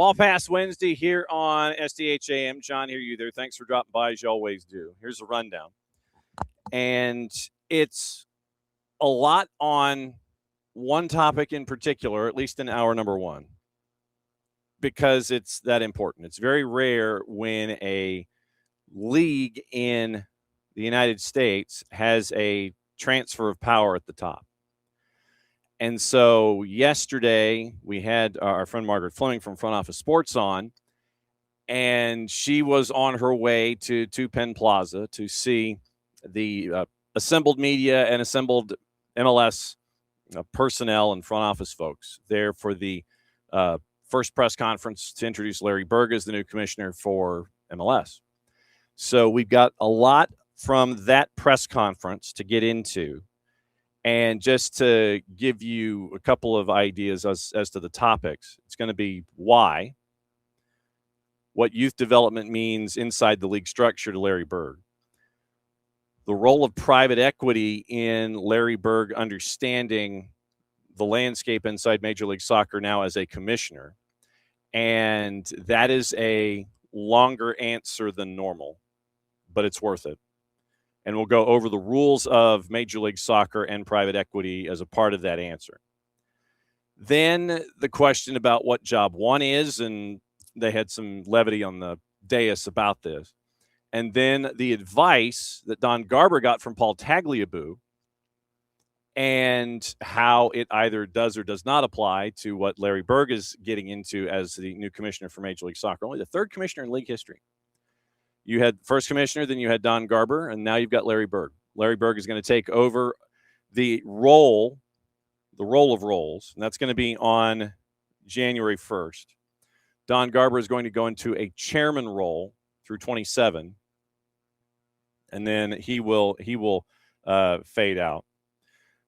Ball Pass Wednesday here on SDH AM. John, hear you there. Thanks for dropping by, as you always do. Here's a rundown. And it's a lot on one topic in particular, at least in hour number one, because it's that important. It's very rare when a league in the United States has a transfer of power at the top. And so yesterday we had our friend Margaret Fleming from Front Office Sports on, and she was on her way to Penn Plaza to see the assembled media and assembled MLS personnel and front office folks there for the first press conference to introduce Larry Berg as the new commissioner for MLS. So we've got a lot from that press conference to get into. And just to give you a couple of ideas as to the topics, it's going to be why, what youth development means inside the league structure to Larry Berg, the role of private equity in Larry Berg understanding the landscape inside Major League Soccer now as a commissioner. And that is a longer answer than normal, but it's worth it. And we'll go over the rules of Major League Soccer and private equity as a part of that answer. Then the question about what job one is, and they had some levity on the dais about this. And then the advice that Don Garber got from Paul Tagliabue and how it either does or does not apply to what Larry Berg is getting into as the new commissioner for Major League Soccer. Only the third commissioner in league history. You had first commissioner, then you had Don Garber, and now you've got Larry Berg. Larry Berg is going to take over the role of roles, and that's going to be on January 1st. Don Garber is going to go into a chairman role through 27, and then he will fade out.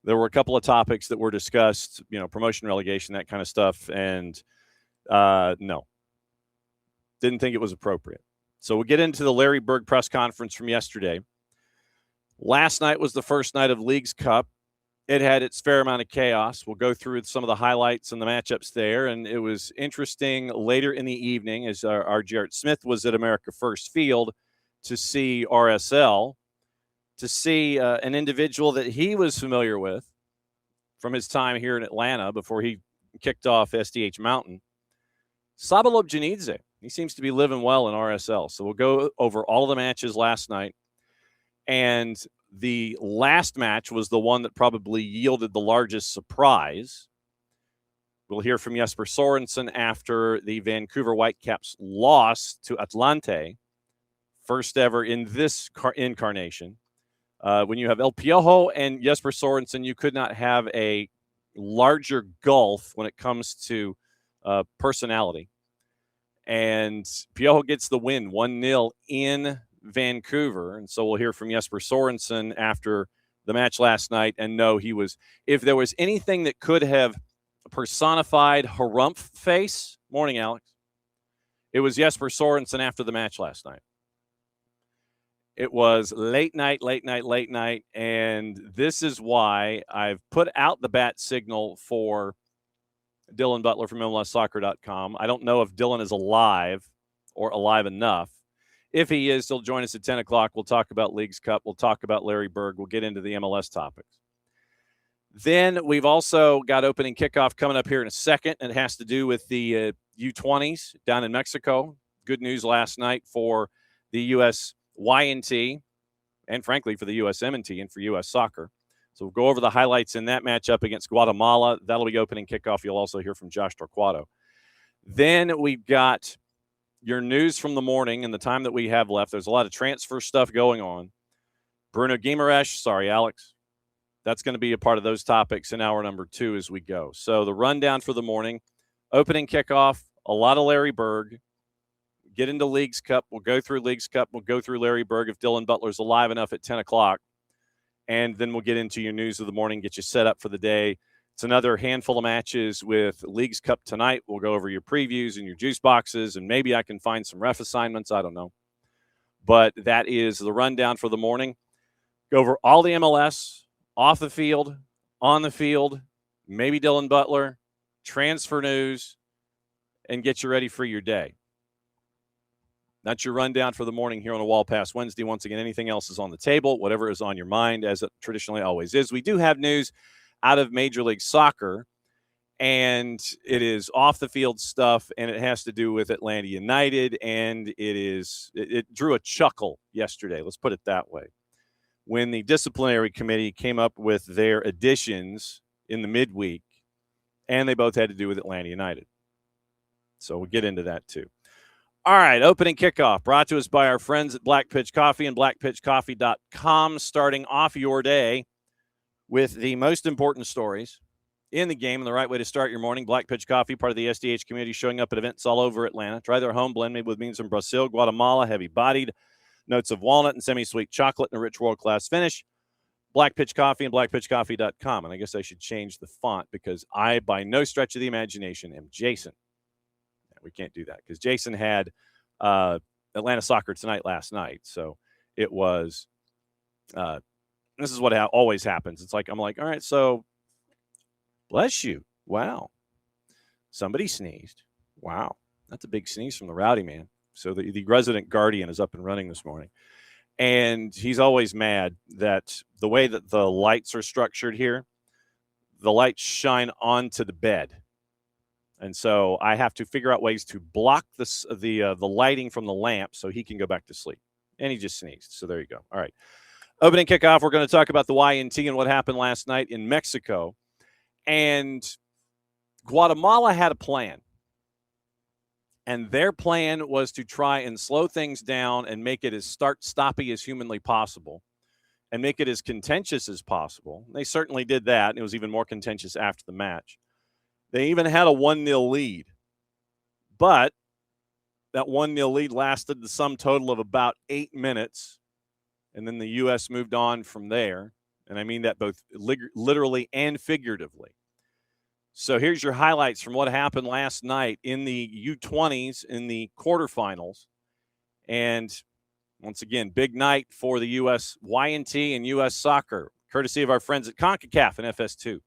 There were a couple of topics that were discussed, promotion, relegation, that kind of stuff, and no, didn't think it was appropriate. So we'll get into the Larry Berg press conference from yesterday. Last night was the first night of Leagues Cup. It had its fair amount of chaos. We'll go through some of the highlights and the matchups there. And it was interesting later in the evening as our Jarrett Smith was at America First Field to see RSL, to see an individual that he was familiar with from his time here in Atlanta before he kicked off SDH Mountain. Saba Lobjanidze. He seems to be living well in RSL. So we'll go over all of the matches last night. And the last match was the one that probably yielded the largest surprise. We'll hear from Jesper Sorensen after the Vancouver Whitecaps loss to Atlante. First ever in this incarnation. When you have El Piojo and Jesper Sorensen, you could not have a larger gulf when it comes to personality. And Piojo gets the win, 1-0 in Vancouver. And so we'll hear from Jesper Sorensen after the match last night. And no, he was, if there was anything that could have personified harumph face, morning, Alex, it was Jesper Sorensen after the match last night. It was late night. And this is why I've put out the bat signal for Dylan Butler from MLSsoccer.com. I don't know if Dylan is alive or alive enough. If he is, he'll join us at 10 o'clock. We'll talk about Leagues Cup. We'll talk about Larry Berg. We'll get into the MLS topics. Then we've also got opening kickoff coming up here in a second. It has to do with the U20s down in Mexico. Good news last night for the USYNT and, frankly, for the USMNT and for U.S. Soccer. So we'll go over the highlights in that matchup against Guatemala. That'll be opening kickoff. You'll also hear from Josh Torquato. Then we've got your news from the morning and the time that we have left. There's a lot of transfer stuff going on. Bruno Guimaraes, sorry, Alex. That's going to be a part of those topics in hour number 2 as we go. So the rundown for the morning, opening kickoff, a lot of Larry Berg. Get into Leagues Cup. We'll go through Leagues Cup. We'll go through Larry Berg if Dylan Butler's alive enough at 10 o'clock. And then we'll get into your news of the morning, get you set up for the day. It's another handful of matches with Leagues Cup tonight. We'll go over your previews and your juice boxes, and maybe I can find some ref assignments. I don't know. But that is the rundown for the morning. Go over all the MLS, off the field, on the field, maybe Dylan Butler, transfer news, and get you ready for your day. That's your rundown for the morning here on a Wall Pass Wednesday. Once again, anything else is on the table, whatever is on your mind, as it traditionally always is. We do have news out of Major League Soccer, and it is off-the-field stuff, and it has to do with Atlanta United, and it drew a chuckle yesterday, let's put it that way, when the disciplinary committee came up with their additions in the midweek, and they both had to do with Atlanta United. So we'll get into that too. All right, opening kickoff brought to us by our friends at Black Pitch Coffee and blackpitchcoffee.com, starting off your day with the most important stories in the game and the right way to start your morning. Black Pitch Coffee, part of the SDH community, showing up at events all over Atlanta. Try their home blend made with beans from Brazil, Guatemala, heavy-bodied, notes of walnut and semi-sweet chocolate, and a rich world-class finish. Black Pitch Coffee and blackpitchcoffee.com. And I guess I should change the font because I, by no stretch of the imagination, am Jason. We can't do that because Jason had Atlanta Soccer tonight last night. So it was this is what always happens. It's like, I'm like, all right, so bless you. Wow. Somebody sneezed. Wow. That's a big sneeze from the rowdy man. So the resident guardian is up and running this morning. And he's always mad that the way that the lights are structured here, the lights shine onto the bed. And so I have to figure out ways to block the lighting from the lamp so he can go back to sleep. And he just sneezed. So there you go. All right. Opening kickoff, we're going to talk about the YNT and what happened last night in Mexico. And Guatemala had a plan. And their plan was to try and slow things down and make it as start-stoppy as humanly possible and make it as contentious as possible. They certainly did that. And it was even more contentious after the match. They even had a 1-0 lead. But that 1-0 lead lasted the sum total of about 8 minutes. And then the U.S. moved on from there. And I mean that both literally and figuratively. So here's your highlights from what happened last night in the U20s in the quarterfinals. And once again, big night for the U.S. YNT and U.S. Soccer, courtesy of our friends at CONCACAF and FS2.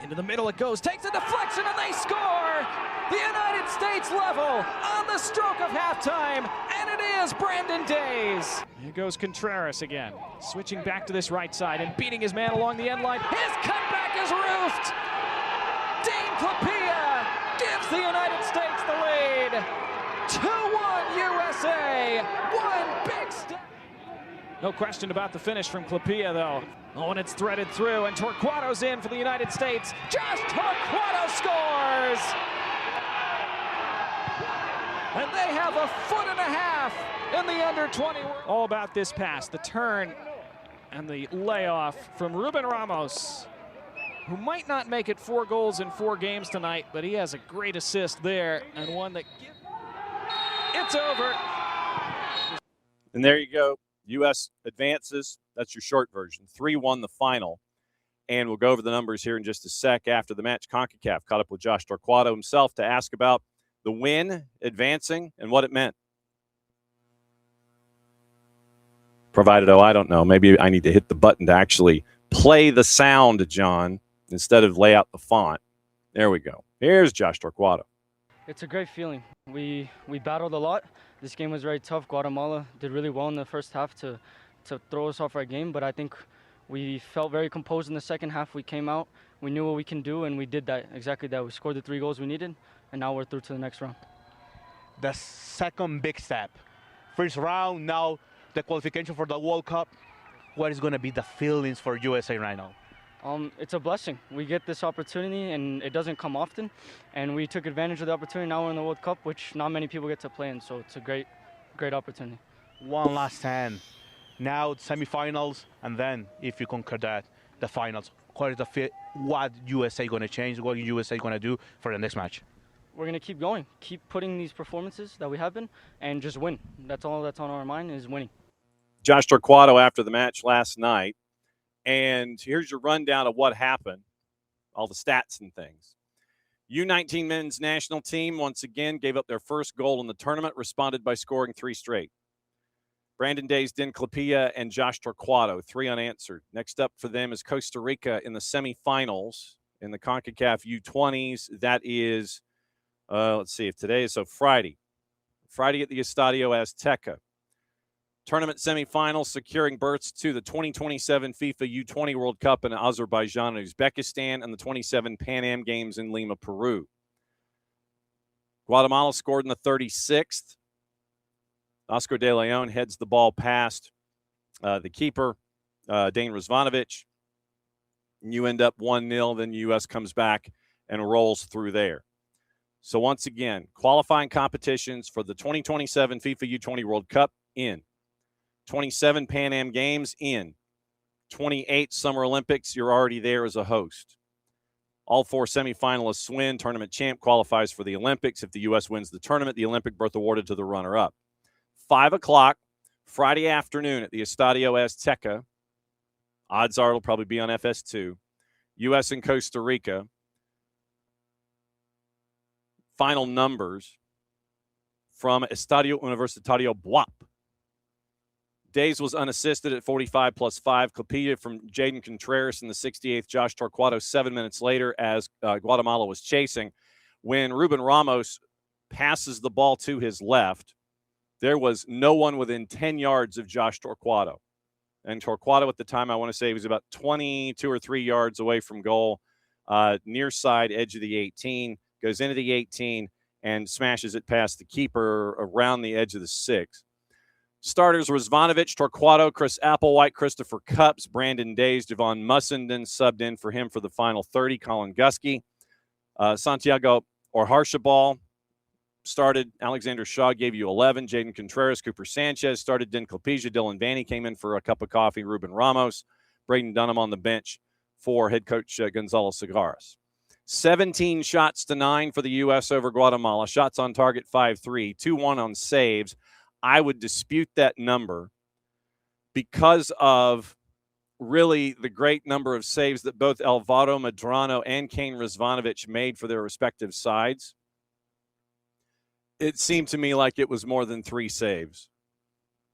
Into the middle it goes, takes a deflection, and they score! The United States level on the stroke of halftime, and it is Brandon Days. Here goes Contreras again, switching back to this right side and beating his man along the end line. His cutback is roofed! Dean Clapia gives the United States the lead. 2-1 USA, one big step. No question about the finish from Clapia, though. Oh, and it's threaded through, and Torquato's in for the United States. Josh Torquato scores! And they have a 1.5 foot in the under-20. All about this pass, the turn, and the layoff from Ruben Ramos, who might not make it 4 goals in 4 games tonight, but he has a great assist there, and one that... It's over. And there you go. U.S. advances. That's your short version. 3-1 the final. And we'll go over the numbers here in just a sec. After the match, CONCACAF caught up with Josh Torquato himself to ask about the win, advancing, and what it meant. Provided, I don't know. Maybe I need to hit the button to actually play the sound, John, instead of lay out the font. There we go. Here's Josh Torquato. It's a great feeling. We battled a lot. This game was very tough. Guatemala did really well in the first half to throw us off our game, but I think we felt very composed in the second half. We came out, we knew what we can do, and we did that, exactly that. We scored the 3 goals we needed, and now we're through to the next round. The second big step. First round, now the qualification for the World Cup. What is going to be the feelings for USA right now? It's a blessing. We get this opportunity, and it doesn't come often, and we took advantage of the opportunity. Now we're in the World Cup, which not many people get to play in, so it's a great opportunity. One last stand. Now semifinals, and then if you conquer that, the finals. What USA going to change? What USA going to do for the next match? We're going to keep going, keep putting these performances that we have been, and just win. That's all that's on our mind, is winning. Josh Torquato after the match last night. And here's your rundown of what happened, all the stats and things. U19 men's national team once again gave up their first goal in the tournament, responded by scoring 3 straight. Brandon Days, Din Clapia, and Josh Torquato, 3 unanswered. Next up for them is Costa Rica in the semifinals. in the CONCACAF U20s. That is, let's see if today is, so Friday at the Estadio Azteca. Tournament semifinals securing berths to the 2027 FIFA U20 World Cup in Azerbaijan and Uzbekistan and the 27 Pan Am Games in Lima, Peru. Guatemala scored in the 36th. Oscar de Leon heads the ball past the keeper, Dane Rizvanovic. You end up 1-0, then the U.S. comes back and rolls through there. So once again, qualifying competitions for the 2027 FIFA U20 World Cup in. 27 Pan Am Games in. 28 Summer Olympics, you're already there as a host. All 4 semifinalists win. Tournament champ qualifies for the Olympics. If the U.S. wins the tournament, the Olympic berth awarded to the runner-up. 5 o'clock, Friday afternoon at the Estadio Azteca. Odds are it'll probably be on FS2. U.S. and Costa Rica. Final numbers from Estadio Universitario Buap. Days was unassisted at 45 plus 5. Copilla from Jaden Contreras in the 68th. Josh Torquato 7 minutes later as Guatemala was chasing. When Ruben Ramos passes the ball to his left, there was no one within 10 yards of Josh Torquato. And Torquato at the time, I want to say, he was about 22 or 3 yards away from goal, near side edge of the 18, goes into the 18 and smashes it past the keeper around the edge of the 6. Starters: Rizvanovic, Torquato, Chris Applewhite, Christopher Cupps, Brandon Days, Javon Mussenden subbed in for him for the final 30. Colin Gusky, Santiago Orharshabal started. Alexander Shaw gave you 11. Jaden Contreras, Cooper Sanchez started. Den Copija, Dylan Vanny came in for a cup of coffee. Ruben Ramos, Braden Dunham on the bench for head coach Gonzalo Segares. 17 shots to 9 for the U.S. over Guatemala. Shots on target 5-3, 2-1 on saves. I would dispute that number because of really the great number of saves that both Alvaro Medrano and Kane Rizvanovic made for their respective sides. It seemed to me like it was more than 3 saves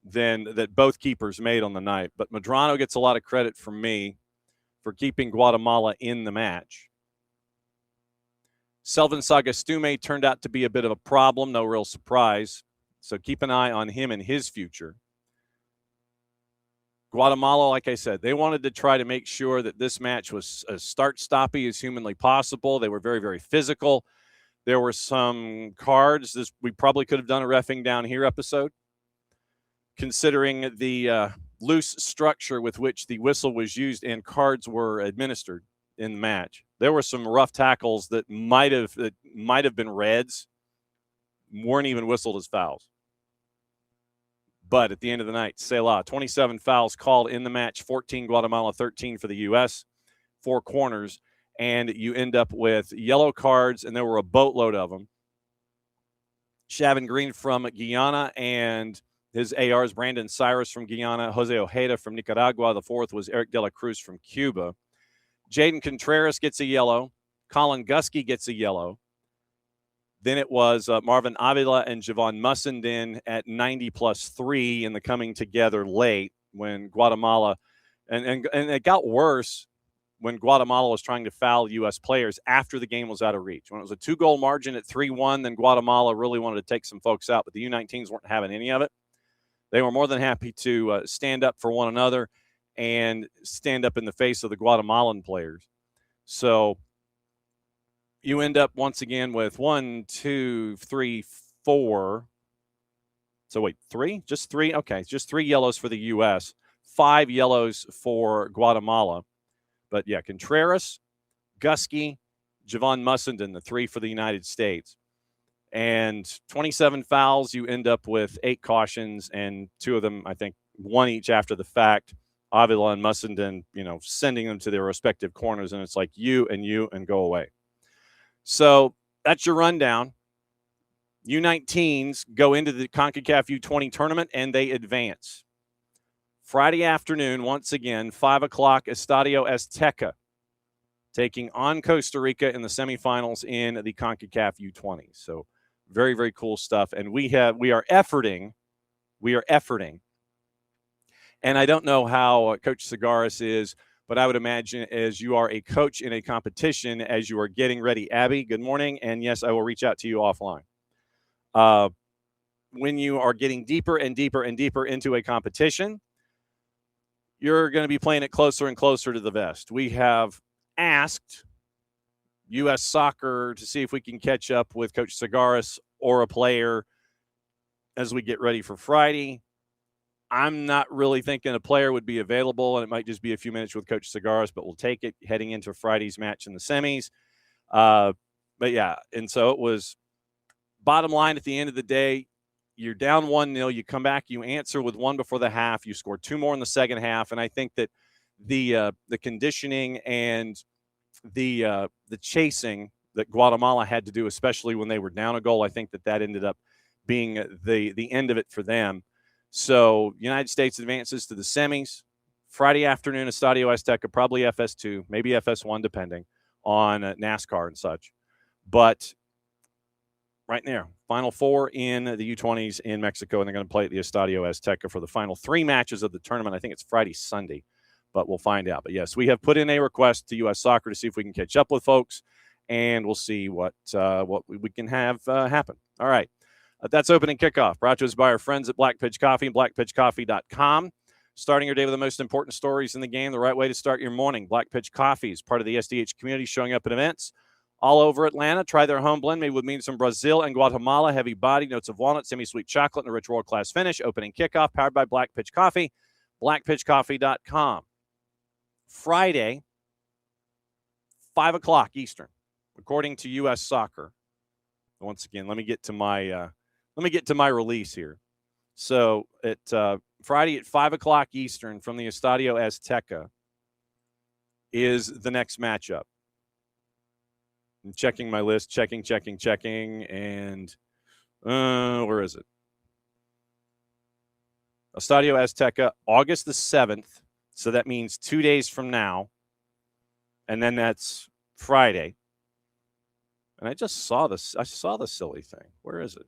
that both keepers made on the night. But Medrano gets a lot of credit from me for keeping Guatemala in the match. Selvin Sagastume turned out to be a bit of a problem, no real surprise. So keep an eye on him and his future. Guatemala, like I said, they wanted to try to make sure that this match was as start-stoppy as humanly possible. They were very, very physical. There were some cards. We probably could have done a reffing down here episode, considering the loose structure with which the whistle was used and cards were administered in the match. There were some rough tackles that might have been reds, weren't even whistled as fouls. But at the end of the night, Selah, 27 fouls called in the match, 14 Guatemala, 13 for the U.S., 4 corners, and you end up with yellow cards, and there were a boatload of them. Shavin Green from Guyana and his ARs, Brandon Cyrus from Guyana, Jose Ojeda from Nicaragua. The 4th was Eric De La Cruz from Cuba. Jaden Contreras gets a yellow. Colin Gusky gets a yellow. Then it was Marvin Avila and Javon Mussenden at 90 plus 3 in the coming together late when Guatemala, and it got worse when Guatemala was trying to foul U.S. players after the game was out of reach. When it was a 2-goal margin at 3-1, then Guatemala really wanted to take some folks out, but the U19s weren't having any of it. They were more than happy to stand up for one another and stand up in the face of the Guatemalan players. So you end up once again with 1, 2, 3, 4. So wait, 3? Just 3? Okay, just 3 yellows for the U.S., 5 yellows for Guatemala. But yeah, Contreras, Gusky, Javon Mussenden, the 3 for the United States. And 27 fouls, you end up with 8 cautions, and 2 of them, I think, 1 each after the fact. Avila and Mussenden, sending them to their respective corners, and it's like you, and go away. So that's your rundown. U19s go into the CONCACAF U20 tournament, and they advance. Friday afternoon, once again, 5 o'clock, Estadio Azteca, taking on Costa Rica in the semifinals in the CONCACAF U20. So very, very cool stuff. And we are efforting. And I don't know how Coach Segares is But I would imagine as you are a coach in a competition, as you are getting ready, Abby, good morning. And yes, I will reach out to you offline. When you are getting deeper and deeper and deeper into a competition, you're going to be playing it closer and closer to the vest. We have asked U.S. Soccer to see if we can catch up with Coach Segaris or a player as we get ready for Friday. I'm not really thinking a player would be available, and it might just be a few minutes with Coach Segaris, but we'll take it heading into Friday's match in the semis. But, yeah, and so it was bottom line at the end of the day, you're down 1-0. You come back, you answer with one before the half. You score two more in the second half, and I think that the conditioning and the chasing that Guatemala had to do, especially when they were down a goal, I think that ended up being the end of it for them. So United States advances to the semis. Friday afternoon, Estadio Azteca, probably FS2, maybe FS1, depending on NASCAR and such. But right there, Final Four in the U20s in Mexico, and they're going to play at the Estadio Azteca for the final three matches of the tournament. I think it's Friday, Sunday, but we'll find out. But, yes, we have put in a request to U.S. Soccer to see if we can catch up with folks, and we'll see what we can have happen. All right. That's opening kickoff. Brought to us by our friends at Black Pitch Coffee and blackpitchcoffee.com. Starting your day with the most important stories in the game, the right way to start your morning. Black Pitch Coffee is part of the SDH community, showing up at events all over Atlanta. Try their home blend made with beans from Brazil and Guatemala. Heavy body, notes of walnut, semi-sweet chocolate, and a rich world-class finish. Opening kickoff, powered by Black Pitch Coffee, blackpitchcoffee.com. Friday, 5 o'clock Eastern, according to U.S. Soccer. Once again, let me get to my release here. So at Friday at 5 o'clock Eastern from the Estadio Azteca is the next matchup. I'm checking my list, checking, and where is it? Estadio Azteca, August the 7th. So that means 2 days from now. And then that's Friday. And I just saw this. I saw the silly thing. Where is it?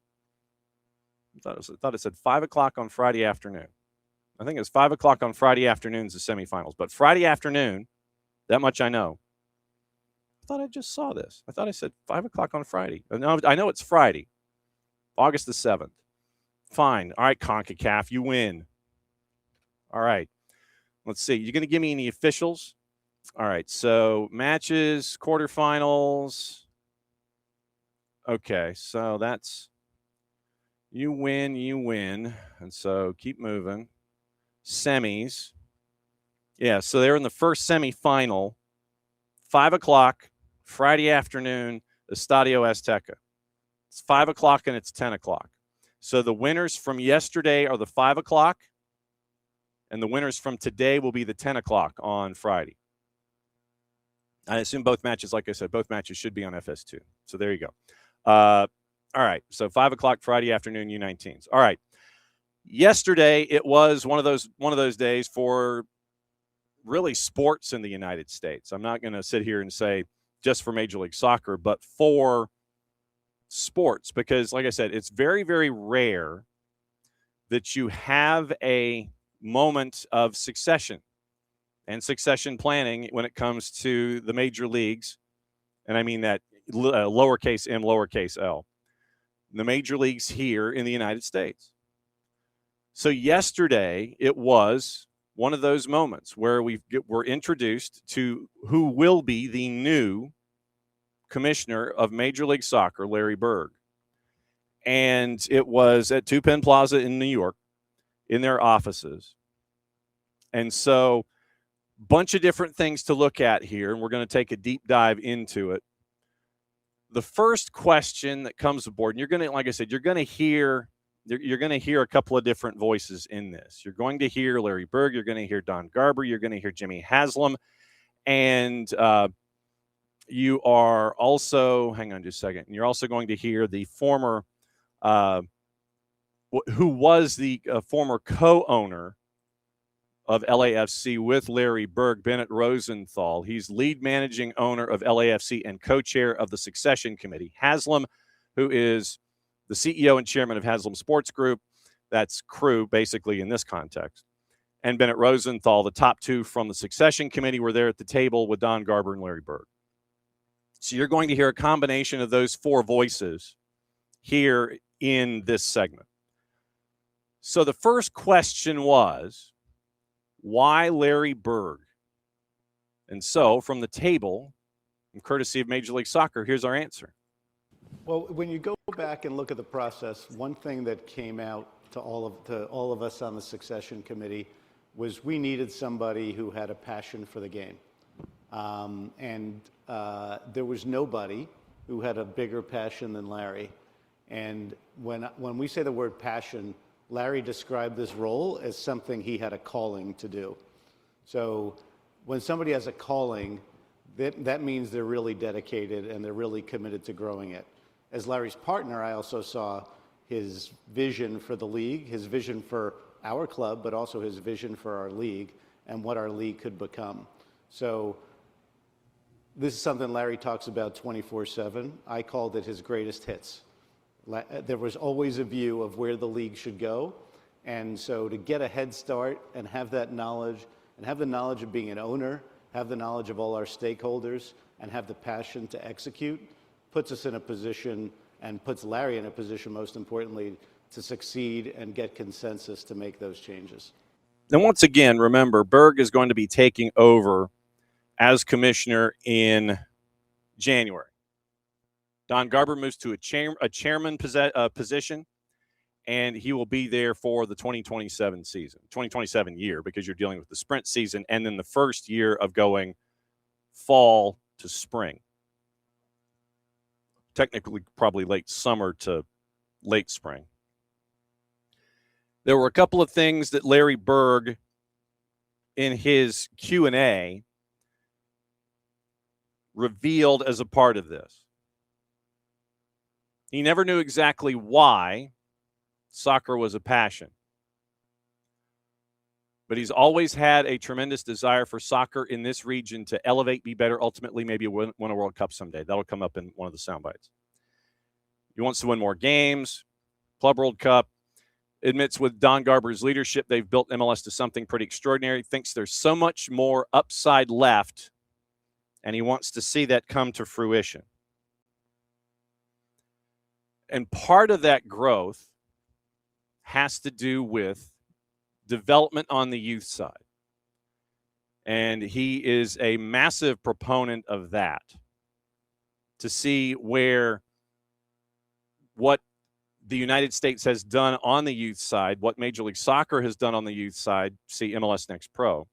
I thought it said 5 o'clock on Friday afternoon. I think it's 5 o'clock on Friday afternoons, the semifinals. But Friday afternoon, that much I know. I thought I just saw this. I thought I said 5 o'clock on Friday. No, I know it's Friday, August the 7th. Fine. All right, CONCACAF, you win. All right. Let's see. You're going to give me any officials? All right. So matches, quarterfinals. Okay. So that's you win. And so keep moving. Semis. Yeah. So they're in the first semifinal. 5 o'clock, Friday afternoon, Estadio Azteca. It's 5 o'clock and it's 10 o'clock. So the winners from yesterday are the 5 o'clock, and the winners from today will be the 10 o'clock on Friday. I assume both matches, like I said, both matches should be on FS2. So there you go. All right. So 5 o'clock Friday afternoon, U19s. All right. Yesterday, it was one of those days for really sports in the United States. I'm not going to sit here and say just for Major League Soccer, but for sports, because like I said, it's very, very rare that you have a moment of succession and succession planning when it comes to the major leagues. And I mean that lowercase m, lowercase l, the major leagues here in the United States. So yesterday, it was one of those moments where we're introduced to who will be the new commissioner of Major League Soccer, Larry Berg. And it was at Two Penn Plaza in New York, in their offices. And so bunch of different things to look at here, and we're going to take a deep dive into it. The first question that comes aboard, and you're going to, like I said, you're going to hear a couple of different voices in this. You're going to hear Larry Berg. You're going to hear Don Garber. You're going to hear Jimmy Haslam. And you are also, hang on just a second, you're also going to hear the former, who was the former co-owner of LAFC with Larry Berg, Bennett Rosenthal. He's lead managing owner of LAFC and co-chair of the Succession Committee. Haslam, who is the CEO and chairman of Haslam Sports Group. That's crew, basically, in this context. and Bennett Rosenthal, the top two from the succession committee, were there at the table with Don Garber and Larry Berg. So you're going to hear a combination of those four voices here in this segment. So the first question was, why Larry Berg? And so from the table, courtesy of Major League Soccer, here's our answer. Well, when you go back and look at the process, one thing that came out to all of us on the succession committee was we needed somebody who had a passion for the game. There was nobody who had a bigger passion than Larry. And when we say the word passion, Larry described this role as something he had a calling to do. So when somebody has a calling, that means they're really dedicated and they're really committed to growing it. As Larry's partner, I also saw his vision for the league, his vision for our club, but also his vision for our league and what our league could become. So this is something Larry talks about 24/7. I called it his greatest hits. There was always a view of where the league should go. And so to get a head start and have that knowledge, and have the knowledge of being an owner, have the knowledge of all our stakeholders, and have the passion to execute, puts us in a position, and puts Larry in a position, most importantly, to succeed and get consensus to make those changes. And once again, remember, Berg is going to be taking over as commissioner in January. Don Garber moves to a chairman position, and he will be there for the 2027 year, because you're dealing with the sprint season and then the first year of going fall to spring. Technically, probably late summer to late spring. There were a couple of things that Larry Berg, in his Q&A, revealed as a part of this. He never knew exactly why soccer was a passion, but he's always had a tremendous desire for soccer in this region to elevate, be better, ultimately maybe win a World Cup someday. That'll come up in one of the sound bites. He wants to win more games, Club World Cup. Admits with Don Garber's leadership, they've built MLS to something pretty extraordinary. Thinks there's so much more upside left, and he wants to see that come to fruition. And part of that growth has to do with development on the youth side. And he is a massive proponent of that, to see where what the United States has done on the youth side, what Major League Soccer has done on the youth side, see MLS Next Pro.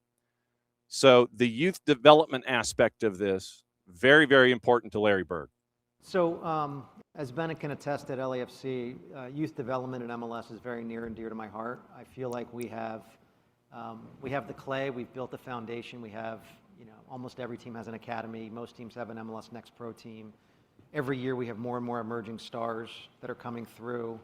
So the youth development aspect of this, very, very important to Larry Berg. So as Bennett can attest at LAFC, youth development in MLS is very near and dear to my heart. I feel like we have the clay, we've built the foundation, we have, almost every team has an academy, most teams have an MLS Next Pro team. Every year we have more and more emerging stars that are coming through.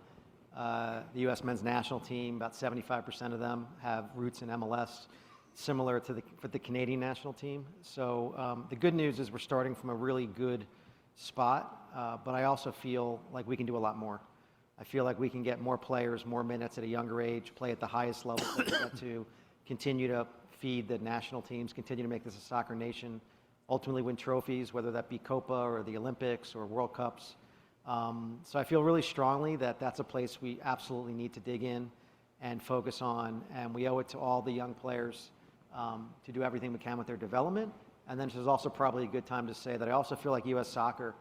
The U.S. men's national team, about 75% of them have roots in MLS, similar to the Canadian national team. So the good news is we're starting from a really good spot, but I also feel like we can do a lot more. I feel like we can get more players, more minutes at a younger age, play at the highest level to continue to feed the national teams, continue to make this a soccer nation, ultimately win trophies, whether that be Copa or the Olympics or World Cups. So I feel really strongly that that's a place we absolutely need to dig in and focus on, and we owe it to all the young players to do everything we can with their development. And then this is also probably a good time to say that I also feel like U.S. Soccer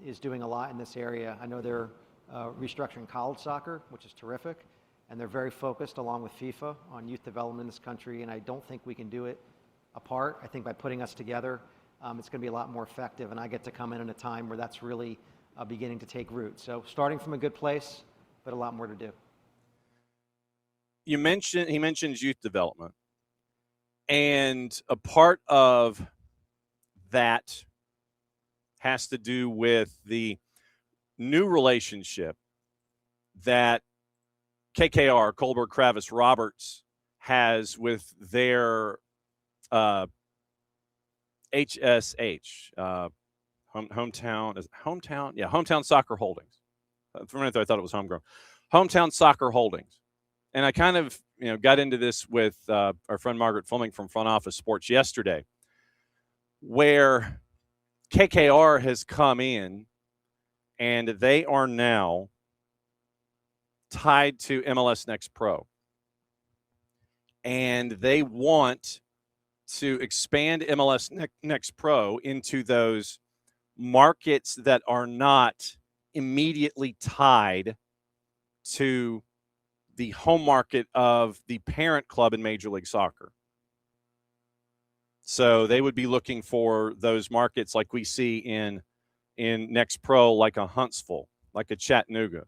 is doing a lot in this area. I know they're restructuring college soccer, which is terrific, and they're very focused, along with FIFA, on youth development in this country, and I don't think we can do it apart. I think by putting us together, it's going to be a lot more effective, and I get to come in at a time where that's really beginning to take root. So starting from a good place, but a lot more to do. He mentions youth development, and a part of that has to do with the new relationship that KKR, Colbert Kravis Roberts, has with their HSH, Hometown Soccer Holdings. For a minute there, I thought it was homegrown. Hometown Soccer Holdings. and I kind of got into this with our friend Margaret Fleming from Front Office Sports yesterday, where KKR has come in and they are now tied to MLS Next Pro. And they want to expand MLS Next Pro into those markets that are not immediately tied to the home market of the parent club in Major League Soccer. So they would be looking for those markets like we see in Next Pro, like a Huntsville, like a Chattanooga,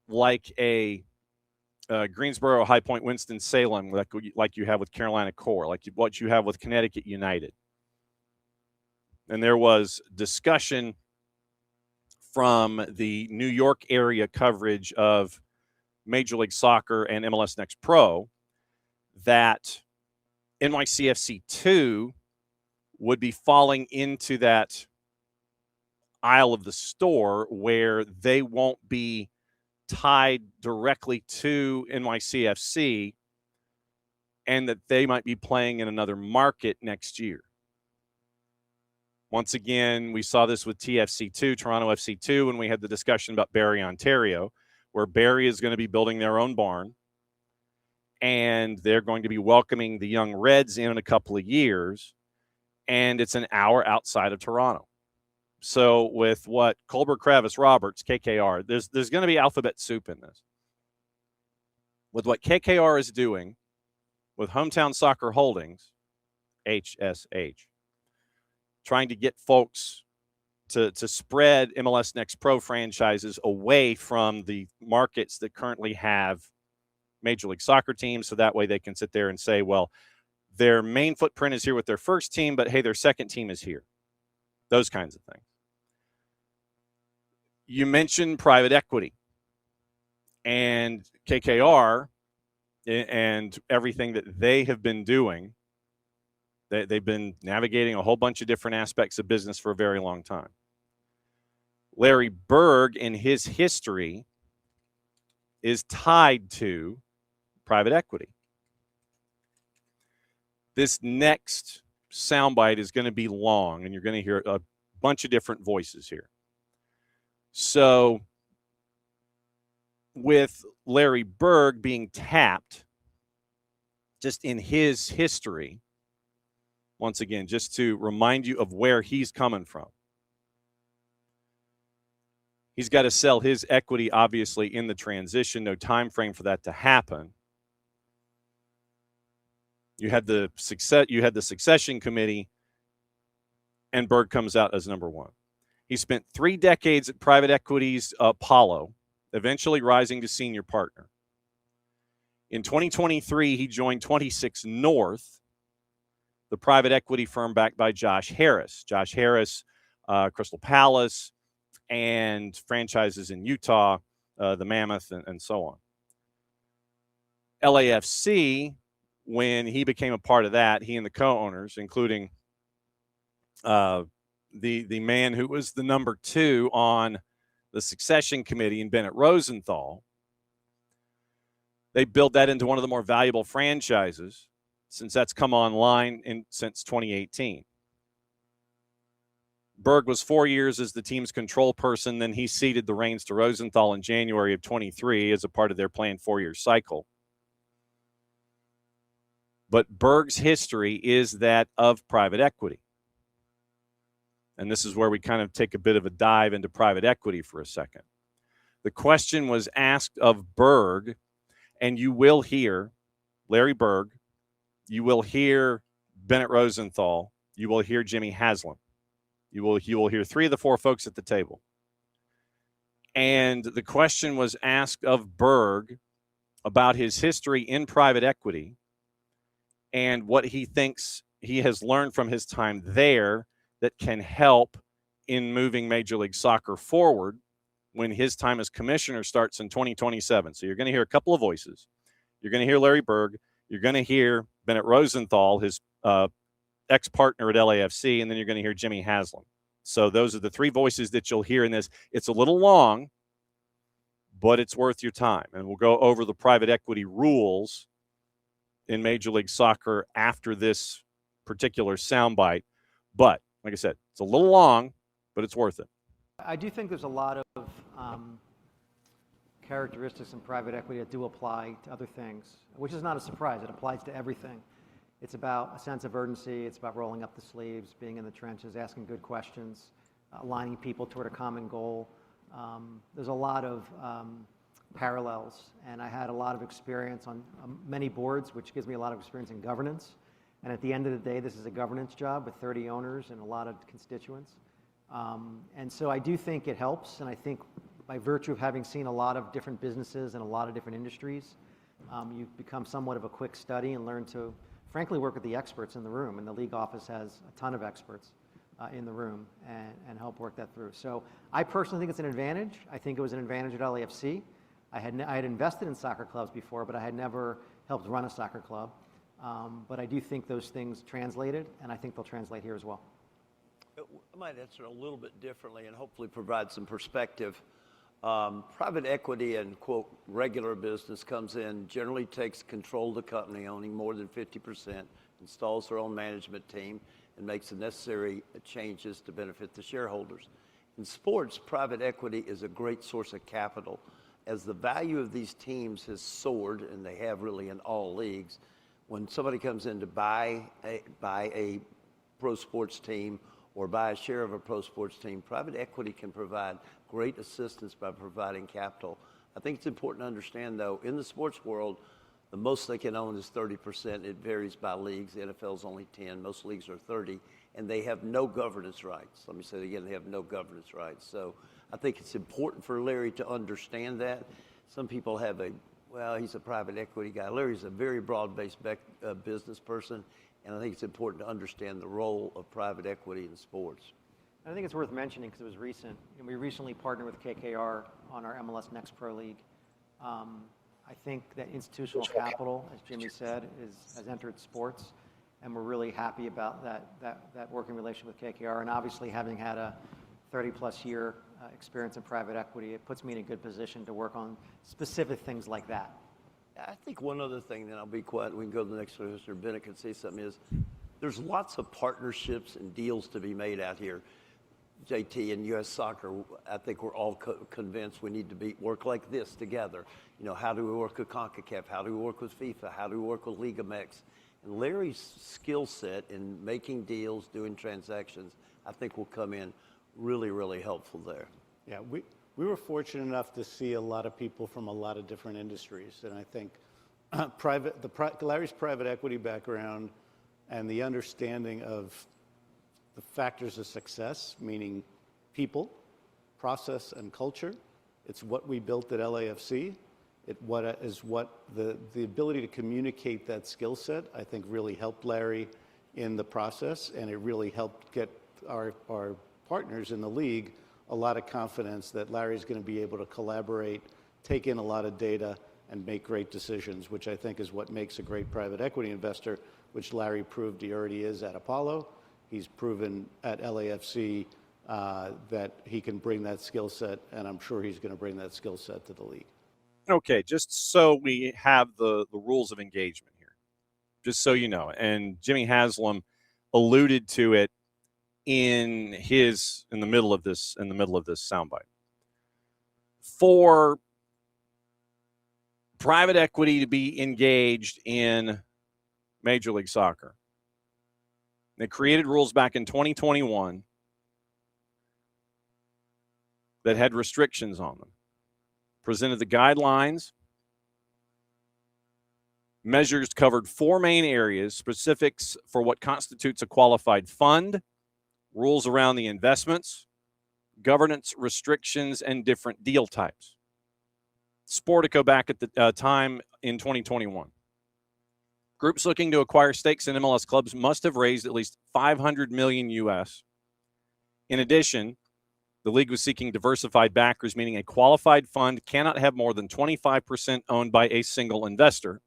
like a Greensboro, High Point, Winston-Salem, like you have with Carolina Core, like what you have with Connecticut United. And there was discussion from the New York area coverage of Major League Soccer and MLS Next Pro that NYCFC 2 would be falling into that aisle of the store where they won't be tied directly to NYCFC and that they might be playing in another market next year. Once again, we saw this with TFC2, Toronto FC2, when we had the discussion about Barrie, Ontario, where Barrie is going to be building their own barn, and they're going to be welcoming the Young Reds in a couple of years, and it's an hour outside of Toronto. So with what Colbert, Kravis, Roberts, KKR, there's going to be alphabet soup in this. With what KKR is doing with Hometown Soccer Holdings, HSH, trying to get folks to spread MLS Next Pro franchises away from the markets that currently have Major League Soccer teams, so that way they can sit there and say, well, their main footprint is here with their first team, but hey, their second team is here. Those kinds of things. You mentioned private equity and KKR and everything that they have been doing. They've been navigating a whole bunch of different aspects of business for a very long time. Larry Berg, in his history, is tied to private equity. This next soundbite is going to be long, and you're going to hear a bunch of different voices here. So, with Larry Berg being tapped, just in his history, once again, just to remind you of where he's coming from. He's got to sell his equity, obviously, in the transition. No time frame for that to happen. You had the succession committee, and Berg comes out as number one. He spent 3 decades at private equity's Apollo, eventually rising to senior partner. In 2023, he joined 26 North, the private equity firm backed by Josh Harris. Josh Harris, Crystal Palace, and franchises in Utah, the Mammoth, and so on. LAFC, when he became a part of that, he and the co-owners, including the man who was the number 2 on the succession committee in Bennett Rosenthal, they built that into one of the more valuable franchises since that's come online since 2018. Berg was 4 years as the team's control person. Then he ceded the reins to Rosenthal in January of 23 as a part of their planned 4-year cycle. But Berg's history is that of private equity. And this is where we kind of take a bit of a dive into private equity for a second. The question was asked of Berg, and you will hear Larry Berg, you will hear Bennett Rosenthal, you will hear Jimmy Haslam. You will hear 3 of the 4 folks at the table. And the question was asked of Berg about his history in private equity and what he thinks he has learned from his time there that can help in moving Major League Soccer forward when his time as commissioner starts in 2027. So you're going to hear a couple of voices. You're going to hear Larry Berg. You're going to hear Bennett Rosenthal, his ex-partner at LAFC, and then you're going to hear Jimmy Haslam. So those are the 3 voices that you'll hear in this. It's a little long, but it's worth your time. And we'll go over the private equity rules in Major League Soccer after this particular soundbite. But, like I said, it's a little long, but it's worth it. I do think there's a lot of characteristics in private equity that do apply to other things, which is not a surprise. It applies to everything. It's about a sense of urgency. It's about rolling up the sleeves, being in the trenches, asking good questions, aligning people toward a common goal. There's a lot of parallels, and I had a lot of experience on many boards, which gives me a lot of experience in governance. And at the end of the day, this is a governance job with 30 owners and a lot of constituents. And so I do think it helps, and I think by virtue of having seen a lot of different businesses and a lot of different industries, you become somewhat of a quick study and learn to, frankly, work with the experts in the room. And the league office has a ton of experts in the room and help work that through. So I personally think it's an advantage. I think it was an advantage at LAFC. I had invested in soccer clubs before, but I had never helped run a soccer club. But I do think those things translated, and I think they'll translate here as well. I might answer a little bit differently and hopefully provide some perspective. Private equity and, quote, regular business comes in, generally takes control of the company, owning more than 50%, installs their own management team, and makes the necessary changes to benefit the shareholders. In sports, private equity is a great source of capital. As the value of these teams has soared, and they have really in all leagues, when somebody comes in to buy a pro sports team or buy a share of a pro sports team, private equity can provide great assistance by providing capital. I think it's important to understand, though, in the sports world, the most they can own is 30%. It varies by leagues. The NFL's only 10. Most leagues are 30, and they have no governance rights. Let me say it again, they have no governance rights. So I think it's important for Larry to understand that. Some people have well, he's a private equity guy. Larry's a very broad-based business person, and I think it's important to understand the role of private equity in sports. I think it's worth mentioning because it was recent. And we recently partnered with KKR on our MLS Next Pro League. I think that institutional capital, as Jimmy said, has entered sports, and we're really happy about that working relationship with KKR. And obviously, having had a 30-plus year experience in private equity, it puts me in a good position to work on specific things like that. I think one other thing, then I'll be quiet, we can go to the next one, Mr. Bennett can say something, is there's lots of partnerships and deals to be made out here. JT and U.S. Soccer, I think we're all convinced we need to work like this together. You know, how do we work with CONCACAF? How do we work with FIFA? How do we work with League MX? And Larry's skill set in making deals, doing transactions, I think will come in really, really helpful there. Yeah, we were fortunate enough to see a lot of people from a lot of different industries, and I think Larry's private equity background and the understanding of the factors of success, meaning people, process, and culture. It's what we built at LAFC. The ability to communicate that skill set, I think, really helped Larry in the process, and it really helped get our partners in the league a lot of confidence that Larry's going to be able to collaborate, take in a lot of data, and make great decisions, which I think is what makes a great private equity investor, which Larry proved he already is at Apollo. He's proven at LAFC that he can bring that skill set, and I'm sure he's going to bring that skill set to the league. Okay, just so we have the rules of engagement here, just so you know, and Jimmy Haslam alluded to it in the middle of this soundbite. For private equity to be engaged in Major League Soccer, they created rules back in 2021 that had restrictions on them, presented the guidelines. Measures covered 4 main areas: specifics for what constitutes a qualified fund, rules around the investments, governance restrictions, and different deal types. Sportico back at the time in 2021. Groups looking to acquire stakes in MLS clubs must have raised at least $500 million US. In addition, the league was seeking diversified backers, meaning a qualified fund cannot have more than 25% owned by a single investor.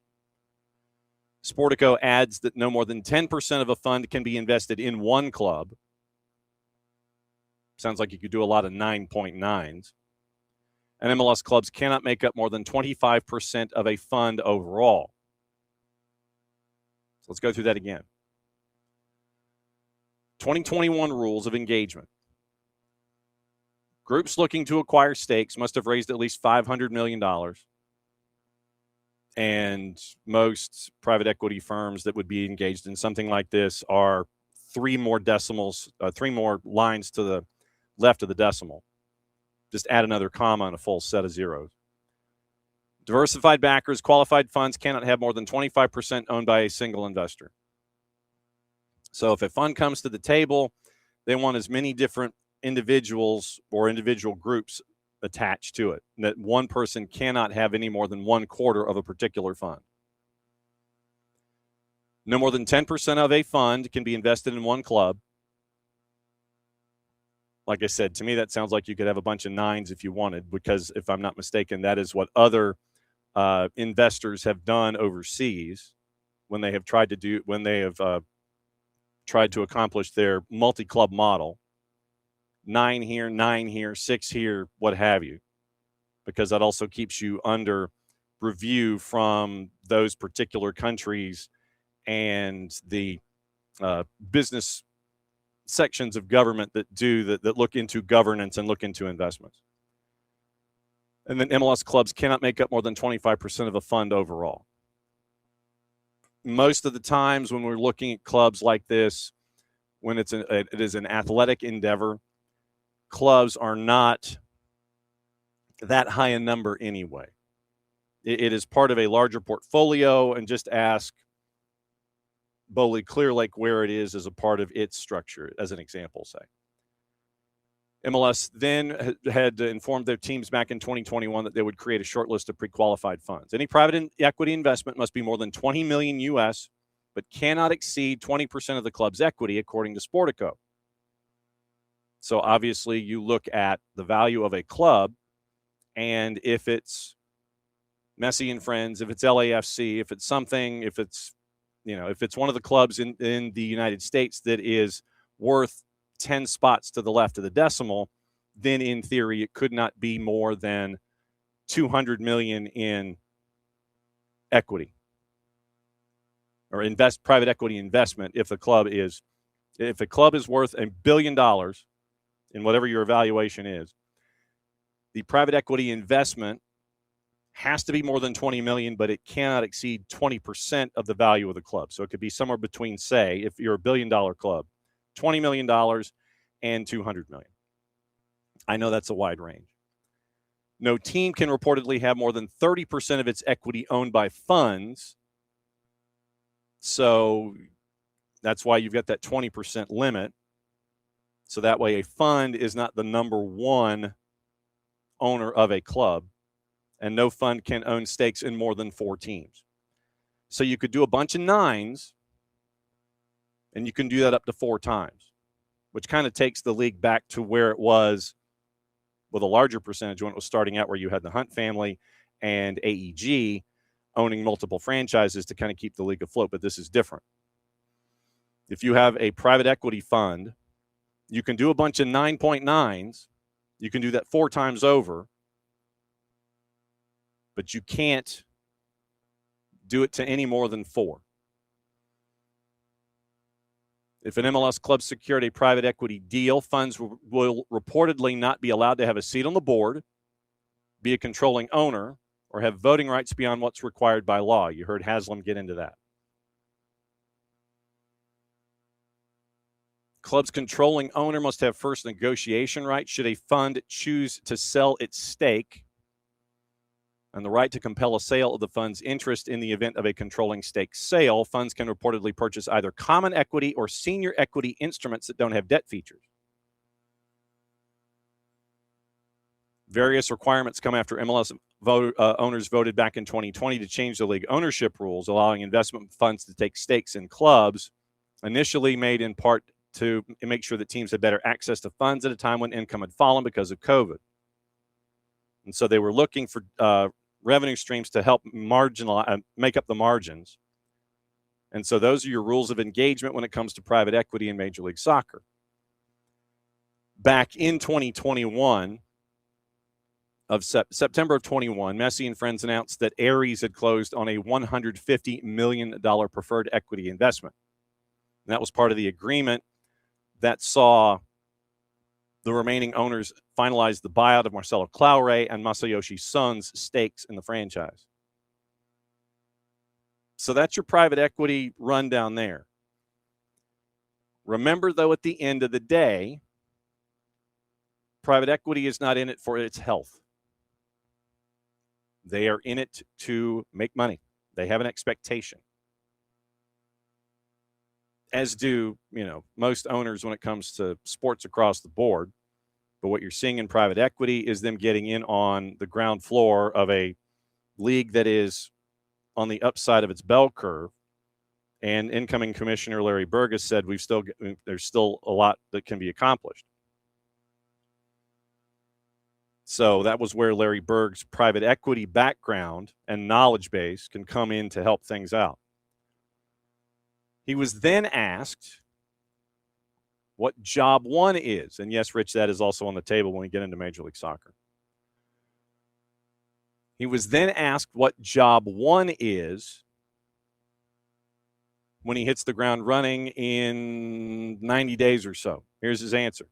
Sportico adds that no more than 10% of a fund can be invested in one club. Sounds like you could do a lot of 9.9s. and MLS clubs cannot make up more than 25% of a fund overall. So let's go through that again. 2021 rules of engagement. Groups looking to acquire stakes must have raised at least $500 million. And most private equity firms that would be engaged in something like this are three more lines to the left of the decimal. Just add another comma and a full set of zeros. Diversified backers, qualified funds cannot have more than 25% owned by a single investor. So if a fund comes to the table, they want as many different individuals or individual groups attached to it. That one person cannot have any more than 1/4 of a particular fund. No more than 10% of a fund can be invested in one club. Like I said, to me, that sounds like you could have a bunch of nines if you wanted, because if I'm not mistaken, that is what other investors have done overseas when they have tried to accomplish their multi-club model. 9 here, 6 here, what have you, because that also keeps you under review from those particular countries and the business sections of government that look into governance and look into investments. And then MLS clubs cannot make up more than 25% of a fund overall. Most of the times when we're looking at clubs like this, when it is an athletic endeavor, clubs are not that high a number anyway. It is part of a larger portfolio, and just ask Bowley Clear Lake where it is as a part of its structure, as an example, say. MLS then had informed their teams back in 2021 that they would create a short list of pre-qualified funds. Any private equity investment must be more than $20 million US, but cannot exceed 20% of the club's equity, according to Sportico. So obviously you look at the value of a club, and if it's Messi and Friends, if it's LAFC, if it's something, if it's one of the clubs in the United States that is worth 10 spots to the left of the decimal, then in theory it could not be more than $200 million in equity or private equity investment. If a club is worth $1 billion in whatever your evaluation is, the private equity investment has to be more than 20 million, but it cannot exceed 20% of the value of the club. So it could be somewhere between, say, if you're $1 billion club, $20 million and $200 million. I know that's a wide range. No team can reportedly have more than 30% of its equity owned by funds. So that's why you've got that 20% limit. So that way a fund is not the number one owner of a club, and no fund can own stakes in more than 4 teams. So you could do a bunch of nines, and you can do that up to 4 times, which kind of takes the league back to where it was with a larger percentage when it was starting out, where you had the Hunt family and AEG owning multiple franchises to kind of keep the league afloat. But this is different. If you have a private equity fund, you can do a bunch of 9.9s. You can do that 4 times over, but you can't do it to any more than 4. If an MLS club secured a private equity deal, funds will reportedly not be allowed to have a seat on the board, be a controlling owner, or have voting rights beyond what's required by law. You heard Haslam get into that. Club's controlling owner must have first negotiation rights should a fund choose to sell its stake, and the right to compel a sale of the fund's interest in the event of a controlling stake sale. Funds can reportedly purchase either common equity or senior equity instruments that don't have debt features. Various requirements come after MLS owners voted back in 2020 to change the league ownership rules, allowing investment funds to take stakes in clubs, initially made in part to make sure that teams had better access to funds at a time when income had fallen because of COVID. And so they were looking for revenue streams to help make up the margins. And so those are your rules of engagement when it comes to private equity in Major League Soccer. Back in 2021, of September of 21, Messi and friends announced that Ares had closed on a $150 million preferred equity investment. And that was part of the agreement that saw the remaining owners finalize the buyout of Marcelo Claure and Masayoshi Son's stakes in the franchise. So that's your private equity rundown there. Remember, though, at the end of the day, private equity is not in it for its health. They are in it to make money. They have an expectation. As do, most owners when it comes to sports across the board. But what you're seeing in private equity is them getting in on the ground floor of a league that is on the upside of its bell curve. And incoming Commissioner Larry Berg has said there's still a lot that can be accomplished. So that was where Larry Berg's private equity background and knowledge base can come in to help things out. He was then asked what job one is. And yes, Rich, that is also on the table when we get into Major League Soccer. He was then asked what job one is when he hits the ground running in 90 days or so. Here's his answer.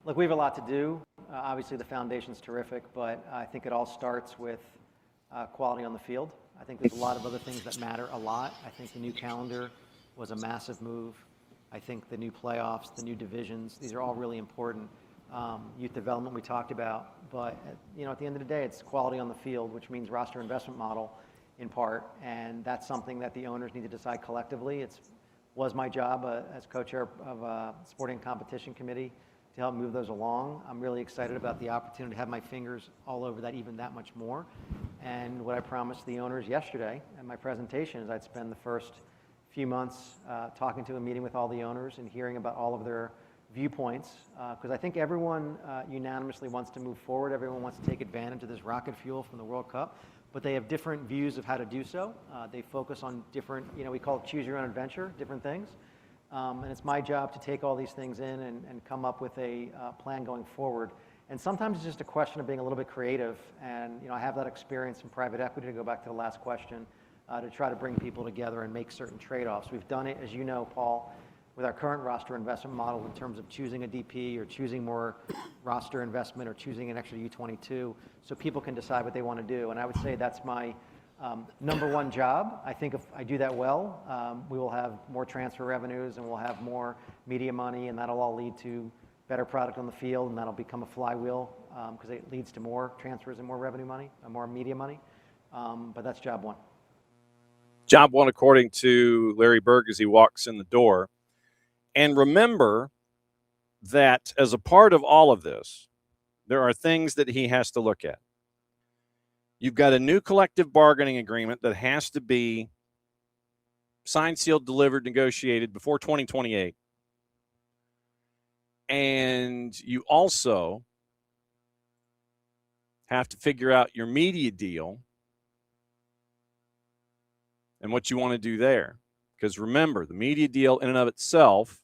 Look, we have a lot to do. Obviously, the foundation's terrific, but I think it all starts with quality on the field. I think there's a lot of other things that matter a lot. I think the new calendar was a massive move. I think the new playoffs, the new divisions, these are all really important. Youth development we talked about, but at the end of the day, it's quality on the field, which means roster investment model in part, and that's something that the owners need to decide collectively. It was my job as co-chair of a sporting competition committee to help move those along. I'm really excited about the opportunity to have my fingers all over that, even that much more. And what I promised the owners yesterday in my presentation is I'd spend the first few months talking to and meeting with all the owners and hearing about all of their viewpoints, because I think everyone unanimously wants to move forward. Everyone wants to take advantage of this rocket fuel from the World Cup, but they have different views of how to do so. They focus on different, we call it choose your own adventure, different things. And it's my job to take all these things in and come up with a plan going forward. And sometimes it's just a question of being a little bit creative. And I have that experience in private equity, to go back to the last question, to try to bring people together and make certain trade-offs. We've done it, as you know, Paul, with our current roster investment model in terms of choosing a DP or choosing more roster investment or choosing an extra U22 so people can decide what they want to do. And I would say that's my number one job. I think if I do that well, we will have more transfer revenues and we'll have more media money, and that'll all lead to better product on the field, and that'll become a flywheel because it leads to more transfers and more revenue money, and more media money. But that's job one. Job one, according to Larry Berg, as he walks in the door. And remember that as a part of all of this, there are things that he has to look at. You've got a new collective bargaining agreement that has to be signed, sealed, delivered, negotiated before 2028. And you also have to figure out your media deal and what you want to do there. Because remember, the media deal in and of itself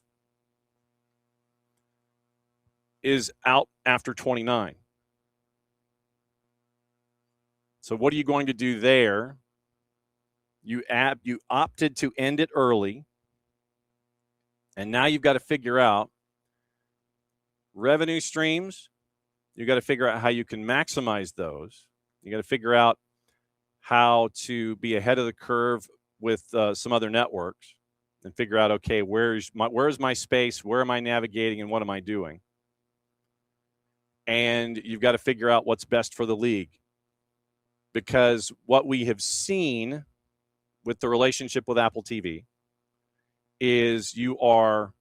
is out after 29. So what are you going to do there? You opted to end it early, and now you've got to figure out revenue streams. You've got to figure out how you can maximize those. You got to figure out how to be ahead of the curve with some other networks and figure out, okay, where's my space? Where am I navigating, and what am I doing? And you've got to figure out what's best for the league. Because what we have seen with the relationship with Apple TV is you are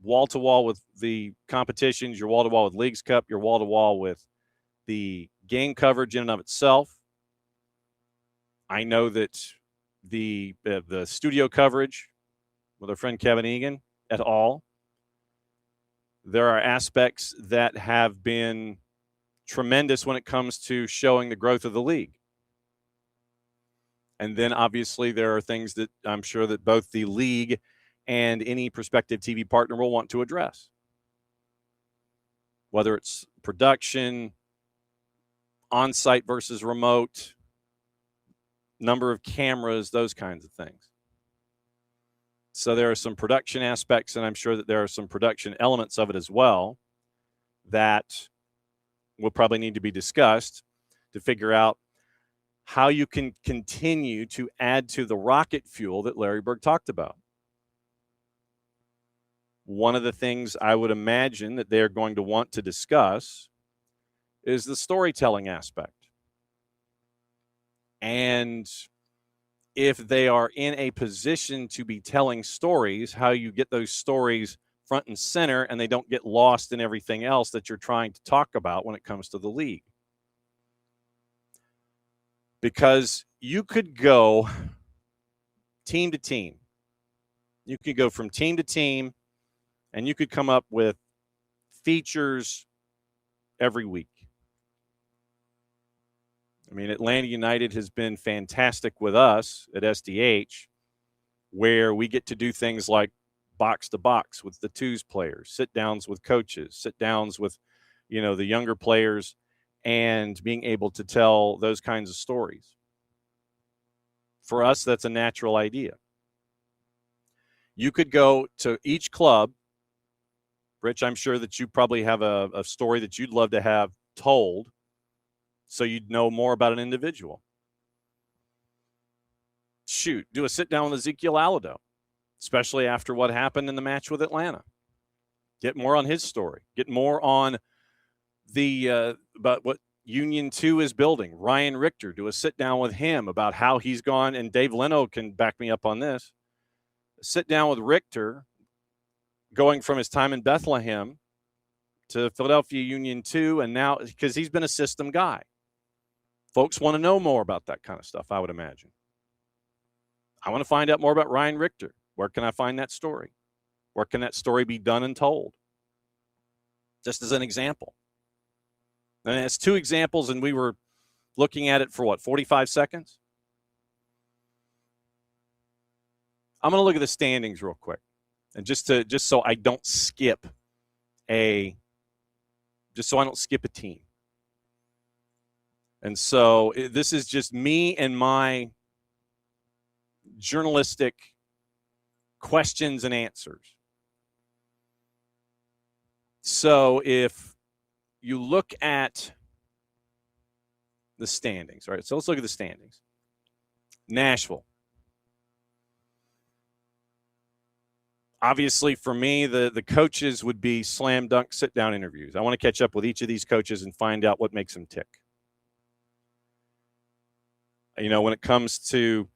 wall-to-wall with the competitions, you're wall-to-wall with Leagues Cup, you're wall-to-wall with the game coverage in and of itself. I know that the studio coverage with our friend Kevin Egan et al., there are aspects that have been tremendous when it comes to showing the growth of the league. And then obviously there are things that I'm sure that both the league and any prospective TV partner will want to address. Whether it's production, on-site versus remote, number of cameras, those kinds of things. So there are some production aspects, and I'm sure that there are some production elements of it as well that will probably need to be discussed to figure out how you can continue to add to the rocket fuel that Larry Berg talked about. One of the things I would imagine that they're going to want to discuss is the storytelling aspect. And if they are in a position to be telling stories, how you get those stories front and center and they don't get lost in everything else that you're trying to talk about when it comes to the league. Because you could go team to team. You could go from team to team, and you could come up with features every week. I mean, Atlanta United has been fantastic with us at SDH, where we get to do things like box to box with the twos players, sit downs with coaches, sit downs with, the younger players, and being able to tell those kinds of stories. For us, that's a natural idea. You could go to each club. Rich, I'm sure that you probably have a story that you'd love to have told so you'd know more about an individual. Shoot, do a sit-down with Ezekiel Alado, especially after what happened in the match with Atlanta. Get more on his story. Get more on about what Union 2 is building. Ryan Richter, do a sit-down with him about how he's gone, and Dave Leno can back me up on this. Sit down with Richter, going from his time in Bethlehem to Philadelphia Union 2, and now, because he's been a system guy. Folks want to know more about that kind of stuff, I would imagine. I want to find out more about Ryan Richter. Where can I find that story? Where can that story be done and told? Just as an example. And it's two examples, and we were looking at it for 45 seconds? I'm going to look at the standings real quick. And just so I don't skip a team. And so this is just me and my journalistic questions and answers. So if you look at the standings, all right, so let's look at the standings. Nashville. Obviously, for me, the coaches would be slam dunk sit-down interviews. I want to catch up with each of these coaches and find out what makes them tick. When it comes to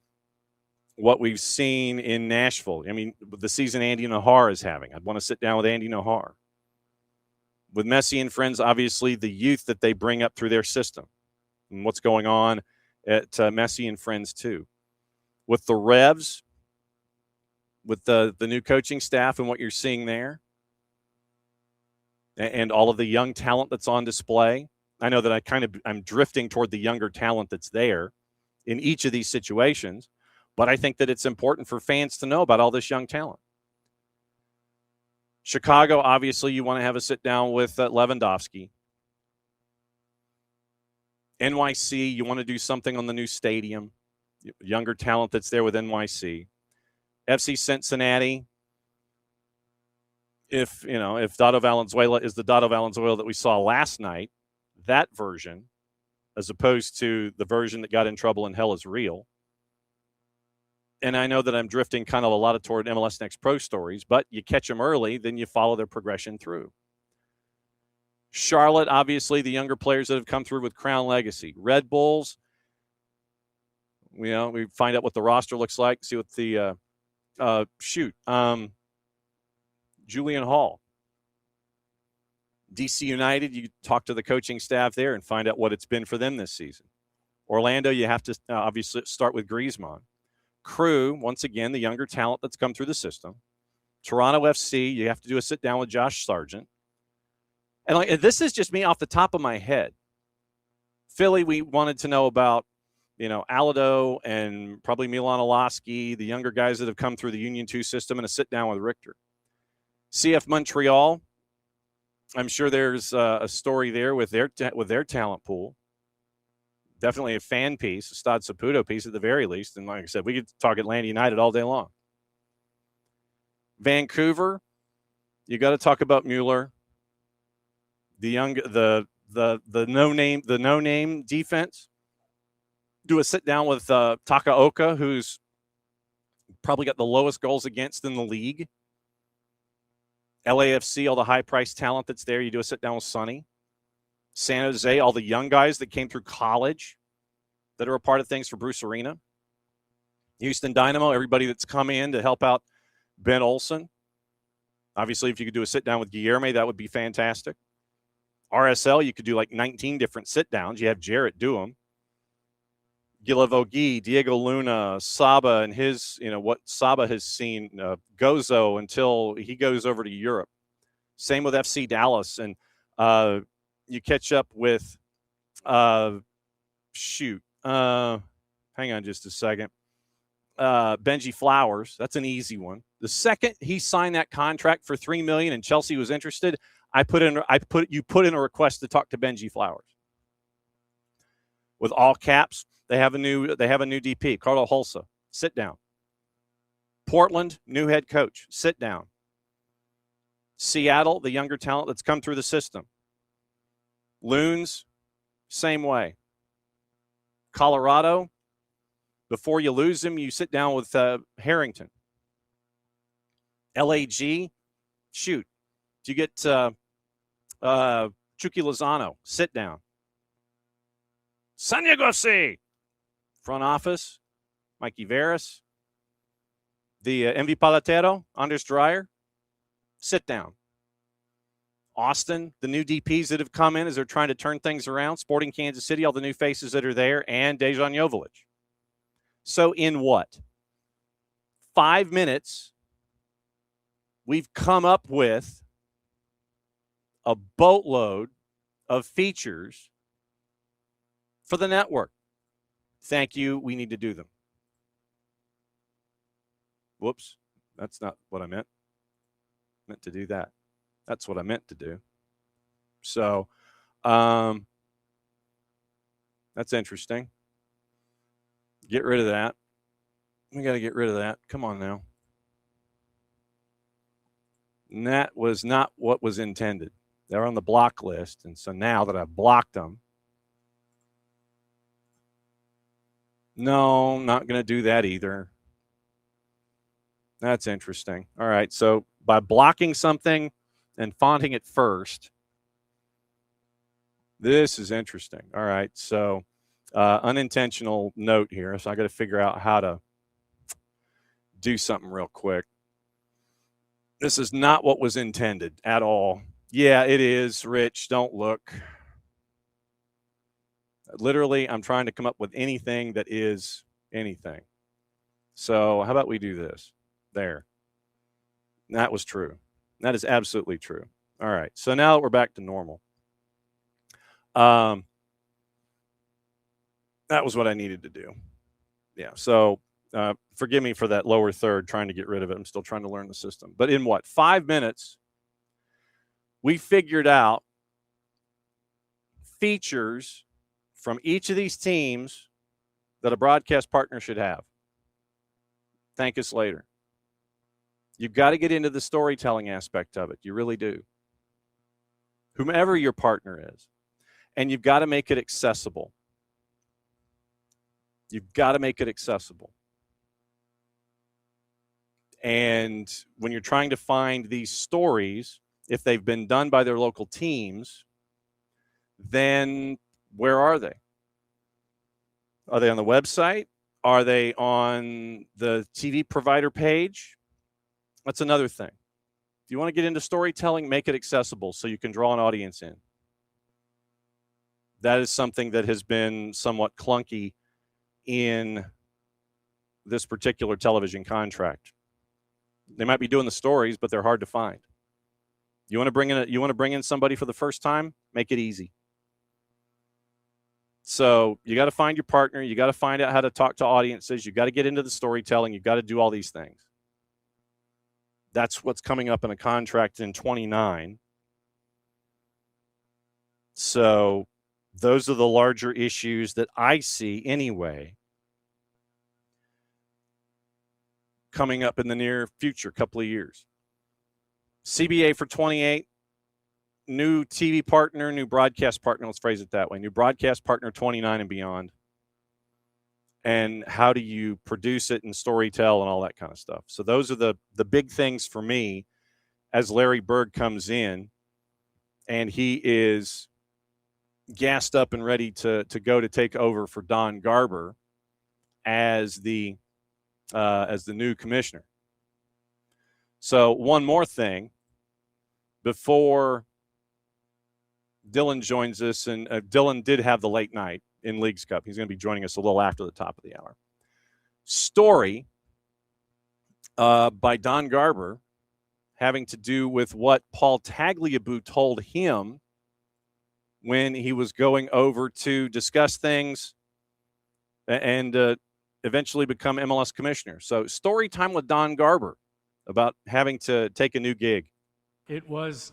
what we've seen in Nashville, I mean, the season Andy Nahar is having, I'd want to sit down with Andy Nahar. With Messi and friends, obviously, the youth that they bring up through their system and what's going on at Messi and friends, too. With the Revs, with the new coaching staff and what you're seeing there, and all of the young talent that's on display. I know that I'm drifting toward the younger talent that's there in each of these situations, but I think that it's important for fans to know about all this young talent. Chicago, obviously, you want to have a sit-down with Lewandowski. NYC, you want to do something on the new stadium, younger talent that's there with NYC. FC Cincinnati, if Dado Valenzuela is the Dado Valenzuela that we saw last night, that version, as opposed to the version that got in trouble in Hell is Real. And I know that I'm drifting kind of a lot toward MLS Next Pro stories, but you catch them early, then you follow their progression through. Charlotte, obviously, the younger players that have come through with Crown Legacy. Red Bulls, we find out what the roster looks like, see what the Julian Hall. DC United, you talk to the coaching staff there and find out what it's been for them this season. Orlando, you have to obviously start with Griezmann. Crew, once again, the younger talent that's come through the system. Toronto FC, you have to do a sit-down with Josh Sargent. And this is just me off the top of my head. Philly, we wanted to know about, Alado and probably Milan Olaski, the younger guys that have come through the Union 2 system, and a sit-down with Richter. CF Montreal, I'm sure there's a story there with their talent pool. Definitely a fan piece, a Stade Saputo piece at the very least. And like I said, we could talk Atlanta United all day long. Vancouver, you got to talk about Mueller. The no name defense. Do a sit down with Takaoka, who's probably got the lowest goals against in the league. LAFC, all the high priced talent that's there. You do a sit down with Sonny. San Jose, all the young guys that came through college that are a part of things for Bruce Arena. Houston Dynamo, everybody that's come in to help out Ben Olsen. Obviously, if you could do a sit down with Guilherme, that would be fantastic. RSL, you could do like 19 different sit downs. You have Jarrett do them. Gilavogi, Diego Luna, Saba, and his, what Saba has seen, Gozo until he goes over to Europe. Same with FC Dallas. And you catch up with, hang on just a second. Benji Flowers. That's an easy one. The second he signed that contract for $3 million and Chelsea was interested, you put in a request to talk to Benji Flowers. With all caps, they have a new DP, Carlo Holsa. Sit down. Portland, new head coach. Sit down. Seattle, the younger talent that's come through the system. Loons, same way. Colorado, before you lose him, you sit down with Harrington. LAG, shoot. You get Chucky Lozano, sit down. San Jose, front office, Mikey Veras. The MV Palatero, Anders Dreyer, sit down. Austin, the new DPs that have come in as they're trying to turn things around. Sporting Kansas City, all the new faces that are there, and Dejan Joveljic. So in what? 5 minutes, we've come up with a boatload of features for the network. Thank you. We need to do them. Whoops. That's not what I meant. I meant to do that. That's what I meant to do. So, that's interesting. Get rid of that. We got to get rid of that. Come on now. And that was not what was intended. They're on the block list. And so now that I've blocked them, no, I'm not going to do that either. That's interesting. All right. So by blocking something and fonting it first, this is interesting. All right. So unintentional note here. So I got to figure out how to do something real quick. This is not what was intended at all. Yeah, it is, Rich. Don't look. Literally, I'm trying to come up with anything that is anything. So how about we do this? There. That was true. That is absolutely true. All right. So now that we're back to normal. That was what I needed to do. Yeah. So forgive me for that lower third, trying to get rid of it. I'm still trying to learn the system. But in 5 minutes, we figured out features from each of these teams that a broadcast partner should have. Thank us later. You've got to get into the storytelling aspect of it. You really do. Whomever your partner is. And you've got to make it accessible. You've got to make it accessible. And when you're trying to find these stories, if they've been done by their local teams, then where are they? Are they on the website? Are they on the TV provider page? That's another thing. If you want to get into storytelling, make it accessible so you can draw an audience in. That is something that has been somewhat clunky in this particular television contract. They might be doing the stories, but they're hard to find. You want to bring in somebody for the first time? Make it easy. So you got to find your partner. You got to find out how to talk to audiences. You got to get into the storytelling. You got to do all these things. That's what's coming up in a contract in 29. So those are the larger issues that I see anyway coming up in the near future, couple of years. CBA for 28, new TV partner, new broadcast partner, let's phrase it that way, new broadcast partner 29 and beyond. And how do you produce it and storytell and all that kind of stuff. So those are the big things for me as Larry Berg comes in and he is gassed up and ready to go to take over for Don Garber as the new commissioner. So one more thing before Dylan joins us, and Dylan did have the late night in Leagues Cup. He's going to be joining us a little after the top of the hour. Story by Don Garber having to do with what Paul Tagliabue told him when he was going over to discuss things and eventually become MLS commissioner. So story time with Don Garber about having to take a new gig. It was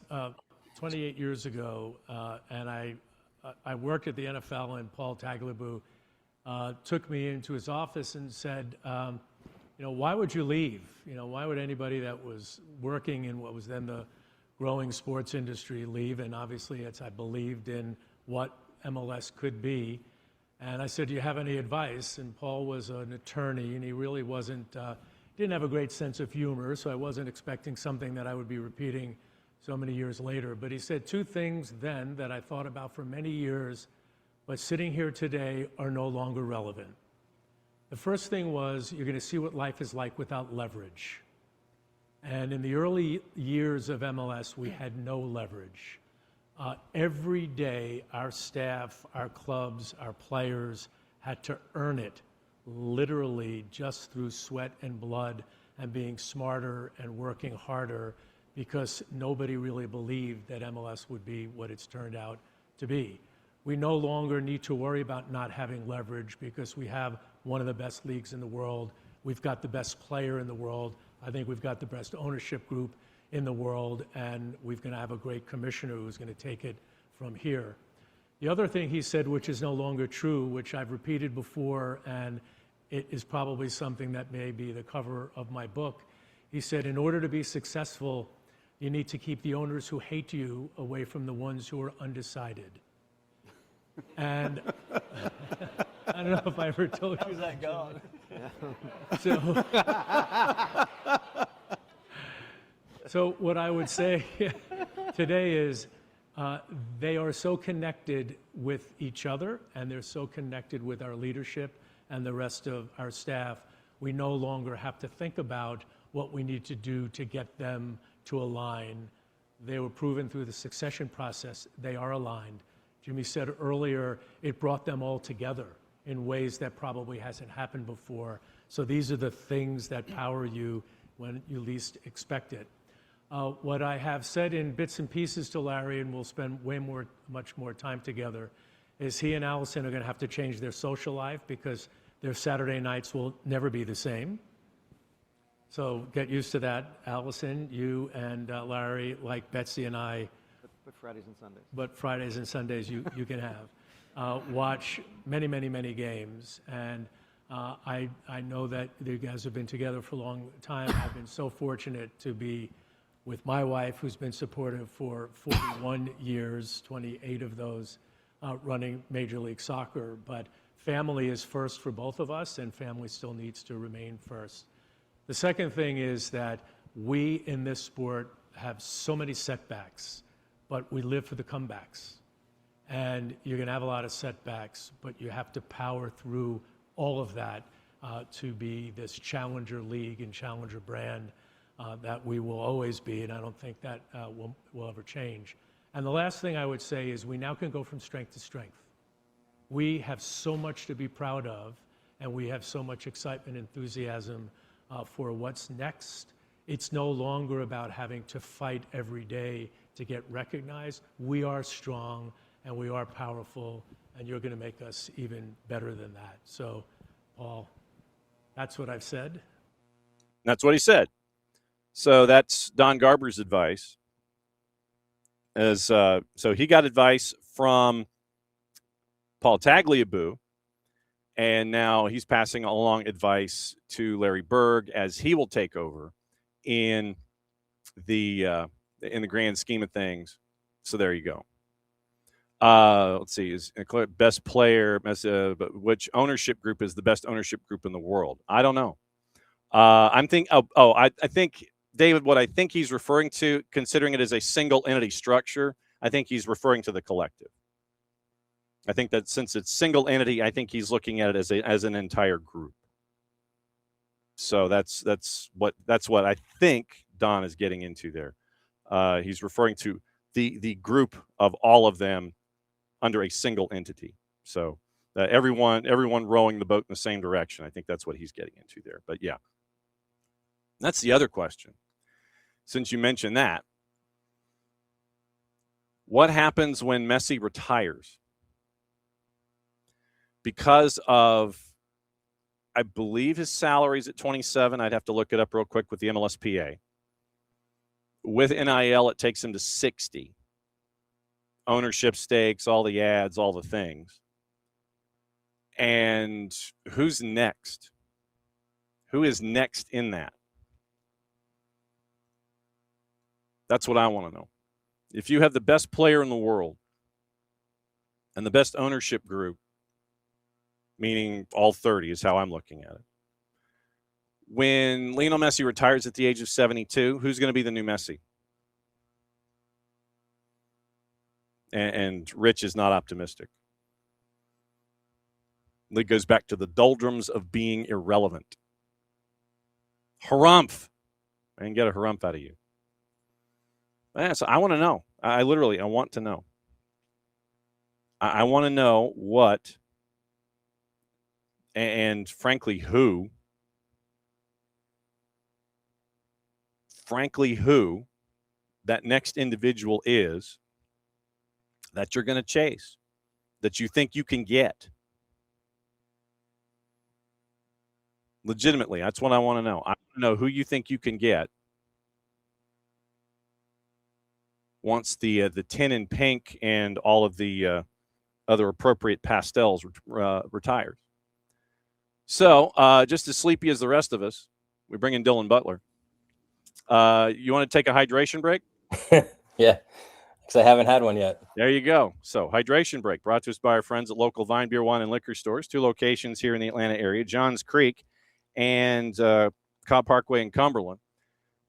28 years ago, and I worked at the NFL, and Paul Tagliabue took me into his office and said, why would you leave? Why would anybody that was working in what was then the growing sports industry leave? And obviously, I believed in what MLS could be. And I said, do you have any advice? And Paul was an attorney, and he really didn't have a great sense of humor, so I wasn't expecting something that I would be repeating so many years later. But he said two things then that I thought about for many years, but sitting here today are no longer relevant. The first thing was, you're going to see what life is like without leverage. And in the early years of MLS, we had no leverage. Every day, our staff, our clubs, our players had to earn it, literally just through sweat and blood and being smarter and working harder, because nobody really believed that MLS would be what it's turned out to be. We no longer need to worry about not having leverage because we have one of the best leagues in the world. We've got the best player in the world. I think we've got the best ownership group in the world, and we're going to have a great commissioner who's going to take it from here. The other thing he said, which is no longer true, which I've repeated before, and it is probably something that may be the cover of my book. He said, in order to be successful, you need to keep the owners who hate you away from the ones who are undecided. And I don't know if I ever told you that. Gone? So what I would say today is they are so connected with each other, and they're so connected with our leadership and the rest of our staff. We no longer have to think about what we need to do to get them to align. They were proven through the succession process. They are aligned. Jimmy said earlier, it brought them all together in ways that probably hasn't happened before. So these are the things that power you when you least expect it. What I have said in bits and pieces to Larry, and we'll spend much more time together, is he and Allison are going to have to change their social life because their Saturday nights will never be the same. So get used to that, Allison, you and Larry, like Betsy and I. But Fridays and Sundays. But Fridays and Sundays you can have. Watch many, many, many games. And I know that you guys have been together for a long time. I've been so fortunate to be with my wife, who's been supportive for 41 years, 28 of those running Major League Soccer. But family is first for both of us, and family still needs to remain first. The second thing is that we in this sport have so many setbacks, but we live for the comebacks. And you're going to have a lot of setbacks, but you have to power through all of that to be this challenger league and challenger brand that we will always be, and I don't think that will ever change. And the last thing I would say is we now can go from strength to strength. We have so much to be proud of, and we have so much excitement and enthusiasm for what's next. It's no longer about having to fight every day to get recognized. We are strong, and we are powerful, and you're going to make us even better than that. So, Paul, that's what I've said. That's what he said. So that's Don Garber's advice. So he got advice from Paul Tagliabue, and now he's passing along advice to Larry Berg as he will take over in the grand scheme of things. So there you go. Let's see, is best player, which ownership group is the best ownership group in the world? I don't know. I think, David, what I think he's referring to, considering it as a single entity structure, I think he's referring to the collective. I think that since it's single entity, I think he's looking at it as an entire group. So that's what I think Don is getting into there. He's referring to the group of all of them under a single entity. So everyone rowing the boat in the same direction. I think that's what he's getting into there. But yeah, that's the other question. Since you mentioned that, what happens when Messi retires? Because of, I believe his salary is at 27. I'd have to look it up real quick with the MLSPA. With NIL, it takes him to 60. Ownership stakes, all the ads, all the things. And who's next? Who is next in that? That's what I want to know. If you have the best player in the world and the best ownership group, meaning all 30 is how I'm looking at it. When Lionel Messi retires at the age of 72, who's going to be the new Messi? And Rich is not optimistic. It goes back to the doldrums of being irrelevant. Harumph. I didn't get a harumph out of you. So I want to know. I want to know. I want to know what, and frankly, who that next individual is that you're going to chase, that you think you can get. Legitimately, that's what I want to know. I want to know who you think you can get once the tin and pink and all of the other appropriate pastels retires. So, just as sleepy as the rest of us, we bring in Dylan Butler. You want to take a hydration break? Yeah, because I haven't had one yet. There you go. So, hydration break brought to us by our friends at local Vine Beer, Wine, and Liquor stores. 2 locations here in the Atlanta area, Johns Creek and Cobb Parkway in Cumberland.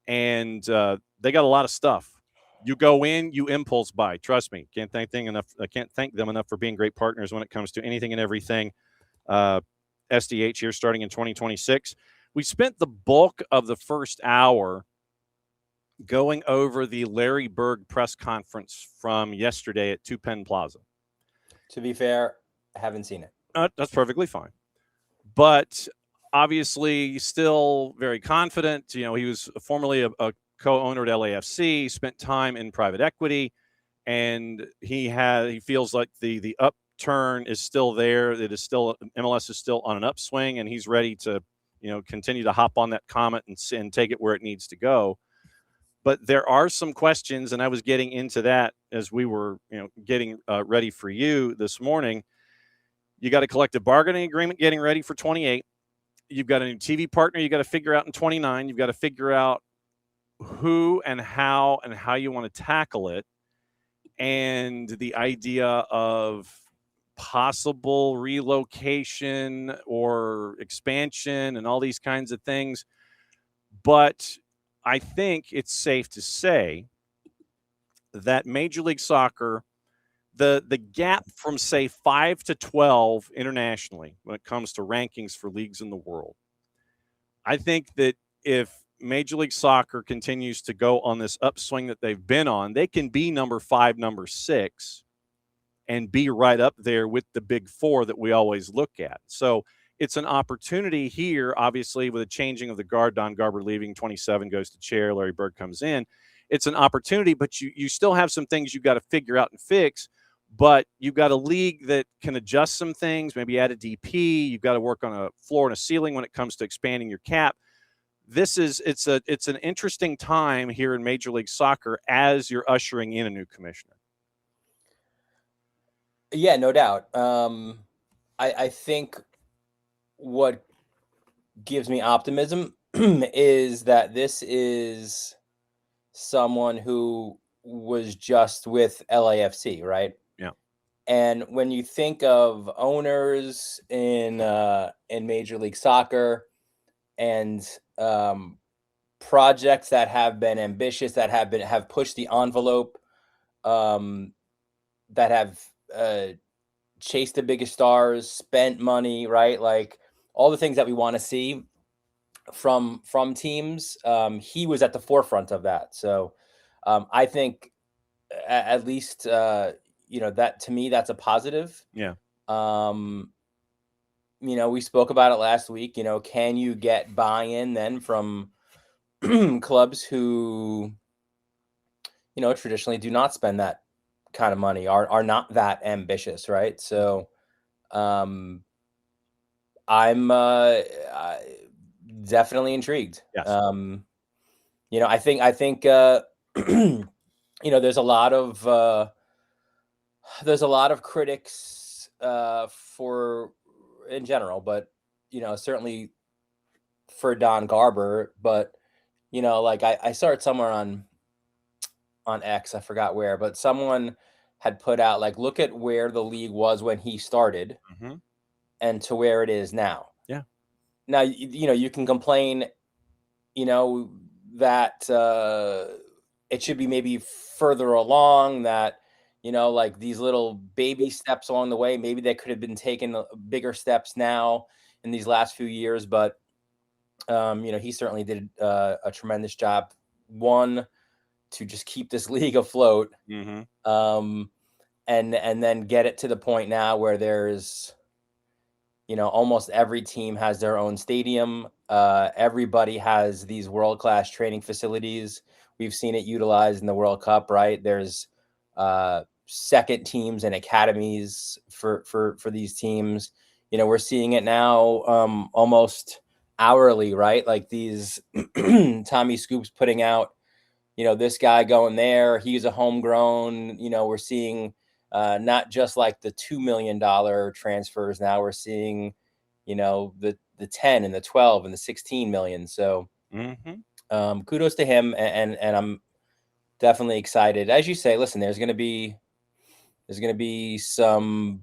And they got a lot of stuff. You go in, you impulse buy. Trust me, can't thank them enough for being great partners when it comes to anything and everything SDH here starting in 2026. We spent the bulk of the first hour going over the Larry Berg press conference from yesterday at 2 Penn Plaza. To be fair, I haven't seen it. That's perfectly fine. But obviously still very confident. You know, he was formerly a co-owner at LAFC, spent time in private equity, and he feels like the upturn is still there. It is still, MLS is still on an upswing, and he's ready to, continue to hop on that comet and take it where it needs to go. But there are some questions, and I was getting into that as we were, getting ready for you this morning. You got a collective bargaining agreement getting ready for 28. You've got a new TV partner you got to figure out in 29. You've got to figure out who and how you want to tackle it, and the idea of possible relocation or expansion and all these kinds of things. But I think it's safe to say that Major League Soccer, the gap from, say, 5 to 12 internationally when it comes to rankings for leagues in the world, I think that if Major League Soccer continues to go on this upswing that they've been on, they can be number 5, number 6, and be right up there with the big 4 that we always look at. So it's an opportunity here, obviously, with a changing of the guard. Don Garber leaving, 27 goes to chair, Larry Berg comes in. It's an opportunity, but you still have some things you've got to figure out and fix. But you've got a league that can adjust some things, maybe add a DP. You've got to work on a floor and a ceiling when it comes to expanding your cap. It's an interesting time here in Major League Soccer as you're ushering in a new commissioner. Yeah, no doubt. I think what gives me optimism is that this is someone who was just with LAFC, right? Yeah. And when you think of owners in Major League Soccer and projects that have been ambitious, that have pushed the envelope, um, that have chased the biggest stars, spent money, right? Like all the things that we want to see from teams. He was at the forefront of that. So I think at least that to me that's a positive. Yeah. We spoke about it last week. Can you get buy-in then from clubs who traditionally do not spend that kind of money, are not that ambitious, right? So I'm definitely intrigued. Yes. I think there's a lot of critics for in general, but certainly for Don Garber. But like I saw it somewhere on X, I forgot where, but someone had put out like, look at where the league was when he started and to where it is now. Yeah. Now you can complain that it should be maybe further along, that like these little baby steps along the way, maybe they could have been taken bigger steps now in these last few years. But he certainly did a tremendous job, one, to just keep this league afloat, and then get it to the point now where there's almost every team has their own stadium. Everybody has these world-class training facilities. We've seen it utilized in the World Cup, right? There's second teams and academies for these teams. We're seeing it now almost hourly, right? Like these Tommy Scoops putting out, this guy going there, he's a homegrown. We're seeing not just like the $2 million transfers. Now we're seeing, the 10 and the 12 and the 16 million. So kudos to him. And I'm definitely excited. As you say, listen, there's going to be some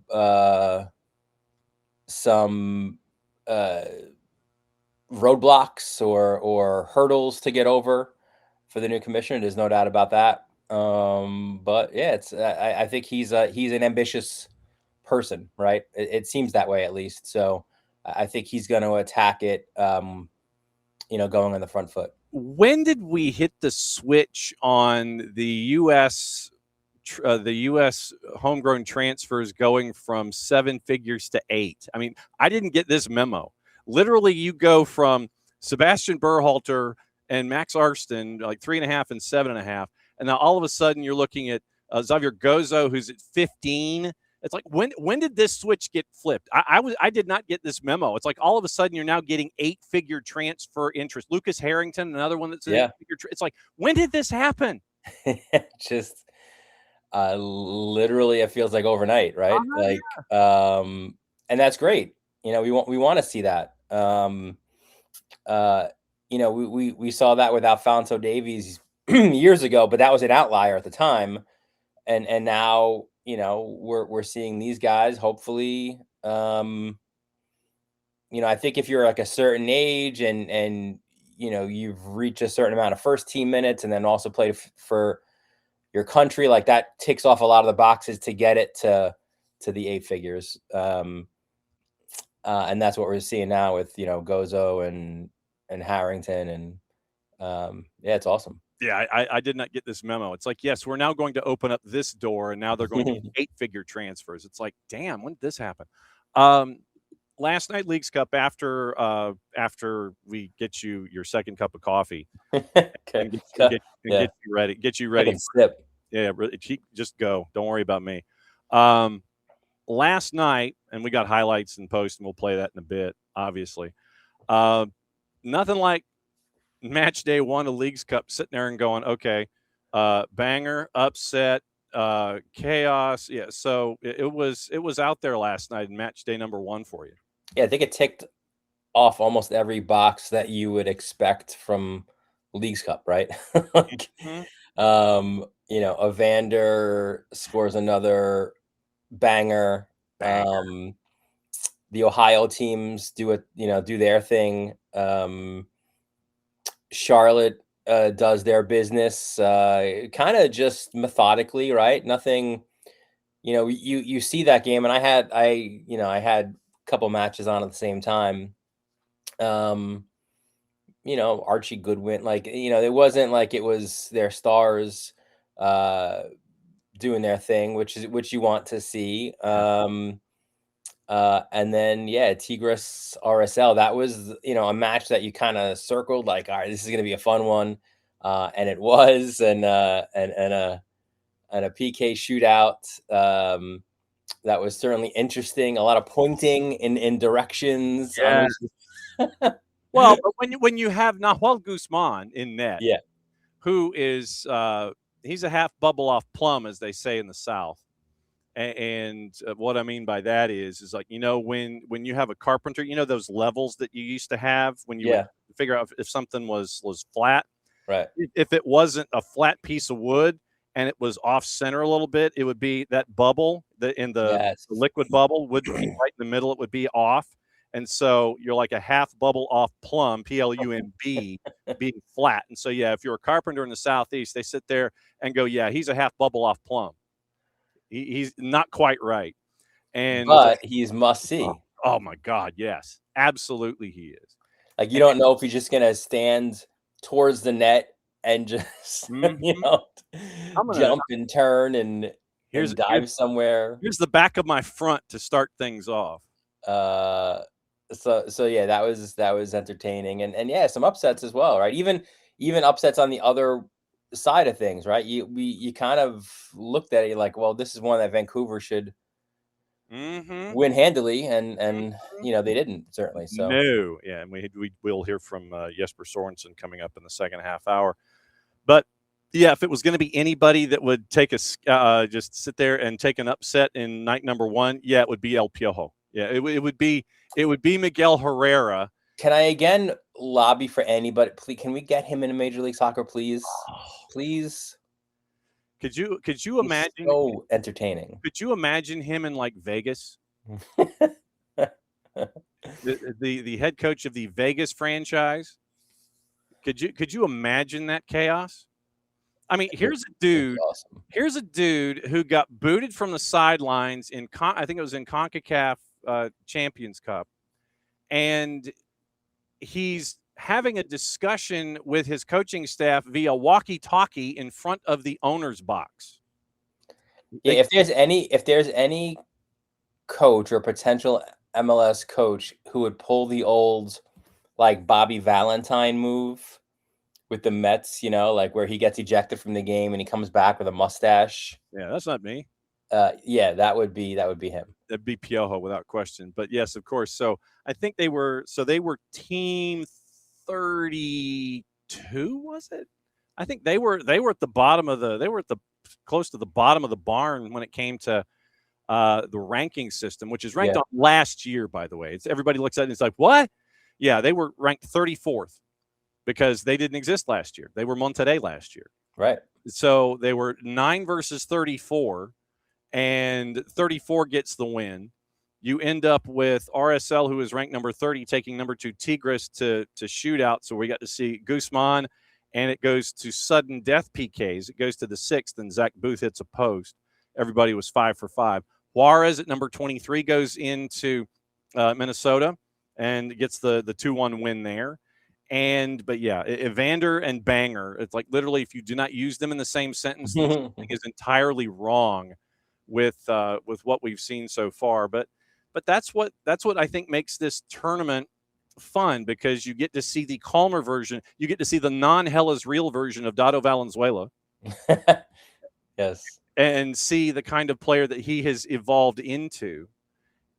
roadblocks or hurdles to get over for the new commissioner. There's no doubt about that. But yeah, I think he's an ambitious person, right? It seems that way, at least. So I think he's going to attack it, going on the front foot. When did we hit the switch on the U.S. Homegrown transfers going from 7 figures to 8? I mean, I didn't get this memo. Literally, you go from Sebastian Berhalter and Max Arston, like 3.5 and 7.5, and now all of a sudden you're looking at Xavier Gozo, who's at 15. It's like, when did this switch get flipped? I did not get this memo. It's like all of a sudden you're now getting 8-figure transfer interest. Lucas Harrington, another one that's 8-figure. It's like, when did this happen? Just literally, it feels like overnight, right? And that's great. We want to see that. We saw that with Alphonso Davies years ago, but that was an outlier at the time. And now, we're seeing these guys, hopefully. I think if you're like a certain age and you've reached a certain amount of first team minutes and then also played for your country, like that ticks off a lot of the boxes to get it to the 8 figures. And that's what we're seeing now with, Gozo and Harrington. And yeah, it's awesome. Yeah, I did not get this memo. It's like, yes, we're now going to open up this door, and now they're going to be 8-figure transfers. It's like, damn, when did this happen? Last night, Leagues Cup, after we get you your second cup of coffee, okay. Get you ready. Get you ready. Yeah, just go. Don't worry about me. Last night, and we got highlights and posts, and we'll play that in a bit, obviously. Nothing like match day 1 of Leagues Cup, sitting there and going, okay, banger, upset, chaos. Yeah, so it was out there last night in match day number 1 for you. Yeah, I think it ticked off almost every box that you would expect from Leagues Cup, right? Like, Evander scores another banger. The Ohio teams do their thing. Charlotte does their business kind of just methodically, right? Nothing, you see that game, and I had a couple matches on at the same time. Archie Goodwin, it wasn't like it was their stars doing their thing, which you want to see. And then Tigres RSL, that was a match that you kind of circled like, all right, this is going to be a fun one, and it was, and a PK shootout that was certainly interesting. A lot of pointing in directions. Yeah. Well, but when you have Nahuel Guzman in net, who is he's a half bubble off plum, as they say in the South. And what I mean by that is like, when you have a carpenter, those levels that you used to have when you would figure out if something was flat, right? If it wasn't a flat piece of wood and it was off center a little bit, it would be that bubble the liquid bubble would be right in the middle. It would be off. And so you're like a half bubble off plumb, PLUMB, being flat. And so, if you're a carpenter in the Southeast, they sit there and go, he's a half bubble off plumb. He's not quite right. But he's must see. Oh my God, yes. Absolutely he is. Like, you don't know if he's just going to stand towards the net and just, jump and turn and dive somewhere. Here's the back of my front to start things off. So that was entertaining, and some upsets as well, right? Even upsets on the other side of things, right? You kind of looked at it like, well, this is one that Vancouver should win handily, and they didn't, certainly. So no, and we'll hear from Jesper Sorensen coming up in the second half hour. But if it was going to be anybody that would take just sit there and take an upset in night number 1, it would be El Piojo. Yeah, it would be Miguel Herrera. Can I again lobby for anybody? Please, can we get him into Major League Soccer, please? Please. Could you imagine? So entertaining. Could you imagine him in like Vegas? the head coach of the Vegas franchise. Could you imagine that chaos? I mean, here's a dude who got booted from the sidelines I think it was in CONCACAF Champions Cup, and he's having a discussion with his coaching staff via walkie-talkie in front of the owner's box. If there's any coach or potential MLS coach who would pull the old like Bobby Valentine move with the Mets, like where he gets ejected from the game and he comes back with a mustache. Yeah, that's not me. That would be him. That'd be Piojo without question. But yes, of course. So I think they were team 32, was it? I think they were at the bottom of close to the bottom of the barn when it came to the ranking system, which is ranked on last year, by the way. Everybody looks at it and it's like, what? Yeah, they were ranked 34th because they didn't exist last year. They were Monterrey last year. Right. So they were 9 versus 34, and 34 gets the win. You end up with RSL, who is ranked number 30, taking number 2 Tigres to shootout. So we got to see Guzman, and it goes to sudden death PKs. It goes to the 6th, and Zach Booth hits a post. Everybody was 5 for 5. Juarez at number 23 goes into Minnesota and gets the 2-1 win there. But Evander and banger, it's like literally if you do not use them in the same sentence, something is entirely wrong with what we've seen so far. But that's what I think makes this tournament fun, because you get to see the calmer version. You get to see the non-Hellas real version of Dado Valenzuela. Yes. And see the kind of player that he has evolved into.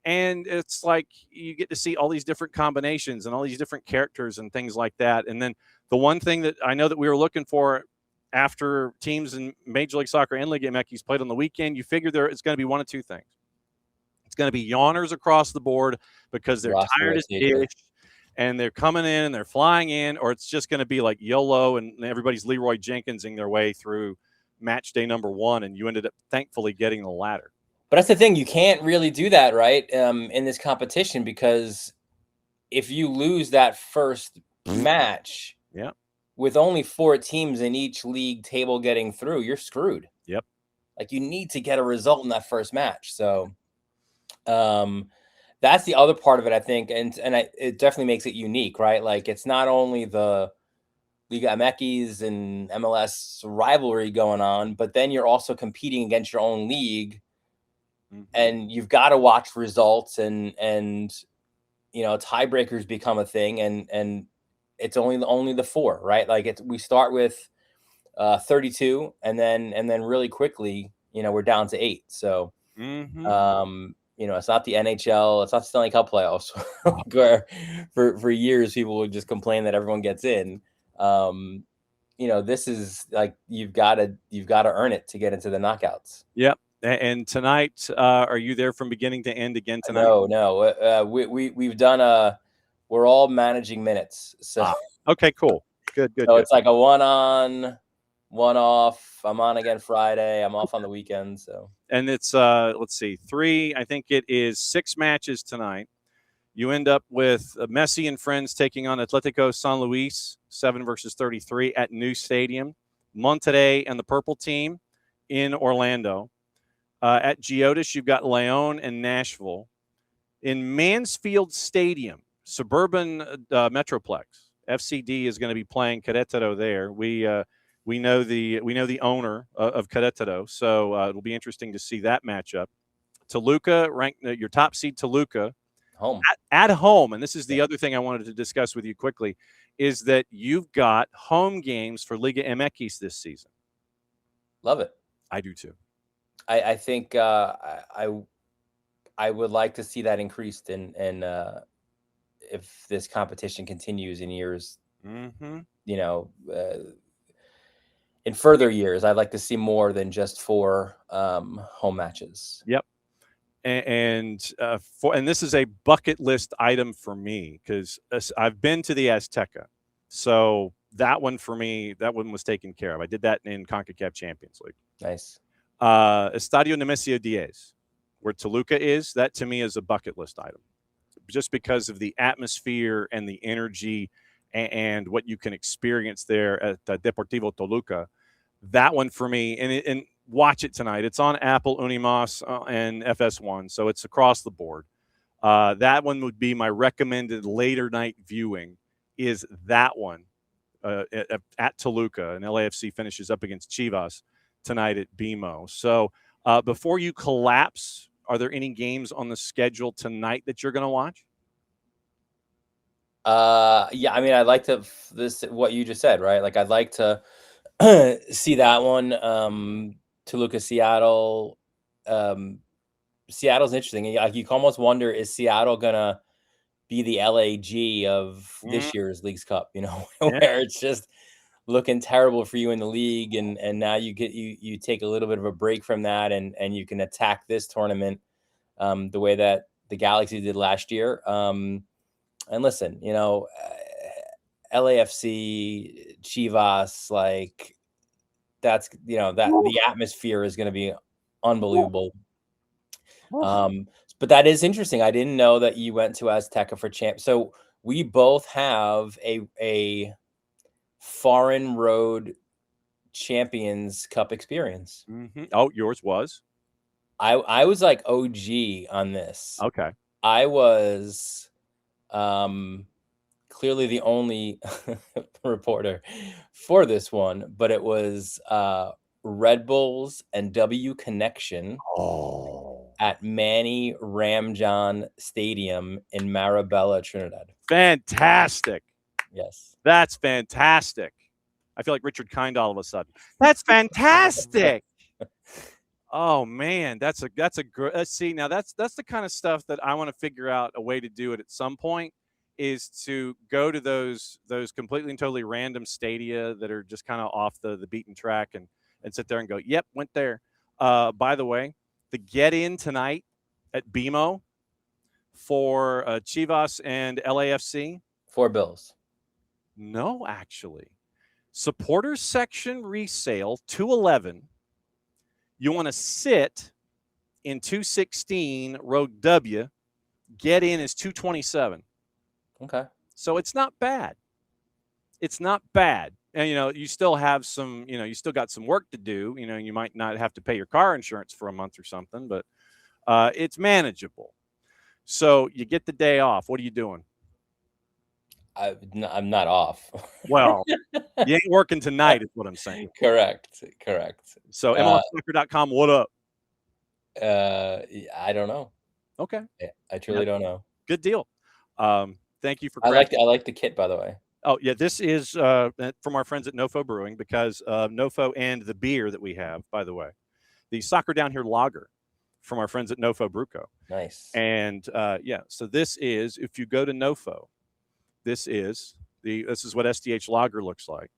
And it's like you get to see all these different combinations and all these different characters and things like that. And then the one thing that I know that we were looking for after teams in Major League Soccer and Liga MX played on the weekend, you figure it's going to be one of two things. It's going to be yawners across the board because they're tired as ish and they're coming in and they're flying in, or it's just going to be like YOLO and everybody's Leroy Jenkinsing their way through match day number 1, and you ended up thankfully getting the latter. But that's the thing. You can't really do that, right, in this competition, because if you lose that first match with only 4 teams in each league table getting through, you're screwed. Yep. Like, you need to get a result in that first match. So that's the other part of it, I think. And it definitely makes it unique, right? Like, it's not only the Liga MX and MLS rivalry going on, but then you're also competing against your own league. And you've got to watch results and tiebreakers become a thing, and it's only the 4, right? Like, we start with 32, and then really quickly, we're down to 8. So it's not the NHL, it's not the Stanley Cup playoffs where for years people would just complain that everyone gets in. This is like, you've got to earn it to get into the knockouts. Yep. And tonight, are you there from beginning to end again tonight? No. We've done we're all managing minutes. So okay, cool. Good. So it's like a 1 on, 1 off. I'm on again Friday. I'm off on the weekend. So, and it's let's see, 3. I think it is 6 matches tonight. You end up with Messi and friends taking on Atletico San Luis, 7-33 at New Stadium. Monterrey and the Purple Team in Orlando. At Geodis, you've got León and Nashville. In Mansfield Stadium, suburban Metroplex, FCD is going to be playing Querétaro there. We know the owner of Querétaro, so it'll be interesting to see that matchup. Toluca, ranked your top seed Toluca, home at home, and this is the other thing I wanted to discuss with you quickly, is that you've got home games for Liga MX this season. Love it. I do too. I think I would like to see that increased in if this competition continues in years, in further years, I'd like to see more than just 4 home matches. Yep. And this is a bucket list item for me, because I've been to the Azteca. So that one for me, that one was taken care of. I did that in CONCACAF Champions League. Nice. Estadio Nemesio Diaz, where Toluca is, that to me is a bucket list item, just because of the atmosphere and the energy and what you can experience there at Deportivo Toluca. That one for me, and watch it tonight. It's on Apple, Unimas, and FS1, so it's across the board. That one would be my recommended later night viewing, is that one at Toluca, and LAFC finishes up against Chivas tonight at BMO. So before you collapse, are there any games on the schedule tonight that you're going to watch? Yeah, I mean, I'd like to what you just said, right? Like, I'd like to see that one. Toluca, Seattle. Seattle's interesting. Like, you can almost wonder, is Seattle gonna be the LAG of this year's Leagues Cup? Where it's just looking terrible for you in the league, and now you take a little bit of a break from that, and you can attack this tournament the way that the Galaxy did last year. And listen, LAFC, Chivas, like, that's that the atmosphere is going to be unbelievable. But that is interesting. I didn't know that you went to Azteca for champ. So we both have a foreign road Champions Cup experience. Oh, yours was? I was like OG on this. Okay. I was clearly the only reporter for this one, but it was Red Bulls and W Connection at Manny Ramjan Stadium in Marabella, Trinidad. Fantastic. Yes. That's fantastic. I feel like Richard Kind all of a sudden. That's fantastic. Oh man, that's a good. See, now that's the kind of stuff that I want to figure out a way to do it at some point. is to go to those completely and totally random stadia that are just kind of off the beaten track and sit there and go, yep, went there. By the way, the get-in tonight at BMO for Chivas and LAFC. 4 bills. No, actually. Supporters section resale, 211. You want to sit in 216 row W. Get in is 227. Okay. So it's not bad. It's not bad. And, you still have some, you still got some work to do. You might not have to pay your car insurance for a month or something, but it's manageable. So you get the day off. What are you doing? I'm not off. Well, you ain't working tonight is what I'm saying. Correct. So MLSsoccer.com, what up? I don't know. Okay. I truly don't know. Good deal. Thank you for I like the kit, by the way. Oh, yeah, this is from our friends at Nofo Brewing, because Nofo and the beer that we have, by the way, the Soccer Down Here lager from our friends at Nofo Brewco. Nice. And so this is, if you go to Nofo, this is what SDH lager looks like.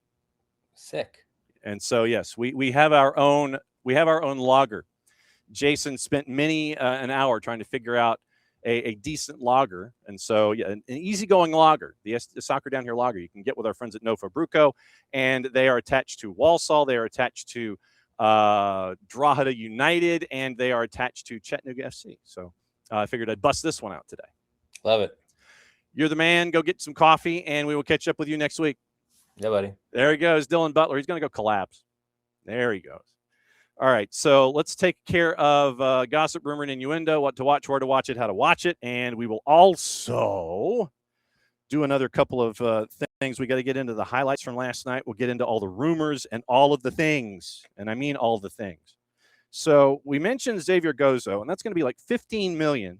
Sick. And so yes, we have our own lager. Jason spent many an hour trying to figure out a decent lager, and so an easygoing lager, the Soccer Down Here lager, you can get with our friends at Nofo Brewco, and they are attached to Walsall, they are attached to Drogheda United, and they are attached to Chattanooga FC. So I figured I'd bust this one out today. Love it. You're the man. Go get some coffee, and we will catch up with you next week. Yeah, buddy. There he goes, Dylan Butler. He's going to go collapse. There he goes. All right, so let's take care of gossip, rumor, and innuendo, what to watch, where to watch it, how to watch it, and we will also do another couple of things. We got to get into the highlights from last night. We'll get into all the rumors and all of the things, and I mean all the things. So we mentioned Xavier Gozo, and that's going to be like $15 million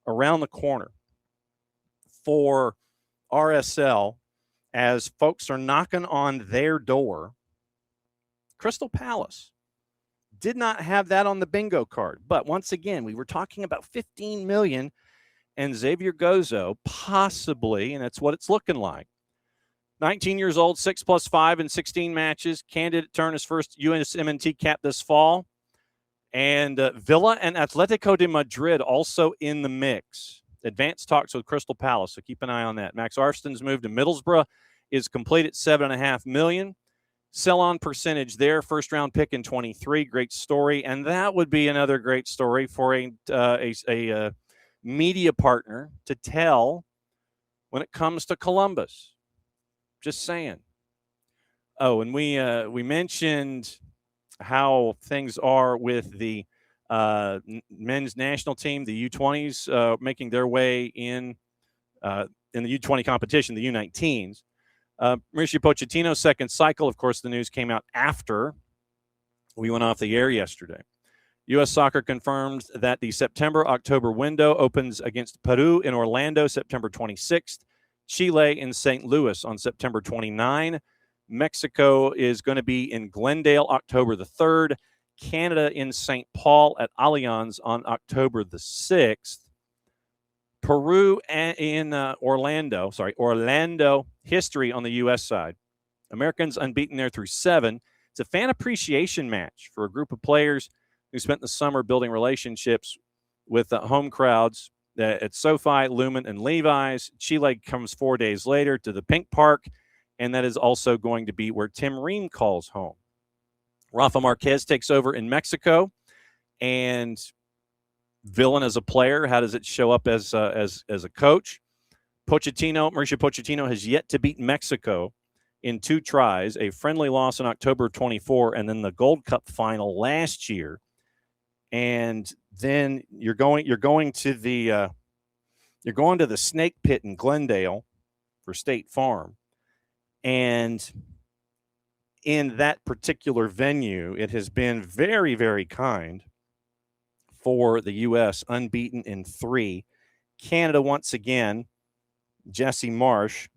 around the corner for RSL as folks are knocking on their door. Crystal Palace did not have that on the bingo card. But once again, we were talking about $15 million and Xavier Gozo possibly, and that's what it's looking like. 19 years old, 6+5 in 16 matches. Candidate to earn his first USMNT cap this fall. And Villa and Atletico de Madrid also in the mix. Advanced talks with Crystal Palace, so keep an eye on that. Max Arston's move to Middlesbrough is complete at $7.5 million. Sell-on percentage there, first-round pick in 23. Great story, and that would be another great story for a media partner to tell when it comes to Columbus. Just saying. Oh, and we mentioned how things are with the men's national team, the U20s, making their way in the U20 competition, the U19s. Mauricio Pochettino's second cycle, of course, the news came out after we went off the air yesterday. U.S. Soccer confirmed that the September-October window opens against Peru in Orlando September 26th, Chile in St. Louis on September 29. Mexico is going to be in Glendale October the 3rd, Canada in St. Paul at Allianz on October the 6th. Peru in Orlando history on the U.S. side. Americans unbeaten there through 7. It's a fan appreciation match for a group of players who spent the summer building relationships with home crowds at SoFi, Lumen, and Levi's. Chile comes 4 days later to the Pink Park, and that is also going to be where Tim Ream calls home. Rafa Marquez takes over in Mexico, and Villain as a player, how does it show up as a coach? Mauricio Pochettino has yet to beat Mexico in 2 tries, a friendly loss in October 24, and then the Gold Cup final last year. And then you're going to the Snake Pit in Glendale for State Farm, and in that particular venue, it has been very, very kind for the U.S., unbeaten in 3. Canada, once again, Jesse Marsh.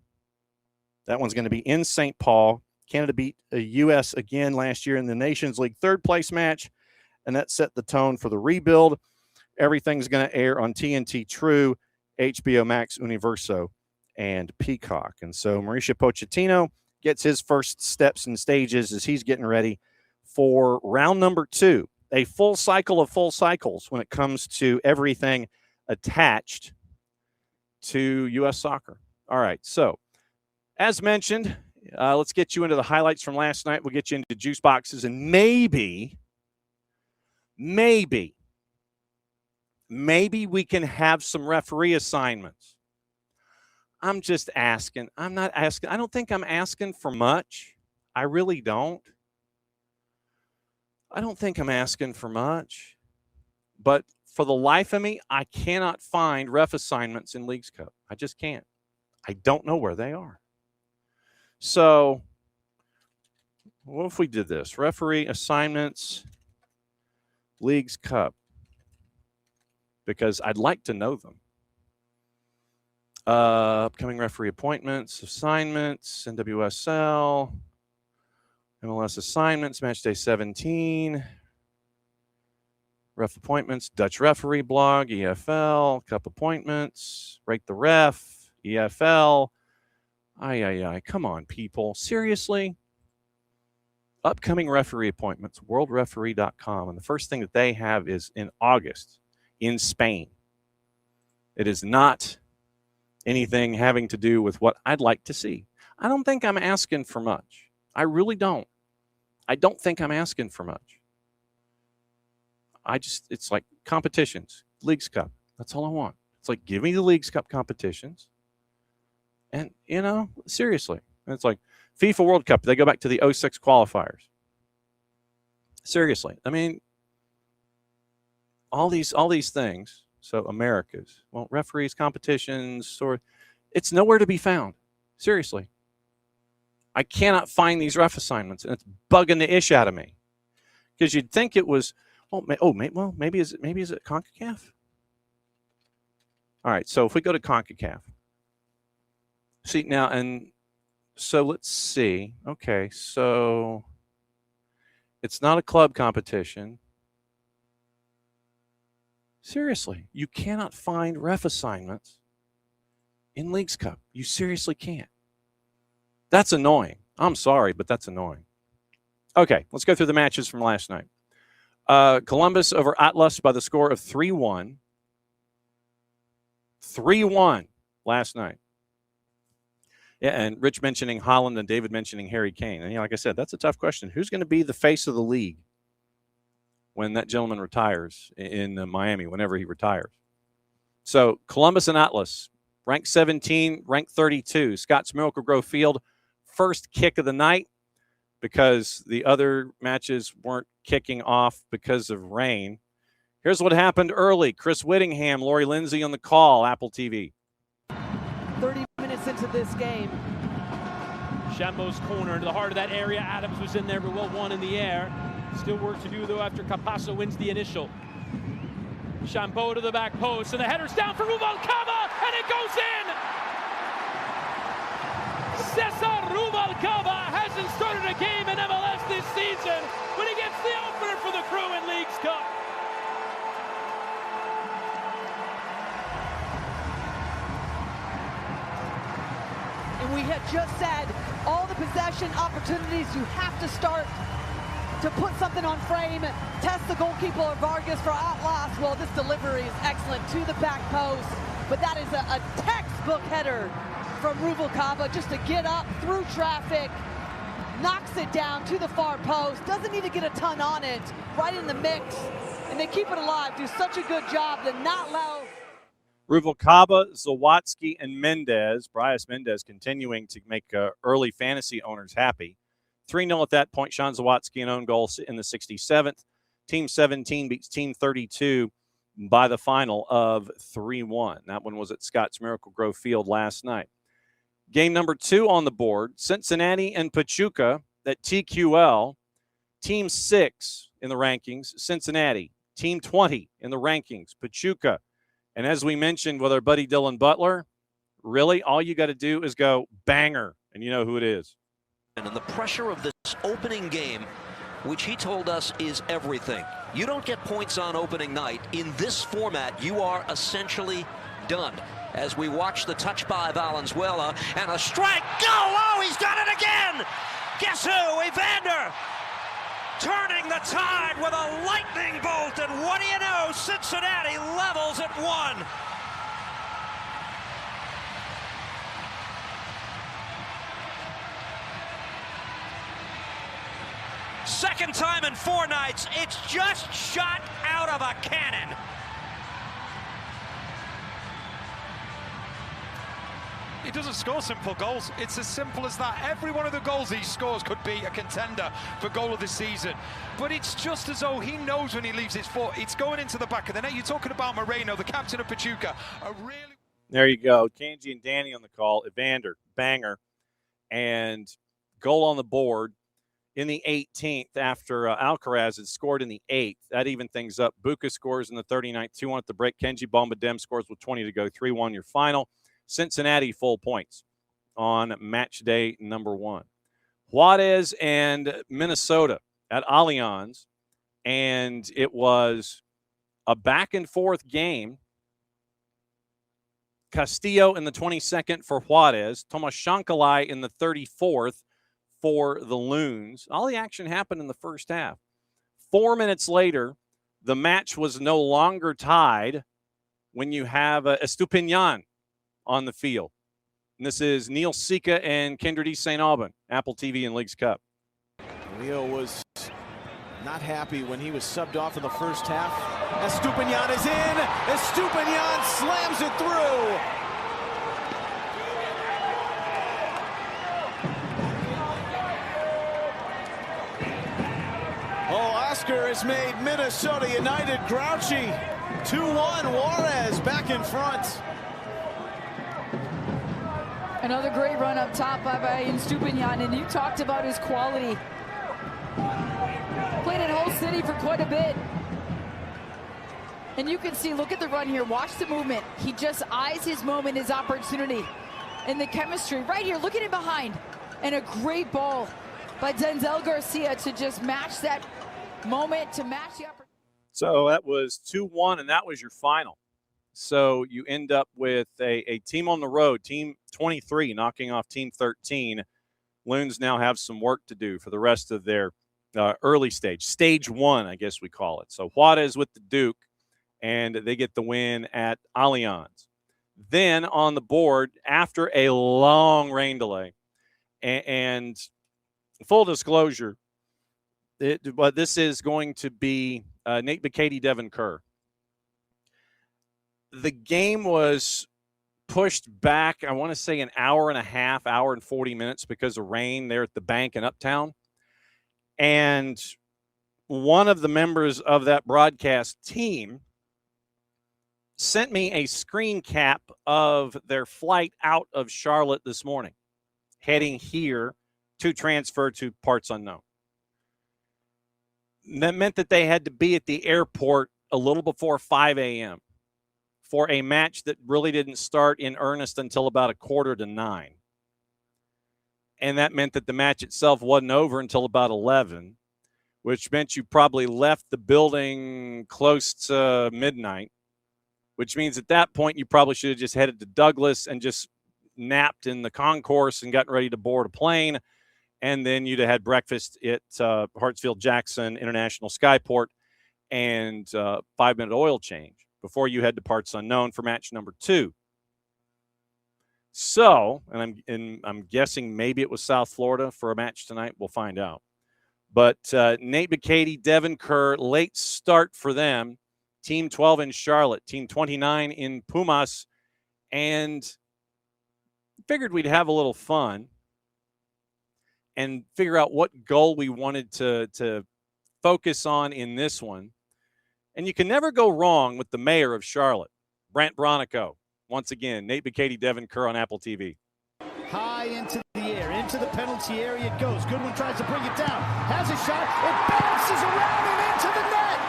That one's going to be in St. Paul. Canada beat the U.S. again last year in the Nations League third-place match, and that set the tone for the rebuild. Everything's going to air on TNT True, HBO Max, Universo, and Peacock. And so Mauricio Pochettino gets his first steps and stages as he's getting ready for round number 2, a full cycle of full cycles when it comes to everything attached to U.S. soccer. All right, so as mentioned, let's get you into the highlights from last night. We'll get you into juice boxes, and maybe we can have some referee assignments. I'm just asking. I'm not asking. I don't think I'm asking for much. I really don't. I don't think I'm asking for much. But for the life of me, I cannot find ref assignments in Leagues Cup. I just can't. I don't know where they are. So what if we did this? Referee assignments, Leagues Cup. Because I'd like to know them. Upcoming referee appointments, assignments, NWSL, MLS assignments, Matchday 17, ref appointments, Dutch referee blog, EFL, Cup appointments, rate the ref, EFL. Come on, people. Seriously? Upcoming referee appointments, worldreferee.com. And the first thing that they have is in August in Spain. It is not anything having to do with what I'd like to see. I don't think I'm asking for much. I really don't. I don't think I'm asking for much. It's like competitions, Leagues Cup. That's all I want. It's like, give me the Leagues Cup competitions. And, seriously. And it's like FIFA World Cup. They go back to the 06 qualifiers. Seriously. I mean, all these things. So Americas, well, referees, competitions, it's nowhere to be found. Seriously. I cannot find these ref assignments, and it's bugging the ish out of me. Because you'd think it was, maybe is it CONCACAF? All right, so if we go to CONCACAF. See, now, and so let's see. Okay, so it's not a club competition. Seriously, you cannot find ref assignments in Leagues Cup. You seriously can't. That's annoying. I'm sorry, but that's annoying. Okay, let's go through the matches from last night. Columbus over Atlas by the score of 3-1. 3-1 last night. Yeah, and Rich mentioning Holland and David mentioning Harry Kane. And like I said, that's a tough question. Who's going to be the face of the league when that gentleman retires in Miami, whenever he retires? So Columbus and Atlas, ranked 17, ranked 32. Scott's Miracle Grove Field, first kick of the night because the other matches weren't kicking off because of rain. Here's what happened early. Chris Whittingham, Lori Lindsay on the call, Apple TV. 30 minutes into this game. Shambo's corner into the heart of that area. Adams was in there, but well won in the air. Still work to do, though, after Capasso wins the initial. Chambeau to the back post, and the header's down for Rubalcaba, and it goes in! Cesar Rubalcaba hasn't started a game in MLS this season, but he gets the opener for the Crew in Leagues Cup. And we had just said, all the possession opportunities, you have to start to put something on frame, test the goalkeeper Vargas for Atlas. Well, this delivery is excellent to the back post, but that is a textbook header from Rubalcaba just to get up through traffic, knocks it down to the far post, doesn't need to get a ton on it, right in the mix, and they keep it alive, do such a good job to not allow. Rubalcaba, Zawadzki, and Mendez. Bryce Mendez continuing to make early fantasy owners happy. 3-0 at that point. Sean Zawadzki, an own goal in the 67th. Team 17 beats Team 32 by the final of 3-1. That one was at Scott's Miracle Grove Field last night. Game number 2 on the board, Cincinnati and Pachuca at TQL. Team 6 in the rankings, Cincinnati. Team 20 in the rankings, Pachuca. And as we mentioned with our buddy Dylan Butler, really all you got to do is go banger, and you know who it is. And the pressure of this opening game, which he told us is everything. You don't get points on opening night. In this format, you are essentially done. as we watch the touch by Valenzuela and a strike. Go! Oh, he's done it again! Guess who? Evander turning the tide with a lightning bolt, and what do you know? Cincinnati levels at 1. Second time in 4 nights, it's just shot out of a cannon. He doesn't score simple goals. It's as simple as that. Every one of the goals he scores could be a contender for goal of the season. But it's just as though he knows when he leaves his foot, it's going into the back of the net. You're talking about Moreno, the captain of Pachuca. There you go. Kanji and Danny on the call. Evander, banger, and goal on the board in the 18th after Alcaraz had scored in the 8th. That evened things up. Buca scores in the 39th, 2-1 at the break. Kenji Bombadem scores with 20 to go, 3-1 your final. Cincinnati full points on match day number 1. Juarez and Minnesota at Allianz, and it was a back-and-forth game. Castillo in the 22nd for Juarez. Tomas Shankalai in the 34th for the Loons. All the action happened in the first half. 4 minutes later, the match was no longer tied when you have Estupiñán on the field. And this is Neil Sika and Kendrick St. Aubin, Apple TV and Leagues Cup. Leo was not happy when he was subbed off in the first half. Estupiñán is in. Estupiñán slams it through. Oh, Oscar has made Minnesota United grouchy. 2-1, Juarez back in front. Another great run up top by Estupiñán, and you talked about his quality. Played at Hull City for quite a bit. And you can see, look at the run here, watch the movement. He just eyes his moment, his opportunity. And the chemistry, right here, look at him behind. And a great ball by Denzel Garcia to just match that moment, to match the opportunity. So that was 2-1, and that was your final. So you end up with a team on the road, Team 23, knocking off Team 13. Loons now have some work to do for the rest of their early stage. Stage 1, I guess we call it. So Juarez with the Duke, and they get the win at Allianz. Then on the board, after a long rain delay, and full disclosure, but this is going to be Nate McKay, Devin Kerr. The game was pushed back, I want to say an hour and a half, hour and 40 minutes because of rain there at the bank in Uptown. And one of the members of that broadcast team sent me a screen cap of their flight out of Charlotte this morning, heading here to transfer to parts unknown. That meant that they had to be at the airport a little before 5 a.m. for a match that really didn't start in earnest until about 8:45. And that meant that the match itself wasn't over until about 11, which meant you probably left the building close to midnight, which means at that point you probably should have just headed to Douglas and just napped in the concourse and gotten ready to board a plane. And then you'd have had breakfast at Hartsfield-Jackson International Skyport and 5-minute oil change before you head to parts unknown for match number 2. So, and I'm guessing maybe it was South Florida for a match tonight. We'll find out. But Nate McKay, Devin Kerr, late start for them. Team 12 in Charlotte, Team 29 in Pumas, and figured we'd have a little fun and figure out what goal we wanted to focus on in this one. And you can never go wrong with the mayor of Charlotte, Brant Bronico. Once again, Nate McKay, Devin Kerr on Apple TV. High into the air, into the penalty area it goes. Goodwin tries to bring it down, has a shot, it bounces around and into the net.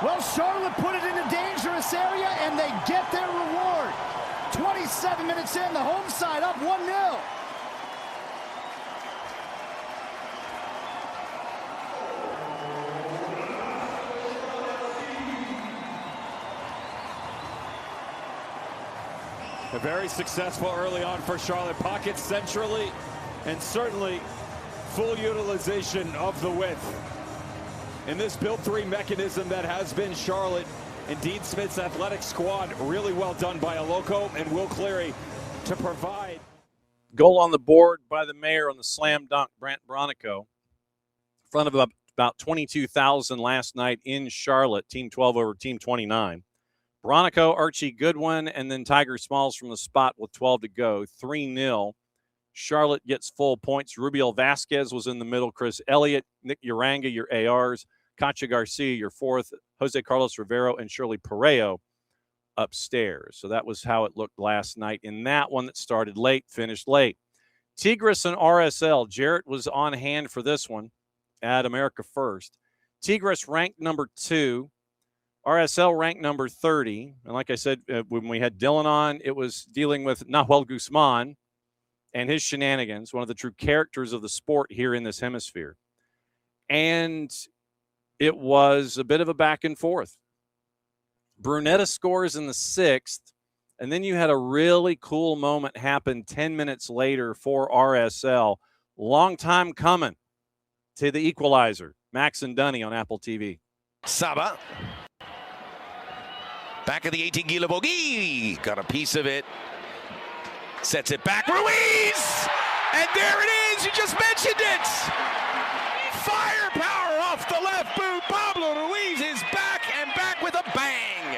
Well, Charlotte put it in a dangerous area, and they get their reward. 27 minutes in, the home side up 1-0. Very successful early on for Charlotte. Pockets centrally, and certainly full utilization of the width. In this build 3 mechanism that has been Charlotte, and Dean Smith's athletic squad, really well done by Aloko and Will Cleary to provide. Goal on the board by the mayor on the slam dunk, Brant Bronico. In front of about 22,000 last night in Charlotte, Team 12 over Team 29. Bronico, Archie Goodwin, and then Tiger Smalls from the spot with 12 to go. 3-0. Charlotte gets full points. Rubiel Vasquez was in the middle. Chris Elliott, Nick Uranga, your ARs. Concha Garcia, your fourth. Jose Carlos Rivero and Shirley Pareo upstairs. So that was how it looked last night in that one that started late, finished late. Tigres and RSL. Jarrett was on hand for this one at America First. Tigres ranked number 2. RSL ranked number 30. And like I said, when we had Dylan on, it was dealing with Nahuel Guzman and his shenanigans, one of the true characters of the sport here in this hemisphere. And it was a bit of a back and forth. Brunetta scores in the 6th, and then you had a really cool moment happen 10 minutes later for RSL. Long time coming to the equalizer. Max and Dunny on Apple TV. Saba. Back of the 18-kilo bogey. Got a piece of it. Sets it back. Ruiz! And there it is. You just mentioned it. Firepower off the left boot. Pablo Ruiz is back and back with a bang.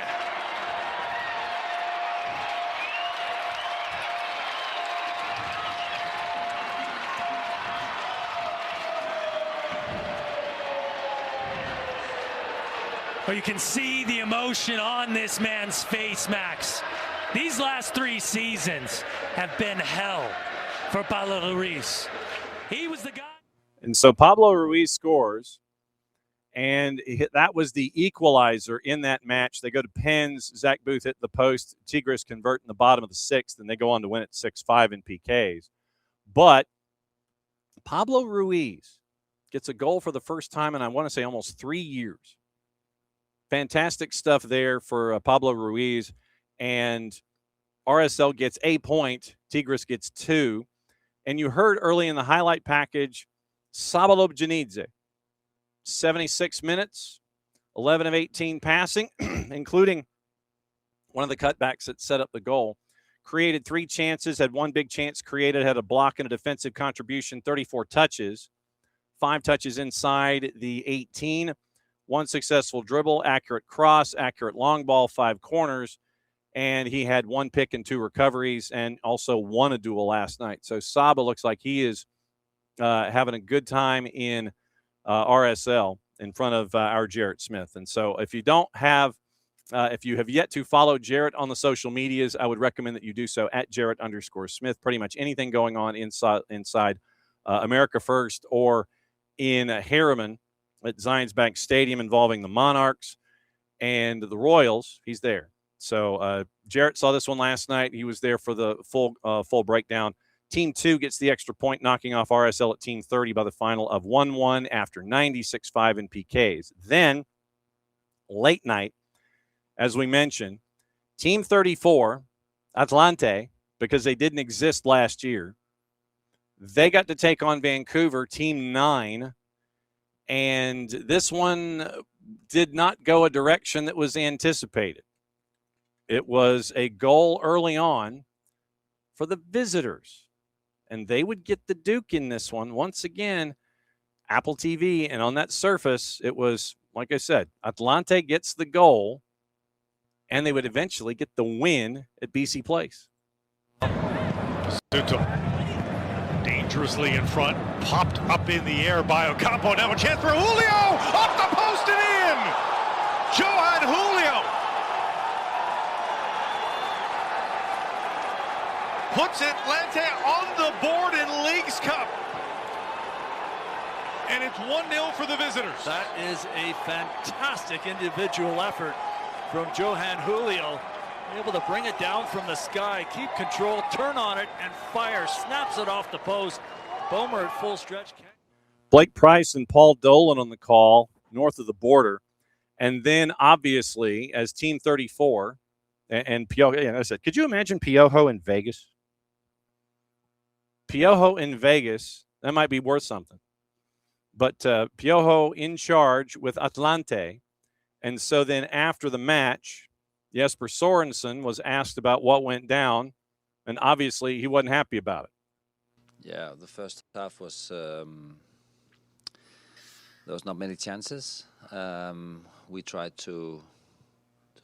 Well, you can see the emotion on this man's face, Max. These last 3 seasons have been hell for Pablo Ruiz. He was the guy. And so Pablo Ruiz scores, and that was the equalizer in that match. They go to pens. Zach Booth hit the post. Tigres convert in the bottom of the 6th, and they go on to win at 6-5 in PKs. But Pablo Ruiz gets a goal for the first time in, I want to say, almost 3 years. Fantastic stuff there for Pablo Ruiz, and RSL gets a point. Tigres gets 2. And you heard early in the highlight package, Sabalob Janidze, 76 minutes, 11 of 18 passing, including one of the cutbacks that set up the goal. Created 3 chances, had 1 big chance created, had a block and a defensive contribution, 34 touches, 5 touches inside the 18. 1 successful dribble, accurate cross, accurate long ball, 5 corners, and he had 1 pick and 2 recoveries and also won a duel last night. So Saba looks like he is having a good time in RSL in front of our Jarrett Smith. And so if you have yet to follow Jarrett on the social medias, I would recommend that you do so at Jarrett_Smith. Pretty much anything going on inside America First or in Harriman at Zions Bank Stadium involving the Monarchs and the Royals, he's there. So Jarrett saw this one last night. He was there for the full breakdown. Team 2 gets the extra point, knocking off RSL at Team 30 by the final of 1-1 after 96-5 in PKs. Then, late night, as we mentioned, Team 34, Atlante, because they didn't exist last year, they got to take on Vancouver, Team 9. And this one did not go a direction that was anticipated. It was a goal early on for the visitors, and they would get the Duke in this one. Once again, Apple TV, and on that surface, it was, like I said, Atlante gets the goal, and they would eventually get the win at BC Place. Dangerously in front, popped up in the air by Ocampo. Now a chance for Julio, off the post and in. Johan Julio puts Atlante on the board in Leagues Cup, and it's 1-0 for the visitors. That is a fantastic individual effort from Johan Julio. Able to bring it down from the sky, keep control, turn on it, and fire. Snaps it off the post. Bomer at full stretch. Blake Price and Paul Dolan on the call north of the border. And then, obviously, as Team 34 And Piojo, I said, could you imagine Piojo in Vegas? Piojo in Vegas, that might be worth something. But Piojo in charge with Atlante. And so then after the match, Jesper Sorensen was asked about what went down, and obviously he wasn't happy about it. Yeah, the first half was there was not many chances. We tried to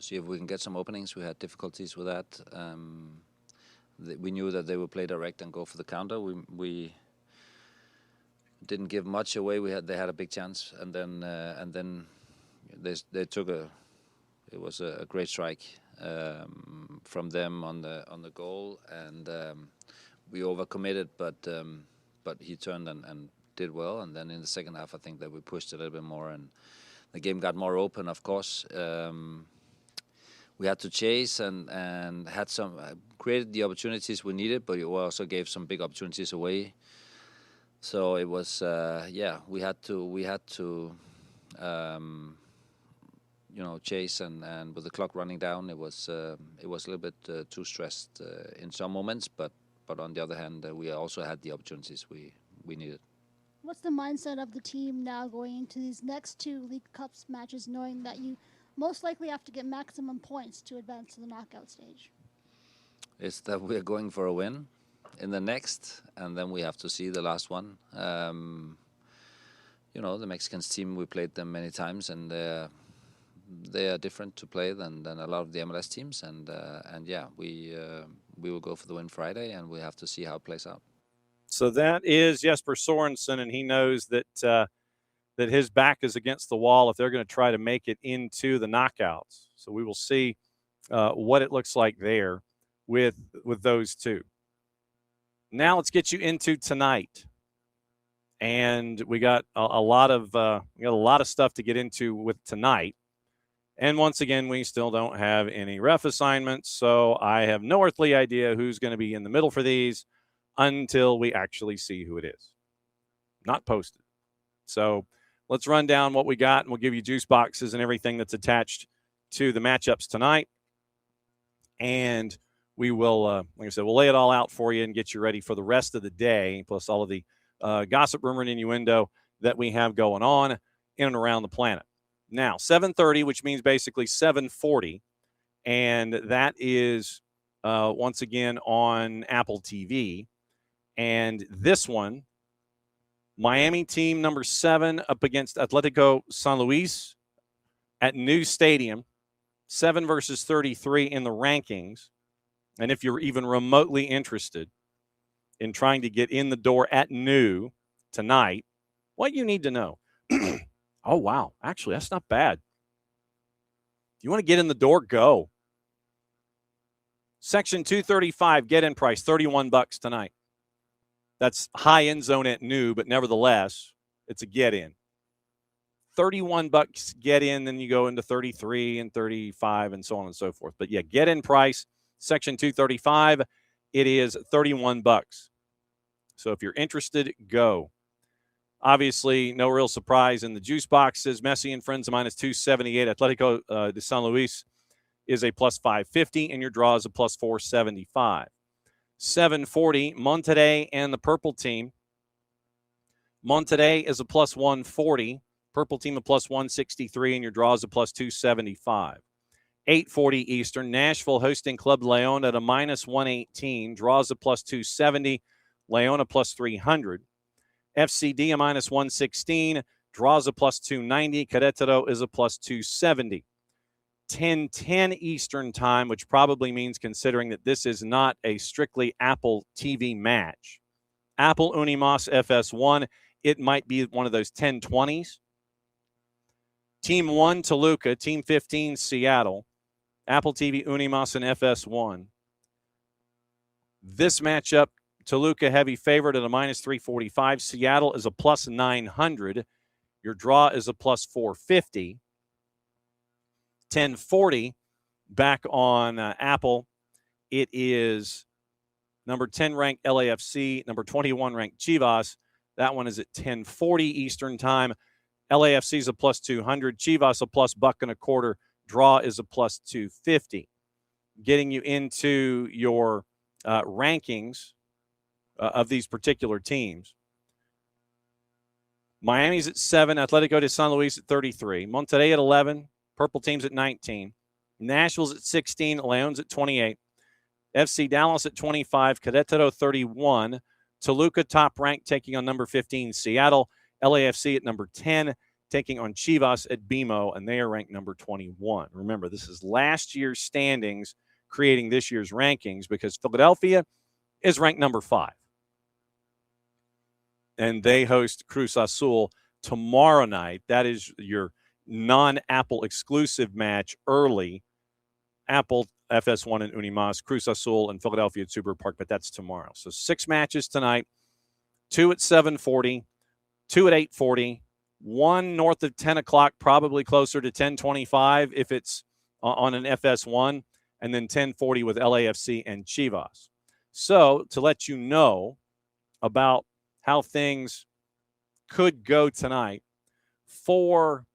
see if we can get some openings. We had difficulties with that. We knew that they would play direct and go for the counter. We didn't give much away. They had a big chance, and then they took it was a great strike from them on the goal, and we overcommitted, but he turned and did well. And then in the second half, I think that we pushed a little bit more, and the game got more open. Of course, we had to chase and had some created the opportunities we needed, but we also gave some big opportunities away. So it was we had to chase, and with the clock running down, it was a little bit too stressed in some moments, but on the other hand, we also had the opportunities we needed. What's the mindset of the team now going into these next 2 League Cups matches, knowing that you most likely have to get maximum points to advance to the knockout stage? It's that we're going for a win in the next, and then we have to see the last one. The Mexicans team, we played them many times, and they are different to play than a lot of the MLS teams, and we will go for the win Friday, and we have to see how it plays out. So that is Jesper Sorensen, and he knows that that his back is against the wall if they're going to try to make it into the knockouts. So we will see what it looks like there with those two. Now let's get you into tonight, and we got a lot of stuff to get into with tonight. And once again, we still don't have any ref assignments, so I have no earthly idea who's going to be in the middle for these until we actually see who it is. Not posted. So let's run down what we got, and we'll give you juice boxes and everything that's attached to the matchups tonight. And we will, like I said, we'll lay it all out for you and get you ready for the rest of the day, plus all of the gossip, rumor, and innuendo that we have going on in and around the planet. Now, 7:30, which means basically 7:40, and that is once again on Apple TV. And this one, Miami team number 7 up against Atletico San Luis at New Stadium, 7 versus 33 in the rankings. And if you're even remotely interested in trying to get in the door at New tonight, what you need to know. Oh, wow. Actually, that's not bad. If you want to get in the door, go. Section 235, get-in price, $31 tonight. That's high end zone at New, but nevertheless, it's a get-in. $31 get-in, then you go into 33 and 35 and so on and so forth. But, yeah, get-in price, Section 235, it is $31. So if you're interested, go. Obviously, no real surprise in the juice boxes. Messi and friends of mine is $278. Atletico de San Luis is a plus 550, and your draw is a plus 475. 740, Monterrey and the purple team. Monterrey is a plus 140. Purple team a plus 163, and your draw is a plus 275. 840 Eastern, Nashville hosting Club Leon at a minus 118. Draws a plus 270. Leon a plus 300. FCD a minus 116. Draws a plus 290. Querétaro is a plus 270. 10:10 Eastern time, which probably means, considering that this is not a strictly Apple TV match, Apple Unimas FS1, it might be one of those 10:20s. Team 1, Toluca. Team 15, Seattle. Apple TV, Unimas, and FS1. This matchup, Toluca heavy favorite at a minus 345. Seattle is a plus 900. Your draw is a plus 450. 1040 back on Apple. It is number 10 ranked LAFC, number 21 ranked Chivas. That one is at 1040 Eastern time. LAFC is a plus 200. Chivas a plus $1.25. Draw is a plus 250. getting you into your rankings of these particular teams. Miami's at 7, Atletico de San Luis at 33, Monterrey at 11, Purple Team's at 19, Nashville's at 16, Leon's at 28, FC Dallas at 25, Querétaro 31, Toluca top ranked taking on number 15 Seattle, LAFC at number 10 taking on Chivas at BMO, and they are ranked number 21. Remember, this is last year's standings creating this year's rankings because Philadelphia is ranked number 5. And they host Cruz Azul tomorrow night. That is your non-Apple exclusive match early. Apple, FS1 and Unimas, Cruz Azul, and Philadelphia at Super Park, but that's tomorrow. So 6 matches tonight, 2 at 7:40, 2 at 8:40, 1 north of 10 o'clock, probably closer to 10:25 if it's on an FS1, and then 10:40 with LAFC and Chivas. So to let you know about how things could go tonight for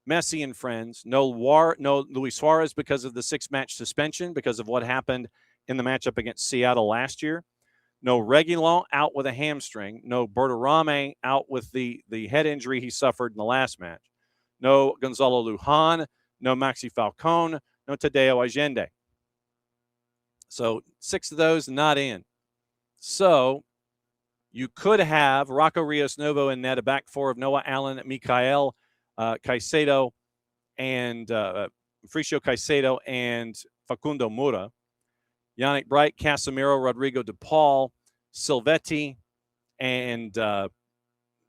Messi and friends. No Luis Suarez because of the 6-match suspension because of what happened in the matchup against Seattle last year. No Reguilon out with a hamstring. No Berterame out with the head injury he suffered in the last match. No Gonzalo Lujan. No Maxi Falcone. No Tadeo Allende. So 6 of those not in. So you could have Rocco Rios Novo in net, a back 4 of Noah Allen, Mikael Caicedo, and Fricio Caicedo and Facundo Mura. Yannick Bright, Casemiro, Rodrigo De Paul, Silvetti, and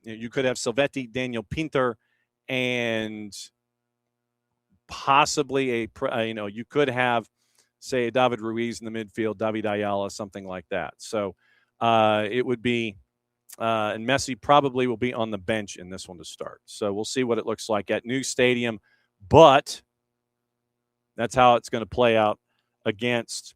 you could have Silvetti, Daniel Pinter, and possibly you could have, say, David Ruiz in the midfield, David Ayala, something like that. So it would be, and Messi probably will be on the bench in this one to start. So we'll see what it looks like at New Stadium. But that's how it's going to play out against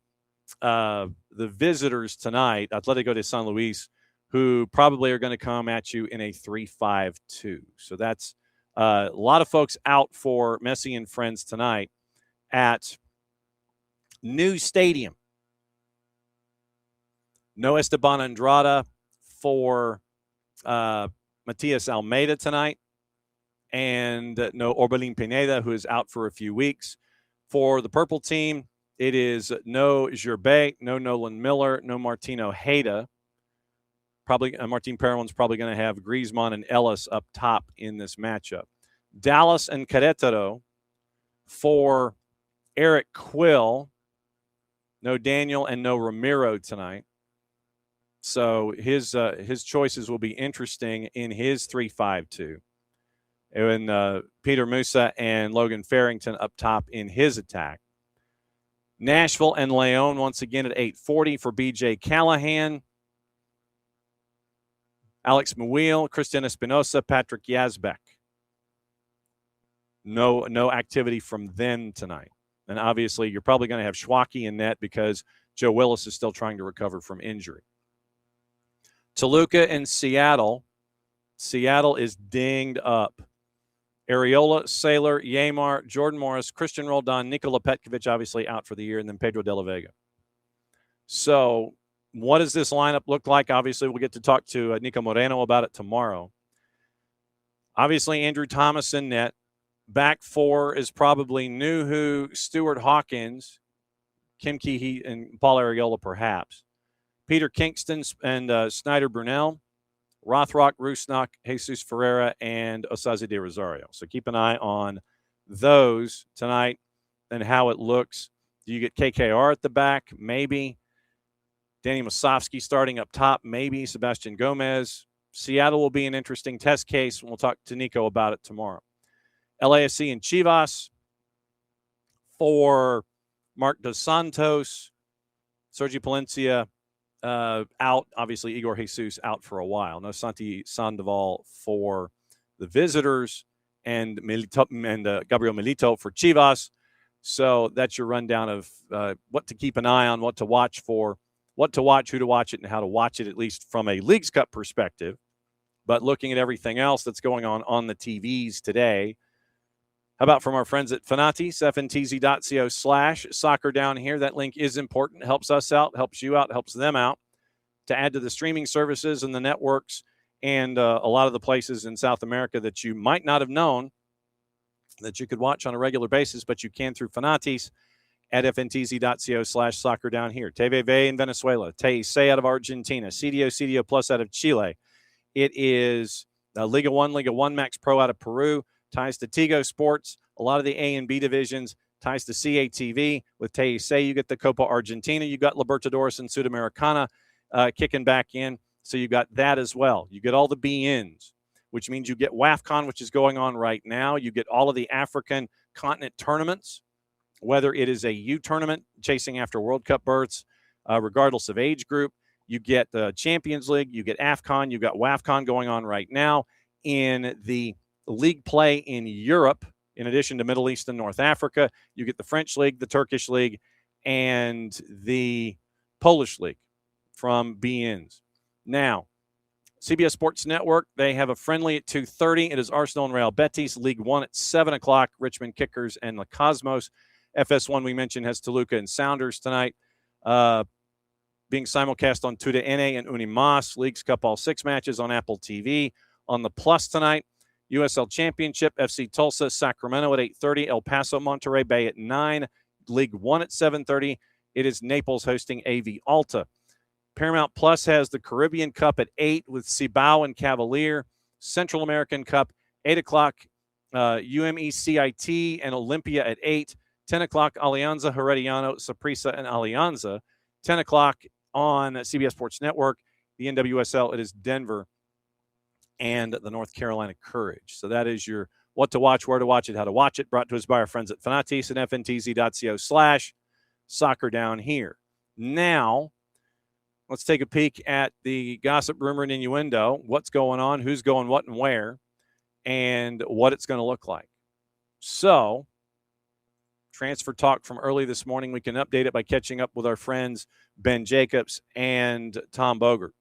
the visitors tonight, Atletico de San Luis, who probably are going to come at you in a 3-5-2. So that's a lot of folks out for Messi and friends tonight at New Stadium. No Esteban Andrada for Matias Almeida tonight, and no Orbelín Pineda, who is out for a few weeks. For the Purple Team, it is no Gervais, no Nolan Miller, no Martino Hayda. Probably Martin Perron's probably going to have Griezmann and Ellis up top in this matchup. Dallas and Querétaro for Eric Quill, no Daniel and no Ramiro tonight. So his choices will be interesting in his 3-5-2. And Peter Musa and Logan Farrington up top in his attack. Nashville and Leon once again at 8:40 for BJ Callahan, Alex Muil, Christian Espinosa, Patrick Yazbek. No activity from them tonight. And obviously you're probably going to have Schwacke in net because Joe Willis is still trying to recover from injury. Toluca and Seattle. Seattle is dinged up. Areola, Saylor, Yamar, Jordan Morris, Christian Roldan, Nikola Petkovic obviously out for the year, and then Pedro de la Vega. So what does this lineup look like? Obviously, we'll get to talk to Nico Moreno about it tomorrow. Obviously, Andrew Thomas in net. Back 4 is probably Nuhu, Stuart Hawkins, Kim Key, and Paul Areola perhaps. Peter Kingston and Snyder Brunel, Rothrock, Rusnak, Jesus Ferreira, and Osaze de Rosario. So keep an eye on those tonight and how it looks. Do you get KKR at the back? Maybe. Danny Musovsky starting up top? Maybe. Sebastian Gomez. Seattle will be an interesting test case. We'll talk to Nico about it tomorrow. LAFC and Chivas for Mark Dos Santos, Sergio Palencia, out. Obviously, Igor Jesus out for a while. No Santi Sandoval for the visitors, and Gabriel Milito for Chivas. So that's your rundown of what to keep an eye on, what to watch for, what to watch, who to watch it, and how to watch it, at least from a Leagues Cup perspective. But looking at everything else that's going on the TVs today, How about from our friends at Fanatis, fntz.co/soccer down here? That link is important. Helps us out, helps you out, helps them out to add to the streaming services and the networks and a lot of the places in South America that you might not have known that you could watch on a regular basis, but you can through Fanatis at fntz.co/soccer down here. TVV in Venezuela, TIC out of Argentina, CDO Plus out of Chile. It is Liga 1 Max Pro out of Peru. Ties to Tigo Sports, a lot of the A and B divisions, ties to CATV. With TIC, you get the Copa Argentina. You got Libertadores and Sudamericana kicking back in. So you got that as well. You get all the BNs, which means you get WAFCON, which is going on right now. You get all of the African continent tournaments, whether it is a U tournament chasing after World Cup berths, regardless of age group. You get the Champions League. You get AFCON. You got WAFCON going on right now. In the league play in Europe, in addition to Middle East and North Africa, you get the French League, the Turkish League, and the Polish League from BNs. Now, CBS Sports Network, they have a friendly at 2:30. It is Arsenal and Real Betis. League 1 at 7 o'clock, Richmond Kickers and the Cosmos. FS1, we mentioned, has Toluca and Sounders tonight. Being simulcast on TUDN and Unimas. Leagues Cup, all 6 matches on Apple TV. On the Plus tonight, USL Championship, FC Tulsa, Sacramento at 8:30, El Paso, Monterey Bay at 9, League 1 at 7:30. It is Naples hosting AV Alta. Paramount Plus has the Caribbean Cup at 8 with Cibao and Cavalier. Central American Cup, 8 o'clock, UMECIT and Olympia at 8. 10 o'clock, Alianza, Herediano, Saprissa, and Alianza. 10 o'clock on CBS Sports Network. The NWSL, it is Denver and the North Carolina Courage. So that is your what to watch, where to watch it, how to watch it, brought to us by our friends at Fanatis and fntz.co/soccer down here. Now, let's take a peek at the gossip, rumor, and innuendo. What's going on, who's going what and where, and what it's going to look like. So, transfer talk from early this morning. We can update it by catching up with our friends Ben Jacobs and Tom Bogert.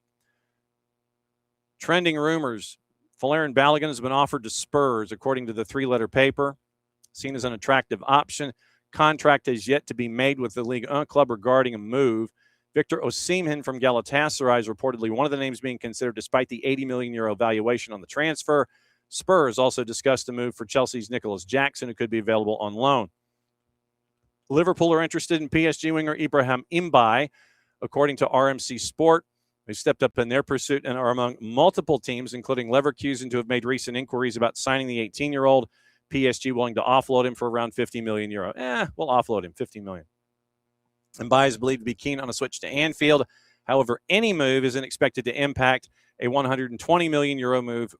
Trending rumors. Folarin Balogun has been offered to Spurs, according to the 3-letter paper. Seen as an attractive option. Contract has yet to be made with the Ligue 1 club regarding a move. Victor Osimhen from Galatasaray is reportedly one of the names being considered despite the €80 million valuation on the transfer. Spurs also discussed a move for Chelsea's Nicholas Jackson, who could be available on loan. Liverpool are interested in PSG winger Ibrahim Mbaye, according to RMC Sport. They stepped up in their pursuit and are among multiple teams, including Leverkusen, to have made recent inquiries about signing the 18-year-old. PSG willing to offload him for around €50 million. We'll offload him, $50 million. Mbaye is believed to be keen on a switch to Anfield. However, any move isn't expected to impact a €120 million move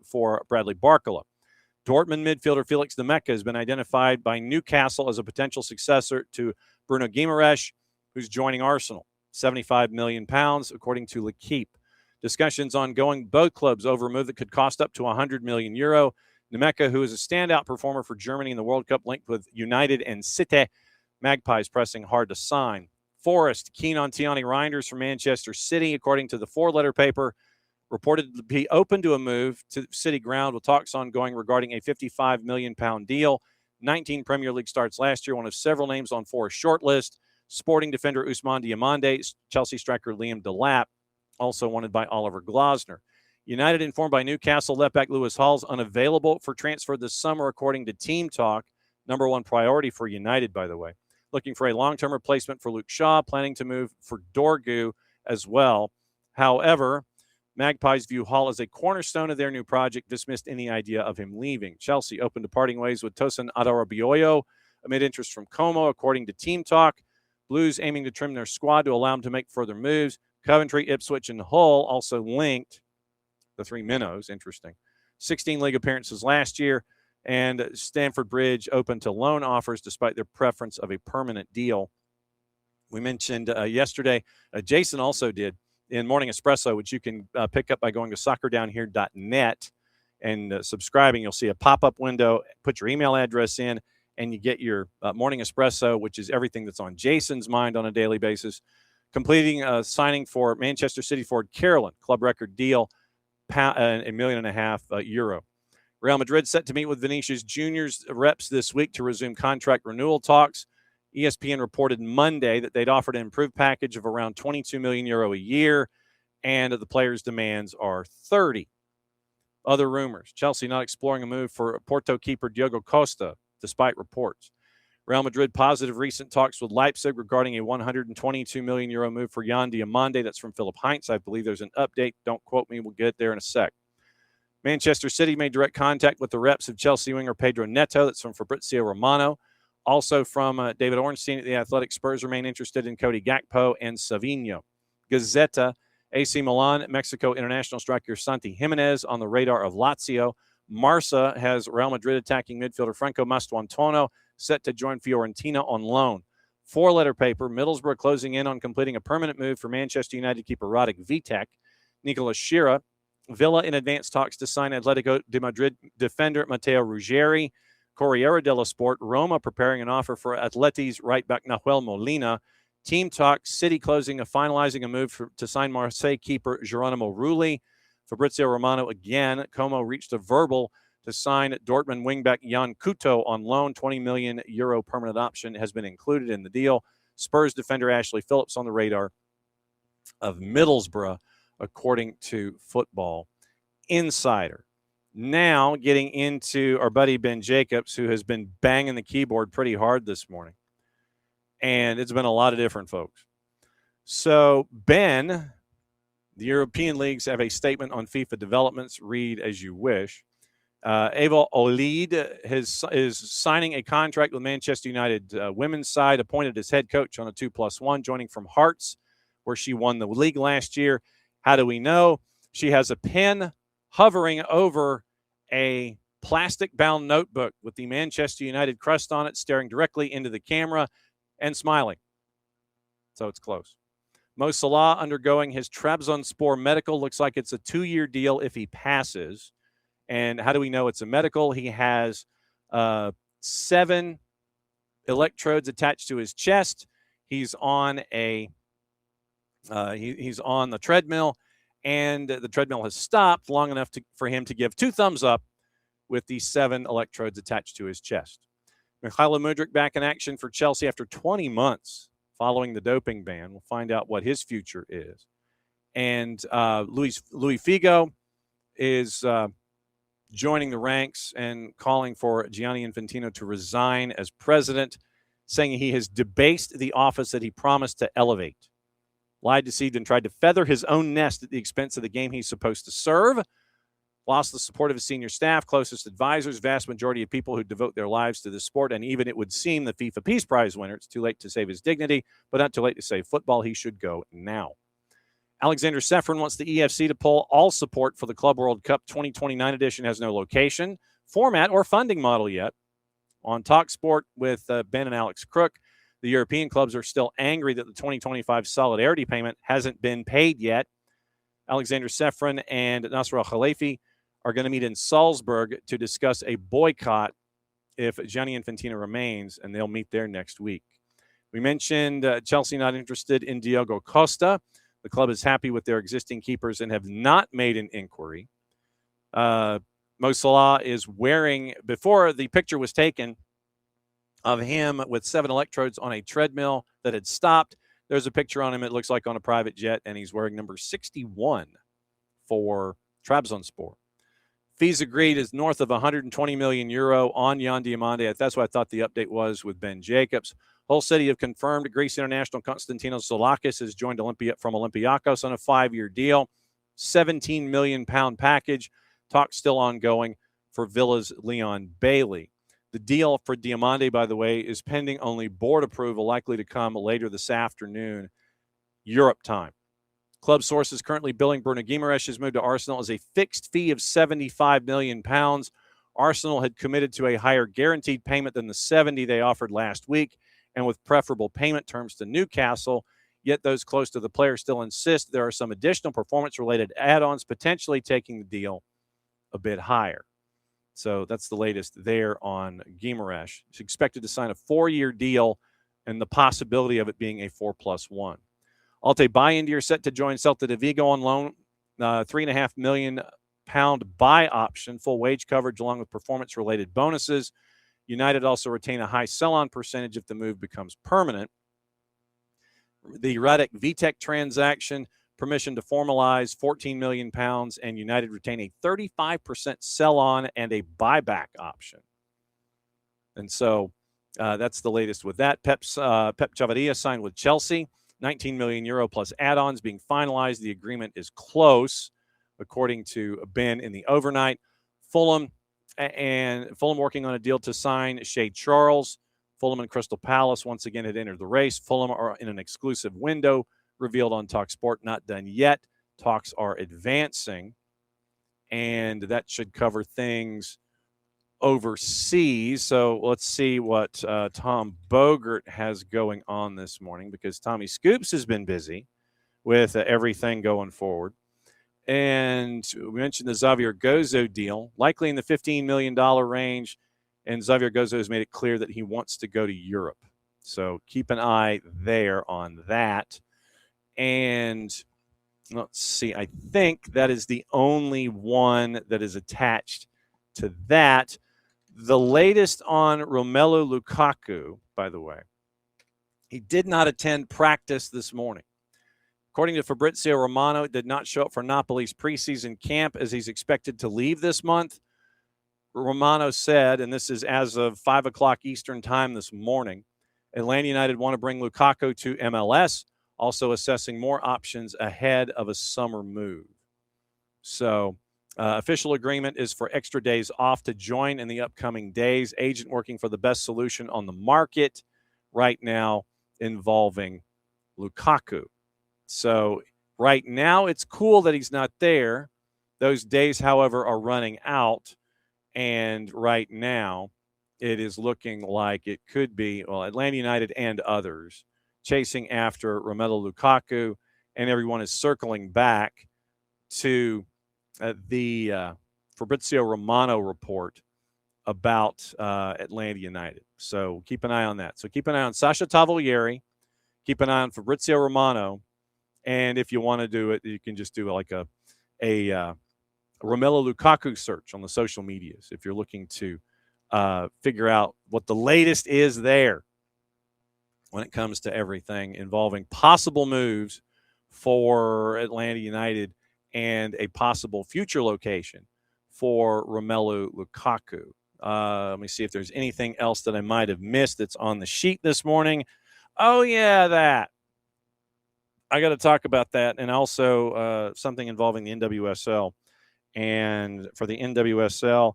for Bradley Barcola. Dortmund midfielder Felix Nemeka has been identified by Newcastle as a potential successor to Bruno Guimaraes, who's joining Arsenal. £75 million, according to L'Equipe. Discussions ongoing, both clubs over a move that could cost up to €100 million. Nemeka, who is a standout performer for Germany in the World Cup, linked with United and City. Magpies pressing hard to sign. Forest, keen on Tiani Reinders from Manchester City, according to the 4-letter paper. Reported to be open to a move to City ground with talks ongoing regarding a £55 million deal. 19 Premier League starts last year, one of several names on Forest's shortlist. Sporting defender Ousmane Diomande, Chelsea striker Liam Delap, also wanted by Oliver Glasner. United informed by Newcastle left-back Lewis Hall's unavailable for transfer this summer, according to Team Talk. Number 1 priority for United, by the way. Looking for a long-term replacement for Luke Shaw, planning to move for Dorgu as well. However, Magpies view Hall as a cornerstone of their new project, dismissed any idea of him leaving. Chelsea open to parting ways with Tosin Adarabioyo amid interest from Como, according to Team Talk. Blues aiming to trim their squad to allow them to make further moves. Coventry, Ipswich, and Hull also linked. The 3 minnows, interesting. 16 league appearances last year. And Stamford Bridge open to loan offers despite their preference of a permanent deal. We mentioned yesterday, Jason also did in Morning Espresso, which you can pick up by going to soccerdownhere.net and subscribing. You'll see a pop-up window, put your email address in, and you get your Morning Espresso, which is everything that's on Jason's mind on a daily basis. Completing a signing for Manchester City forward Carolyn, club record deal, €1.5 million. Real Madrid set to meet with Vinicius Jr.'s reps this week to resume contract renewal talks. ESPN reported Monday that they'd offered an improved package of around €22 million a year, and the player's demands are 30. Other rumors: Chelsea not exploring a move for Porto keeper Diogo Costa, despite reports. Real Madrid positive recent talks with Leipzig regarding a €122 million move for Jan Diomande. That's from Philip Heinz. I believe there's an update. Don't quote me. We'll get there in a sec. Manchester City made direct contact with the reps of Chelsea winger Pedro Neto. That's from Fabrizio Romano. Also from David Ornstein at The Athletic, Spurs remain interested in Cody Gakpo and Savinho. Gazzetta, AC Milan, Mexico international striker Santi Jimenez on the radar of Lazio. Marca has Real Madrid attacking midfielder Franco Mastuantuono set to join Fiorentina on loan. Four-letter paper, Middlesbrough closing in on completing a permanent move for Manchester United keeper Radek Vitek. Nicolas Shearer, Villa in advanced talks to sign Atletico de Madrid defender Matteo Ruggeri. Corriere dello Sport, Roma preparing an offer for Atleti's right back Nahuel Molina. Team talks, City finalizing a move to sign Marseille keeper Geronimo Rulli. Fabrizio Romano again. Como reached a verbal to sign Dortmund wingback Jan Couto on loan. €20 million permanent option has been included in the deal. Spurs defender Ashley Phillips on the radar of Middlesbrough, according to Football Insider. Now getting into our buddy Ben Jacobs, who has been banging the keyboard pretty hard this morning. And it's been a lot of different folks. So, Ben, the European leagues have a statement on FIFA developments. Read as you wish. Eva Olid is signing a contract with Manchester United women's side, appointed as head coach on a 2+1, joining from Hearts, where she won the league last year. How do we know? She has a pen hovering over a plastic-bound notebook with the Manchester United crest on it, staring directly into the camera and smiling. So it's close. Mo Salah undergoing his Trabzonspor medical. Looks like it's a 2-year deal if he passes. And how do we know it's a medical? He has 7 electrodes attached to his chest. He's on he's on the treadmill, and the treadmill has stopped long enough for him to give 2 thumbs up with the 7 electrodes attached to his chest. Mykhailo Mudryk back in action for Chelsea after 20 months following the doping ban. We'll find out what his future is. And Luis Figo is joining the ranks and calling for Gianni Infantino to resign as president, saying he has debased the office that he promised to elevate. Lied, deceived, and tried to feather his own nest at the expense of the game he's supposed to serve. Lost the support of his senior staff, closest advisors, vast majority of people who devote their lives to this sport, and even, it would seem, the FIFA Peace Prize winner. It's too late to save his dignity, but not too late to save football. He should go now. Alexander Sefrin wants the EFC to pull all support for the Club World Cup 2029 edition. Has no location, format, or funding model yet. On TalkSport with Ben and Alex Crook, the European clubs are still angry that the 2025 solidarity payment hasn't been paid yet. Alexander Sefrin and Nasser Al-Khalifi are going to meet in Salzburg to discuss a boycott if Gianni Infantino remains, and they'll meet there next week. We mentioned Chelsea not interested in Diogo Costa. The club is happy with their existing keepers and have not made an inquiry. Mo Salah is wearing, before the picture was taken of him with 7 electrodes on a treadmill that had stopped, there's a picture on him, it looks like on a private jet, and he's wearing number 61 for Trabzonspor. Fees agreed is north of €120 million on Jan Diomande. That's what I thought the update was with Ben Jacobs. Hull City have confirmed Greece international Konstantinos Zoulakis has joined from Olympiacos on a 5-year deal. £17 million package. Talk still ongoing for Villa's Leon Bailey. The deal for Diomande, by the way, is pending only board approval, likely to come later this afternoon, Europe time. Club sources currently billing Bruno Guimaraes' move to Arsenal as a fixed fee of £75 million. Arsenal had committed to a higher guaranteed payment than the 70 they offered last week, and with preferable payment terms to Newcastle. Yet those close to the player still insist there are some additional performance-related add-ons, potentially taking the deal a bit higher. So that's the latest there on Guimaraes. He's expected to sign a 4-year deal, and the possibility of it being a 4+1. Alte Bayindir set to join Celta de Vigo on loan, £3.5 million pound buy option, full wage coverage along with performance-related bonuses. United also retain a high sell-on percentage if the move becomes permanent. The Radek Vitek transaction, permission to formalize £14 million, and United retain a 35% sell-on and a buyback option. And so that's the latest with that. Pep Chavarria signed with Chelsea, €19 million plus add-ons being finalized. The agreement is close, according to Ben in the overnight. Fulham working on a deal to sign Shea Charles. Fulham and Crystal Palace once again had entered the race. Fulham are in an exclusive window revealed on TalkSport. Not done yet. Talks are advancing, and that should cover things overseas. So let's see what Tom Bogert has going on this morning, because Tommy Scoops has been busy with everything going forward. And we mentioned the Xavier Gozo deal, likely in the $15 million range. And Xavier Gozo has made it clear that he wants to go to Europe. So keep an eye there on that. And let's see, I think that is the only one that is attached to that. The latest on Romelu Lukaku, by the way, he did not attend practice this morning. According to Fabrizio Romano, did not show up for Napoli's preseason camp as he's expected to leave this month. Romano said, and this is as of 5 o'clock Eastern time this morning, Atlanta United want to bring Lukaku to MLS, also assessing more options ahead of a summer move. So official agreement is for extra days off to join in the upcoming days. Agent working for the best solution on the market right now involving Lukaku. So right now it's cool that he's not there. Those days, however, are running out. And right now, it is looking like it could be, well, Atlanta United and others chasing after Romelu Lukaku, and everyone is circling back to the Fabrizio Romano report about Atlanta United. So keep an eye on that. So keep an eye on Sasha Tavolieri, keep an eye on Fabrizio Romano, and if you want to do it, you can just do like a Romelu Lukaku search on the social medias if you're looking to figure out what the latest is there when it comes to everything involving possible moves for Atlanta United and a possible future location for Romelu Lukaku. Let me see if there's anything else that I might have missed that's on the sheet this morning. Oh, yeah, that. I got to talk about that, and also something involving the NWSL. And for the NWSL,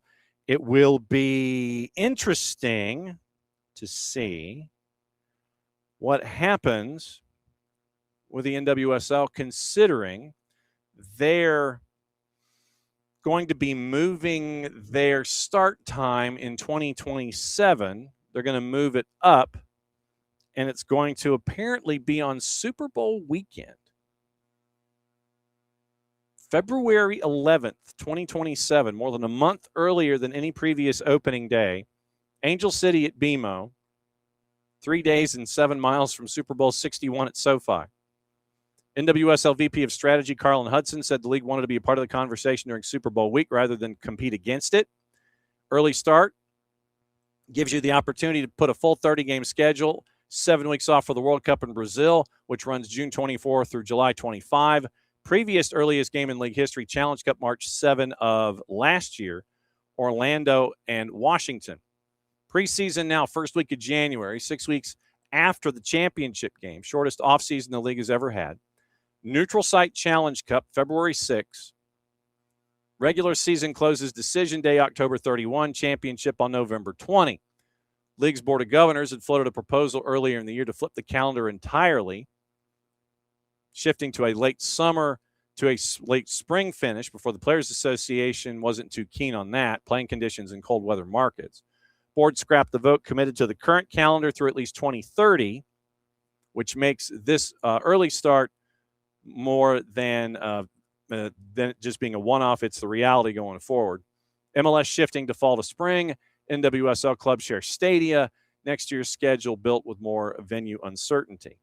it will be interesting to see what happens with the NWSL, considering they're going to be moving their start time in 2027. They're going to move it up, and it's going to apparently be on Super Bowl weekend. February 11th, 2027, more than a month earlier than any previous opening day. Angel City at BMO, 3 days and 7 miles from Super Bowl 61 at SoFi. NWSL VP of Strategy Carlin Hudson said the league wanted to be a part of the conversation during Super Bowl week rather than compete against it. Early start gives you the opportunity to put a full 30-game schedule, 7 weeks off for the World Cup in Brazil, which runs June 24 through July 25. Previous earliest game in league history, Challenge Cup March 7 of last year, Orlando and Washington. Preseason now, first week of January, 6 weeks after the championship game, shortest offseason the league has ever had. Neutral Site Challenge Cup, February 6. Regular season closes decision day, October 31, championship on November 20. League's Board of Governors had floated a proposal earlier in the year to flip the calendar entirely, shifting to a late summer to a late spring finish before the Players Association wasn't too keen on that, playing conditions in cold weather markets. Board scrapped the vote, committed to the current calendar through at least 2030, which makes this early start more than it just being a one-off. It's the reality going forward. MLS shifting to fall to spring. NWSL clubs share stadia. Next year's schedule built with more venue uncertainty.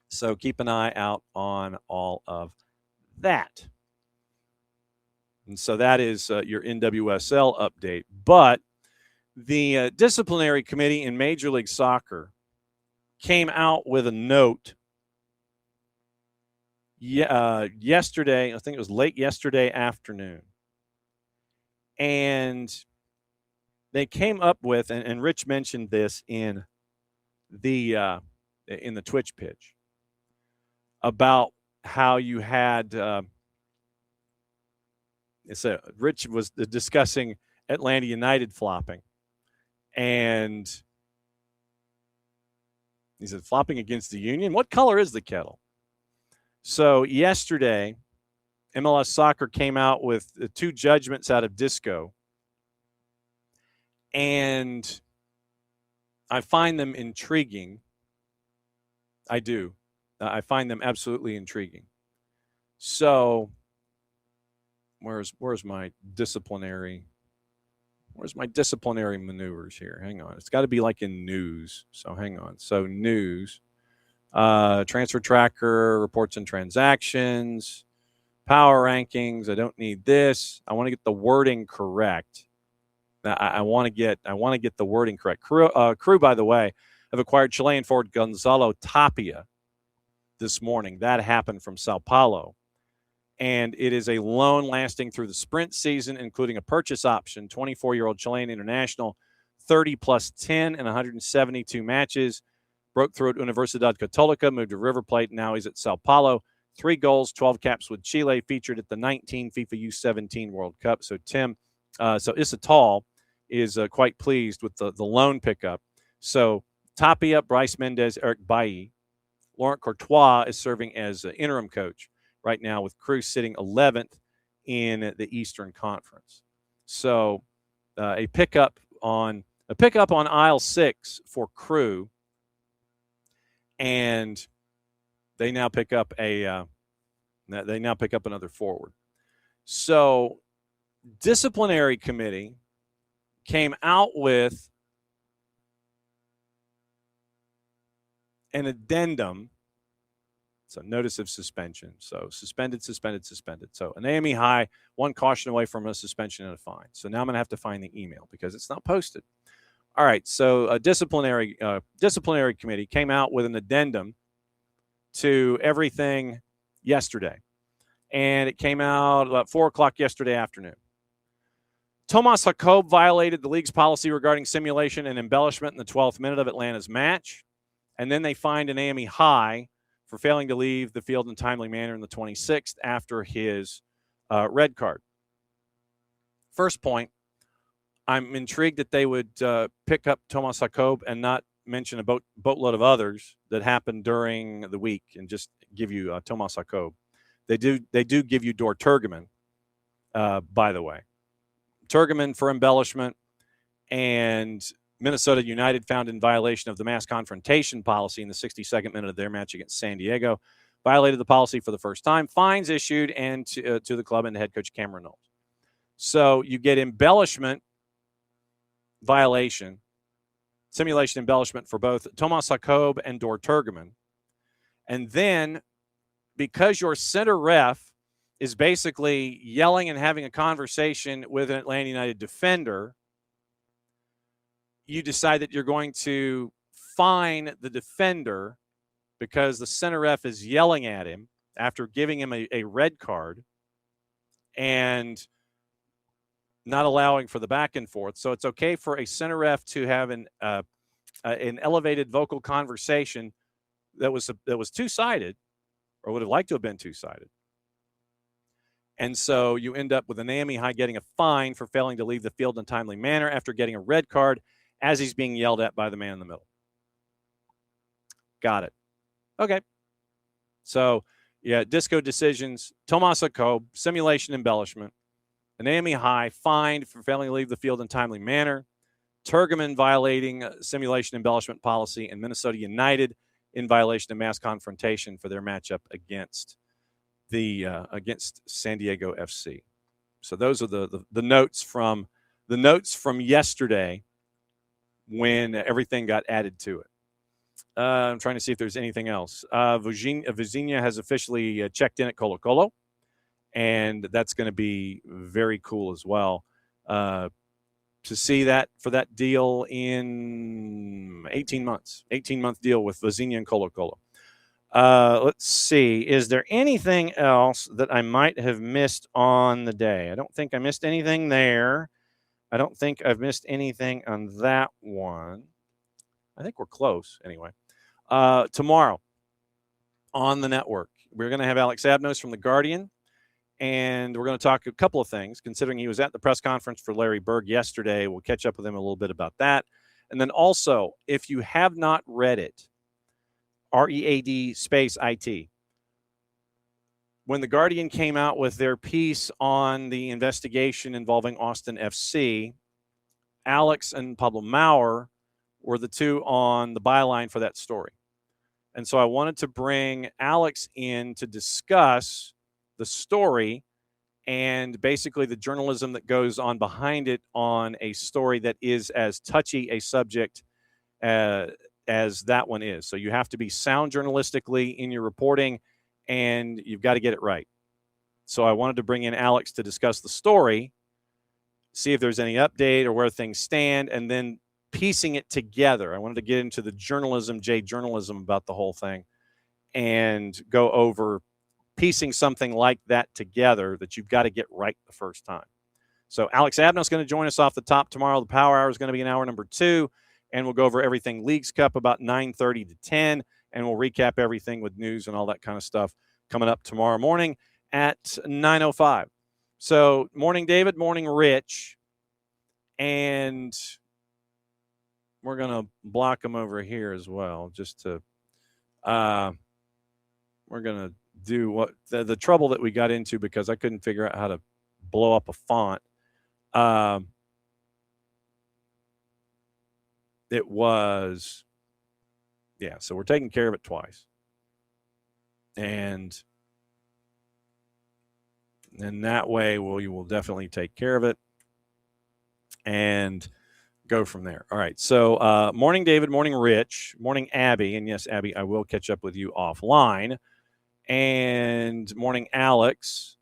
So keep an eye out on all of that. And so that is your NWSL update. But the disciplinary committee in Major League Soccer came out with a note yesterday. I think it was late yesterday afternoon. And they came up with, and Rich mentioned this in the Twitch pitch, about how you had Rich was discussing Atlanta United flopping, and he said, flopping against the Union? What color is the kettle? So yesterday, MLS Soccer came out with 2 judgments out of Disco, and I find them intriguing. I do. I find them absolutely intriguing. So where's my disciplinary maneuvers here? Hang on. It's got to be like in news. So hang on. So news, transfer tracker, reports and transactions, power rankings. I don't need this. I want to get the wording correct. I want to get the wording correct. Crew, by the way, have acquired Chilean forward Gonzalo Tapia this morning. That happened from Sao Paulo. And it is a loan lasting through the sprint season, including a purchase option. 24-year-old Chilean international, 30 plus 10 in 172 matches. Broke through at Universidad Católica, moved to River Plate. Now he's at Sao Paulo. 3 goals, 12 caps with Chile, featured at the 19 FIFA U17 World Cup. So Issa Tall is quite pleased with the loan pickup. So Tapia, Bryce Mendez, Eric Bailly. Laurent Courtois is serving as interim coach right now, with Crew sitting 11th in the Eastern Conference. So a pickup on aisle 6 for Crew, and they now pick up another forward. So disciplinary committee came out with an addendum. So notice of suspension. So suspended. So an AME high, 1 caution away from a suspension and a fine. So now I'm going to have to find the email because it's not posted. All right. So a disciplinary committee came out with an addendum to everything yesterday. And it came out about 4 o'clock yesterday afternoon. Tomas Jacob violated the league's policy regarding simulation and embellishment in the 12th minute of Atlanta's match. And then they fined an AME high for failing to leave the field in a timely manner in the 26th after his red card. First point, I'm intrigued that they would pick up Tomas Jacob and not mention a boatload of others that happened during the week and just give you Tomas Jacob. They do give you Dor Turgeman, by the way. Turgeman for embellishment, and Minnesota United found in violation of the mass confrontation policy in the 62nd minute of their match against San Diego. Violated the policy for the first time. Fines issued and to the club and head coach Cameron Knowles. So you get embellishment violation, simulation embellishment for both Tomas Jacob and Dor Turgeman. And then because your center ref is basically yelling and having a conversation with an Atlanta United defender, you decide that you're going to fine the defender because the center ref is yelling at him after giving him a red card and not allowing for the back and forth. So it's okay for a center ref to have an elevated vocal conversation that was two-sided, or would have liked to have been two-sided. And so you end up with an AME high getting a fine for failing to leave the field in a timely manner after getting a red card as he's being yelled at by the man in the middle. Got it. Okay. So, yeah, disco decisions, Tomas Jacob, simulation embellishment, an AME high, fined for failing to leave the field in timely manner, Turgeman violating simulation embellishment policy, and Minnesota United in violation of mass confrontation for their matchup against San Diego FC. So those are the notes from yesterday when everything got added to it. I'm trying to see if there's anything else. Vuzinha has officially checked in at Colo-Colo, And that's going to be very cool as well. To see that for that deal in 18 months, 18-month deal with Vazinha and Colo-Colo. Let's see. Is there anything else that I might have missed on the day? I don't think I missed anything there. I don't think I've missed anything on that one. I think we're close anyway. Tomorrow on the network, we're going to have Alex Abnos from The Guardian. And we're going to talk a couple of things, considering he was at the press conference for Larry Berg yesterday. We'll catch up with him a little bit about that. And then also, if you have not read it, READ space IT. When The Guardian came out with their piece on the investigation involving Austin FC, Alex and Pablo Maurer were the two on the byline for that story. And so I wanted to bring Alex in to discuss the story and basically the journalism that goes on behind it on a story that is as touchy a subject as that one is. So you have to be sound journalistically in your reporting, and you've got to get it right. So I wanted to bring in Alex to discuss the story, see if there's any update or where things stand, and then piecing it together. I wanted to get into the journalism about the whole thing and go over piecing something like that together that you've got to get right the first time. So Alex Abnos is going to join us off the top tomorrow. The Power Hour is going to be in hour number 2, and we'll go over everything Leagues Cup about 9:30 to 10, and we'll recap everything with news and all that kind of stuff coming up tomorrow morning at 9:05. So morning, David. Morning, Rich. And we're going to block them over here as well, just to we're going to do what the trouble that we got into because I couldn't figure out how to blow up a font. It was, so we're taking care of it twice. And that way you will definitely take care of it and go from there. All right. So morning, David. Morning, Rich. Morning, Abby. And yes, Abby, I will catch up with you offline. And morning, Alex.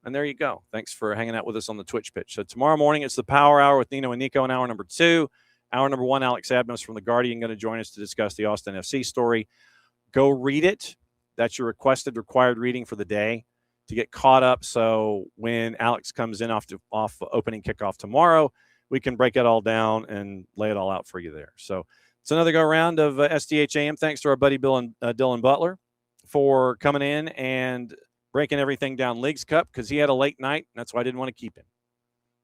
And there you go. Thanks for hanging out with us on the Twitch pitch. So tomorrow morning, it's the Power Hour with Nino and Nico in hour number 2. Hour number 1, Alex Abnos from The Guardian going to join us to discuss the Austin FC story. Go read it. That's your required reading for the day to get caught up. So when Alex comes in off opening kickoff tomorrow, we can break it all down and lay it all out for you there. So it's another go-around of SDH AM. Thanks to our buddy Bill and Dylan Butler for coming in and breaking everything down Leagues Cup because he had a late night, and that's why I didn't want to keep him.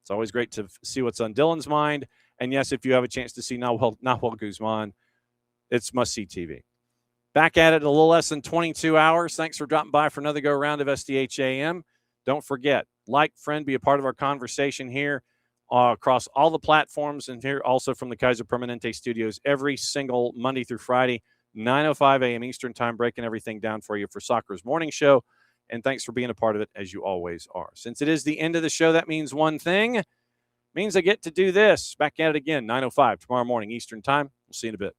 It's always great to see what's on Dylan's mind. And, yes, if you have a chance to see Nahuel Guzman, it's must-see TV. Back at it in a little less than 22 hours. Thanks for dropping by for another go-around of SDH AM. Don't forget, like, friend, be a part of our conversation here across all the platforms and here also from the Kaiser Permanente studios every single Monday through Friday, 9:05 a.m. Eastern time, breaking everything down for you for Soccer's Morning Show. And thanks for being a part of it, as you always are. Since it is the end of the show, that means one thing. It means I get to do this. Back at it again, 9:05 tomorrow morning Eastern time. We'll see you in a bit.